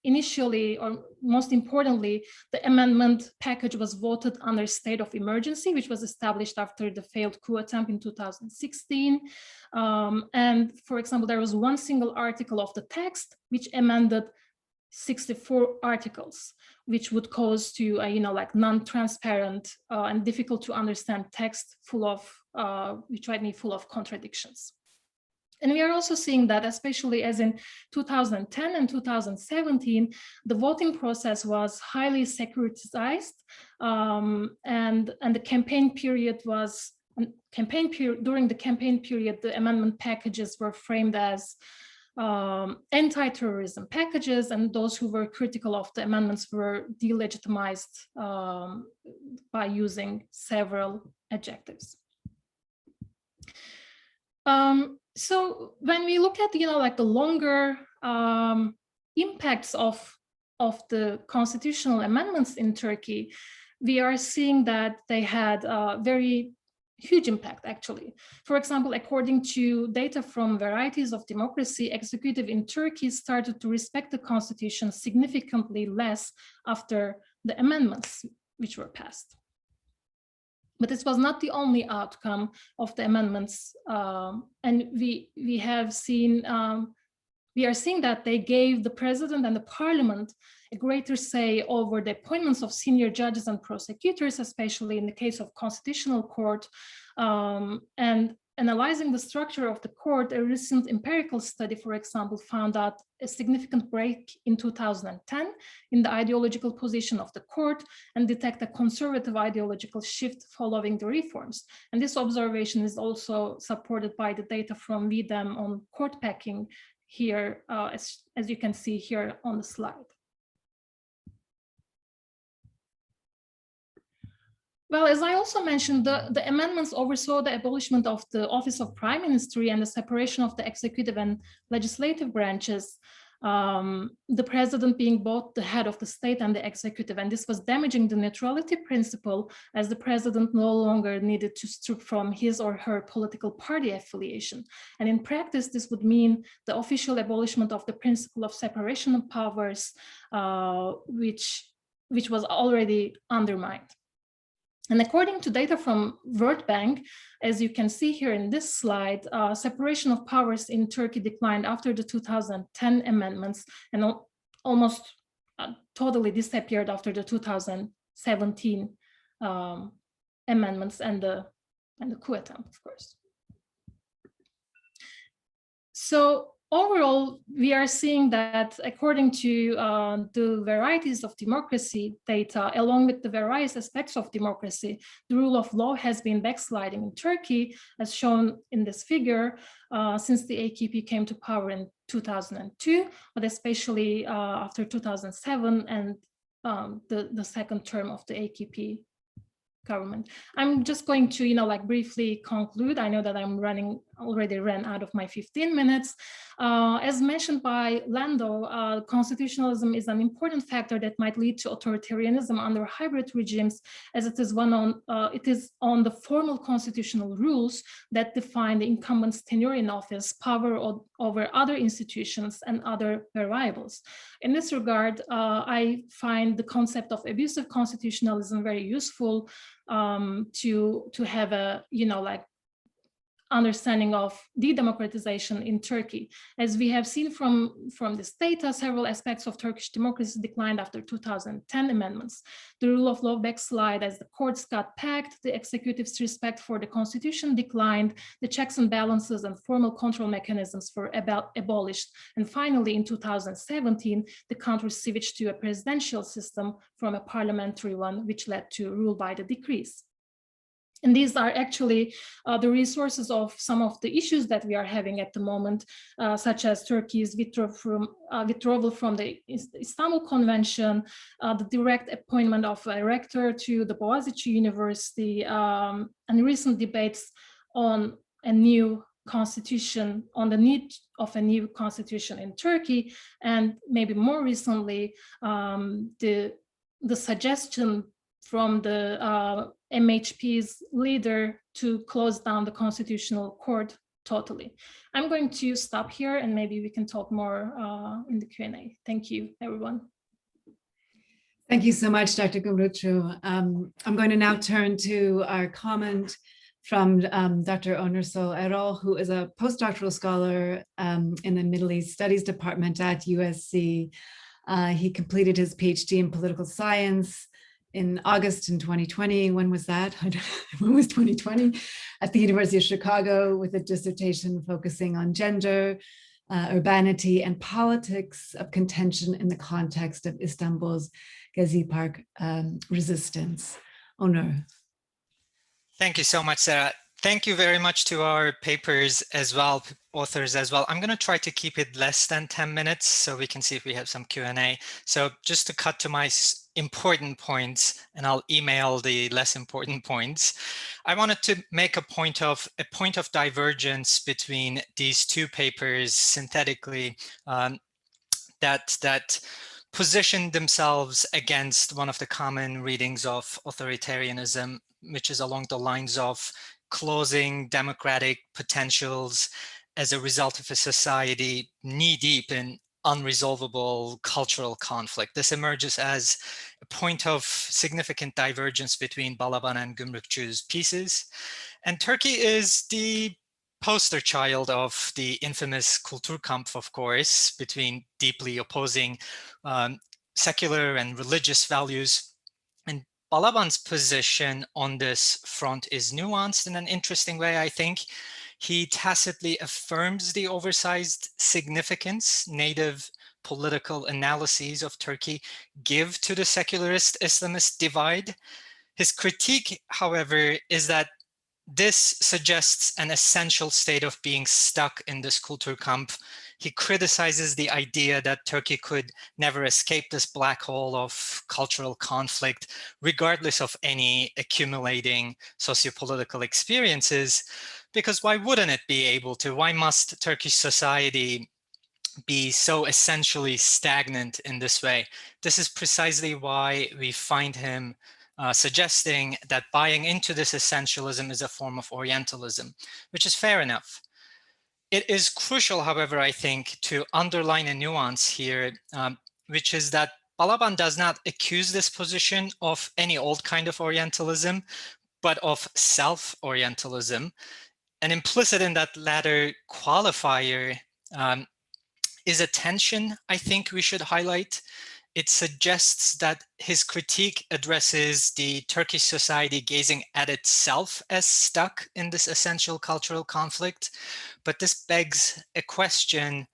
initially, or most importantly, the amendment package was voted under state of emergency, which was established after the failed coup attempt in 2016. And for example, there was one single article of the text which amended 64 articles, which would cause to non-transparent and difficult to understand text full of full of contradictions. And we are also seeing that, especially as in 2010 and 2017, the voting process was highly securitized, and the campaign period was during the campaign period, the amendment packages were framed as anti-terrorism packages, and those who were critical of the amendments were delegitimized by using several adjectives. So when we look at the longer impacts of the constitutional amendments in Turkey, we are seeing that they had a very huge impact, actually. For example, according to data from Varieties of Democracy, executive in Turkey started to respect the constitution significantly less after the amendments which were passed. But this was not the only outcome of the amendments, and we are seeing that they gave the president and the parliament a greater say over the appointments of senior judges and prosecutors, especially in the case of Constitutional Court. And analyzing the structure of the court, a recent empirical study, for example, found out a significant break in 2010 in the ideological position of the court and detect a conservative ideological shift following the reforms. And this observation is also supported by the data from VDEM on court packing here, as you can see here on the slide. Well, as I also mentioned, the amendments oversaw the abolishment of the office of prime minister and the separation of the executive and legislative branches, the president being both the head of the state and the executive. And this was damaging the neutrality principle, as the president no longer needed to strip from his or her political party affiliation. And in practice, this would mean the official abolishment of the principle of separation of powers, which was already undermined. And according to data from World Bank, as you can see here in this slide, separation of powers in Turkey declined after the 2010 amendments and almost totally disappeared after the 2017 amendments and the coup attempt, of course. So overall, we are seeing that according to the Varieties of Democracy data, along with the various aspects of democracy, the rule of law has been backsliding in Turkey, as shown in this figure, since the AKP came to power in 2002, but especially after 2007 and the second term of the AKP government. I'm just going to, briefly conclude. I know that I'm already ran out of my 15 minutes. As mentioned by Lando, constitutionalism is an important factor that might lead to authoritarianism under hybrid regimes, as it is on the formal constitutional rules that define the incumbent's tenure in office, power over other institutions, and other variables. In this regard, I find the concept of abusive constitutionalism very useful to have a understanding of de-democratization in Turkey. As we have seen from this data, several aspects of Turkish democracy declined after 2010 amendments. The rule of law backslid as the courts got packed, the executive's respect for the constitution declined, the checks and balances and formal control mechanisms were abolished, and finally in 2017, the country switched to a presidential system from a parliamentary one, which led to rule by the decrees. And these are actually the resources of some of the issues that we are having at the moment, such as Turkey's withdrawal from the Istanbul Convention, the direct appointment of a rector to the Boğaziçi University, and recent debates on a new constitution, on the need of a new constitution in Turkey, and maybe more recently, the suggestion from the MHP's leader to close down the Constitutional Court totally. I'm going to stop here and maybe we can talk more in the Q&A. Thank you, everyone.
Thank you so much, Dr. Gumrutlu. I'm going to now turn to our comment from Dr. Onursol Erol, who is a postdoctoral scholar in the Middle East Studies Department at USC. He completed his PhD in political science in August in 2020. When was that? When was 2020? At the University of Chicago with a dissertation focusing on gender, urbanity, and politics of contention in the context of Istanbul's Gezi Park resistance. Onur.
Thank you so much, Sarah. Thank you very much to our papers as well, authors as well. I'm going to try to keep it less than 10 minutes so we can see if we have some Q&A. So just to cut to my important points, and I'll email the less important points. I wanted to make a point of divergence between these two papers synthetically that position themselves against one of the common readings of authoritarianism, which is along the lines of closing democratic potentials as a result of a society knee-deep in unresolvable cultural conflict. This emerges as a point of significant divergence between Balaban and Gümrükçü's pieces. And Turkey is the poster child of the infamous Kulturkampf, of course, between deeply opposing secular and religious values. And Balaban's position on this front is nuanced in an interesting way, I think. He tacitly affirms the oversized significance native political analyses of Turkey give to the secularist Islamist divide. His critique, however, is that this suggests an essential state of being stuck in this Kulturkampf. He criticizes the idea that Turkey could never escape this black hole of cultural conflict, regardless of any accumulating sociopolitical experiences, because why wouldn't it be able to? Why must Turkish society be so essentially stagnant in this way? This is precisely why we find him suggesting that buying into this essentialism is a form of Orientalism, which is fair enough. It is crucial, however, I think, to underline a nuance here, which is that Balaban does not accuse this position of any old kind of Orientalism, but of self-Orientalism. And implicit in that latter qualifier is a tension I think we should highlight. It suggests that his critique addresses the Turkish society gazing at itself as stuck in this essential cultural conflict. But this begs a question: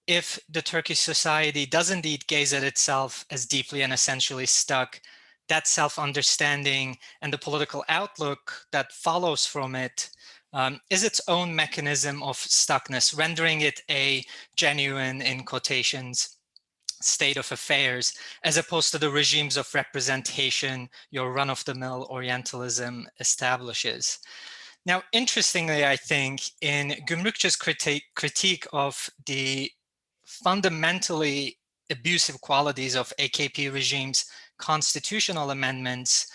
if the Turkish society does indeed gaze at itself as deeply and essentially stuck, that self-understanding and the political outlook that follows from it is its own mechanism of stuckness, rendering it a genuine, in quotations, state of affairs, as opposed to the regimes of representation your run-of-the-mill Orientalism establishes. Now, interestingly, I think in Gümrükçü's critique of the fundamentally abusive qualities of AKP regime's constitutional amendments,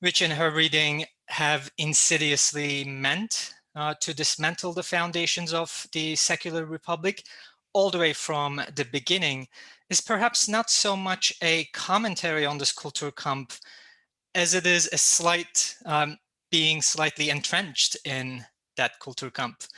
which in her reading have insidiously meant to dismantle the foundations of the secular republic all the way from the beginning, is perhaps not so much a commentary on this Kulturkampf as it is a slight being slightly entrenched in that Kulturkampf.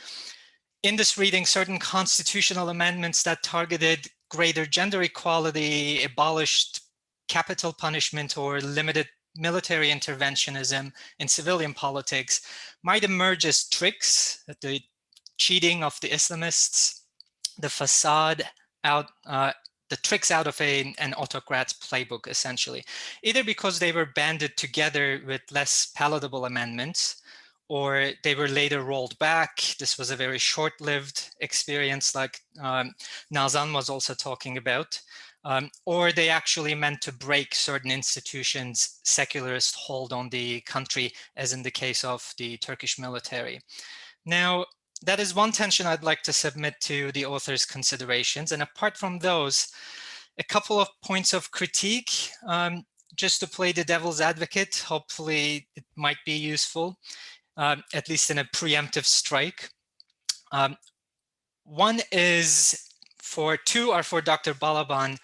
In this reading, certain constitutional amendments that targeted greater gender equality, abolished capital punishment, or limited military interventionism in civilian politics might emerge as tricks, the cheating of the Islamists, the facade out, the tricks out of an autocrat's playbook, essentially, either because they were banded together with less palatable amendments, or they were later rolled back. This was a very short-lived experience, like Nazan was also talking about, or they actually meant to break certain institutions' secularist hold on the country, as in the case of the Turkish military. Now, that is one tension I'd like to submit to the author's considerations. And apart from those, a couple of points of critique. just to play the devil's advocate, hopefully it might be useful, at least in a preemptive strike. Two are for Dr. Balaban.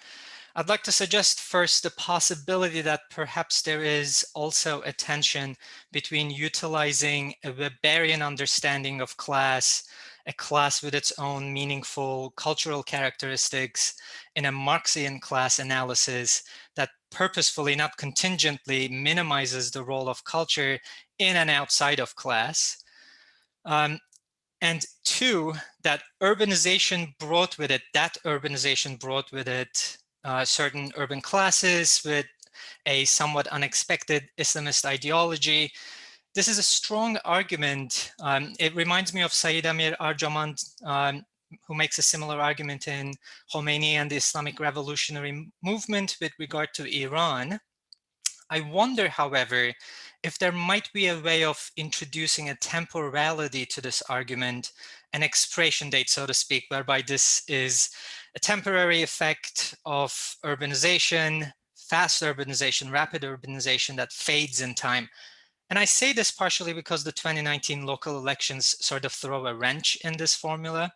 I'd like to suggest first the possibility that perhaps there is also a tension between utilizing a Weberian understanding of class, a class with its own meaningful cultural characteristics, in a Marxian class analysis that purposefully, not contingently, minimizes the role of culture in and outside of class. And two, that urbanization brought with it certain urban classes with a somewhat unexpected Islamist ideology. This is a strong argument. It reminds me of Said Amir Arjamand, who makes a similar argument in Khomeini and the Islamic Revolutionary Movement with regard to Iran. I wonder, however, if there might be a way of introducing a temporality to this argument, an expiration date, so to speak, whereby this is a temporary effect of urbanization, fast urbanization, rapid urbanization that fades in time. And I say this partially because the 2019 local elections sort of throw a wrench in this formula,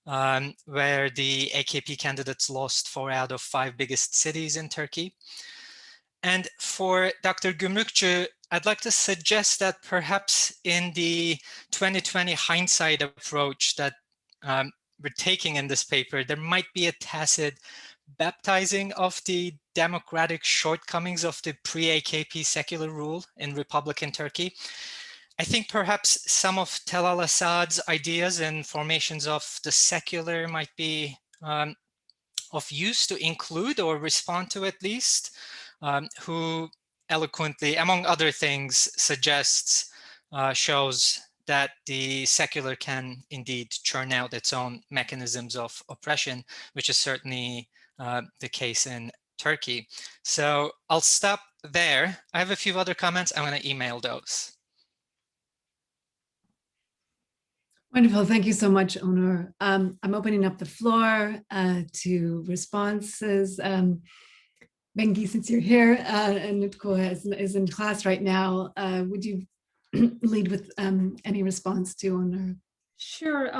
where the AKP candidates lost 4 out of 5 biggest cities in Turkey. And for Dr. Gümrükçü, I'd like to suggest that perhaps in the 2020 hindsight approach that we're taking in this paper, there might be a tacit baptizing of the democratic shortcomings of the pre-AKP secular rule in Republican Turkey. I think perhaps some of Tel al-Assad's ideas and formations of the secular might be of use to include or respond to, at least, who eloquently, among other things, suggests, shows that the secular can indeed churn out its own mechanisms of oppression, which is certainly the case in Turkey. So I'll stop there. I have a few other comments. I'm going to email those.
Wonderful. Thank you so much, Onur. I'm opening up the floor to responses. Bengi, since you're here and Nutko is in class right now, would you lead with any response to Onur?
Sure.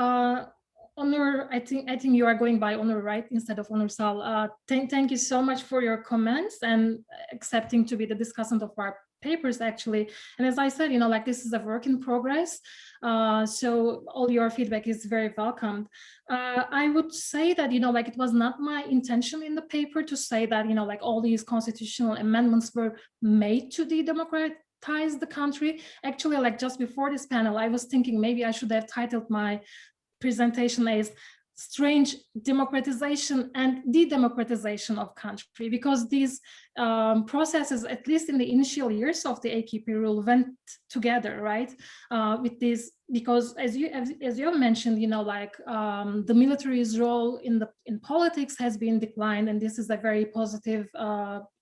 Onur, I think you are going by Onur, right, instead of Onur Sal. Thank you so much for your comments and accepting to be the discussant of our papers, actually. And as I said, like this is a work in progress. So all your feedback is very welcomed. I would say that, like it was not my intention in the paper to say that, like all these constitutional amendments were made to de-democratize the country. Actually, like just before this panel, I was thinking maybe I should have titled my presentation as strange democratization and de-democratization of country, because these processes, at least in the initial years of the AKP rule, went together, right? With this, because as you have mentioned, like the military's role in politics has been declined, and this is a very positive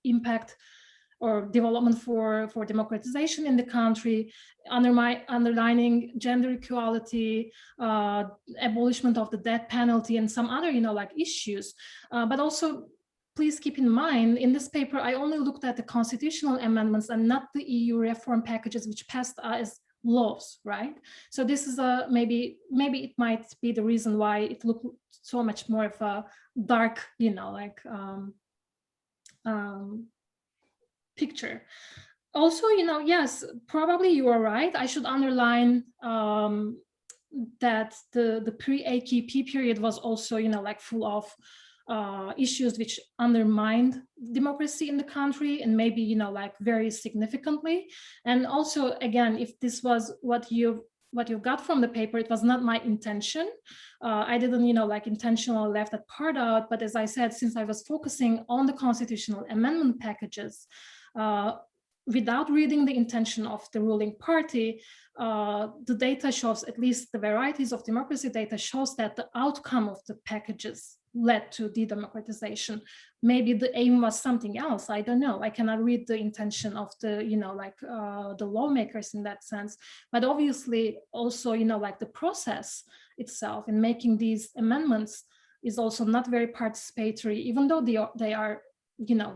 impact or development for democratization in the country, underlining gender equality, abolishment of the death penalty, and some other, like issues. But also, please keep in mind, in this paper, I only looked at the constitutional amendments and not the EU reform packages, which passed as laws, right? So this is maybe it might be the reason why it looked so much more of a dark, like picture. Also, yes, probably you are right. I should underline that the pre-AKP period was also, like full of issues which undermined democracy in the country, and maybe, like very significantly. And also, again, if this was what you got from the paper, it was not my intention. I didn't, like intentionally left that part out. But as I said, since I was focusing on the constitutional amendment packages, without reading the intention of the ruling party, the data shows, at least the varieties of democracy data shows that the outcome of the packages led to de-democratization. Maybe the aim was something else. I don't know. I cannot read the intention of the, the lawmakers in that sense. But obviously also, like the process itself in making these amendments is also not very participatory, even though they are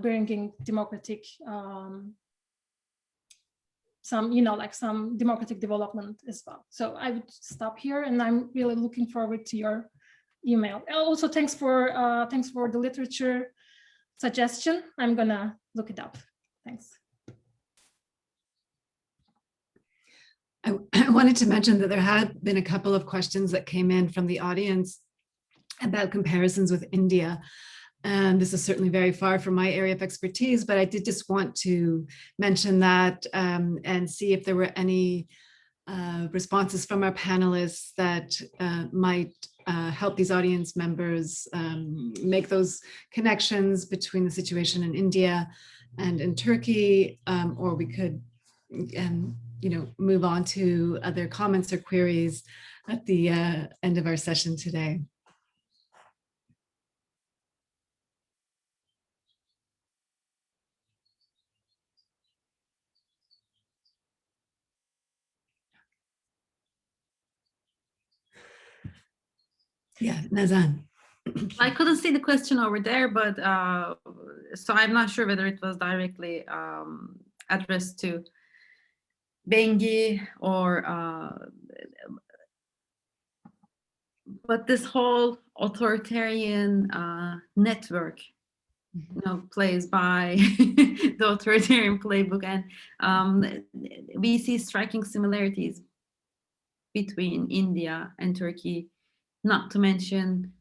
bringing democratic, some democratic development as well. So I would stop here, and I'm really looking forward to your email. Also, thanks for the literature suggestion. I'm gonna look it up. Thanks.
I wanted to mention that there had been a couple of questions that came in from the audience about comparisons with India. And this is certainly very far from my area of expertise, but I did just want to mention that and see if there were any responses from our panelists that might help these audience members make those connections between the situation in India and in Turkey, or we could move on to other comments or queries at the end of our session today. Yeah, Nazan.
I couldn't see the question over there, but so I'm not sure whether it was directly addressed to Bengi or, but this whole authoritarian network, plays by the authoritarian playbook, and we see striking similarities between India and Turkey, not to mention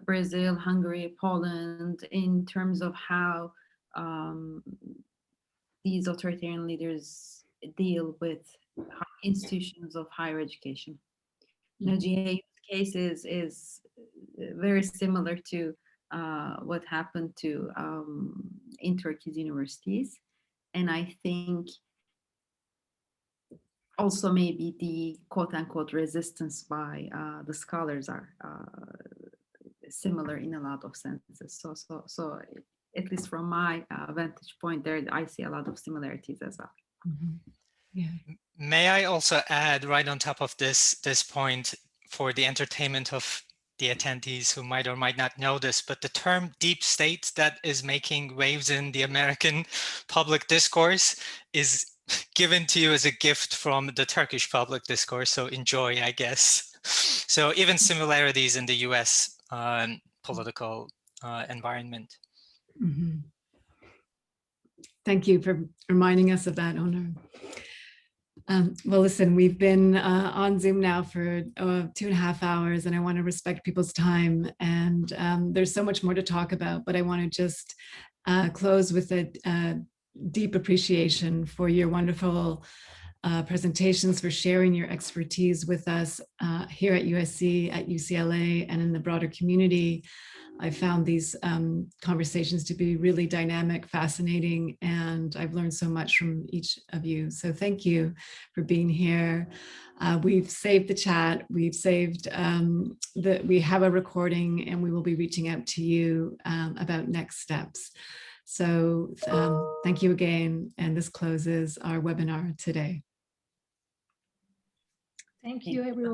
Brazil, Hungary, Poland, in terms of how these authoritarian leaders deal with institutions of higher education. GAU's case is very similar to what happened to in Turkey's universities, and I think also maybe the quote-unquote resistance by the scholars are similar in a lot of senses. So at least from my vantage point there, I see a lot of similarities as well.
Mm-hmm. Yeah.
May I also add right on top of this point, for the entertainment of the attendees who might or might not know this, but the term deep state that is making waves in the American public discourse is given to you as a gift from the Turkish public discourse, so enjoy, I guess. So even similarities in the US political environment.
Mm-hmm. Thank you for reminding us of that, Onur. Well, listen, we've been on Zoom now for 2.5 hours, and I want to respect people's time. And there's so much more to talk about, but I want to just close with a deep appreciation for your wonderful presentations, for sharing your expertise with us here at USC, at UCLA, and in the broader community. I found these conversations to be really dynamic, fascinating, and I've learned so much from each of you. So thank you for being here. We've saved the chat. We've saved we have a recording, and we will be reaching out to you about next steps. So thank you again. And this closes our webinar today.
Thank you, everyone.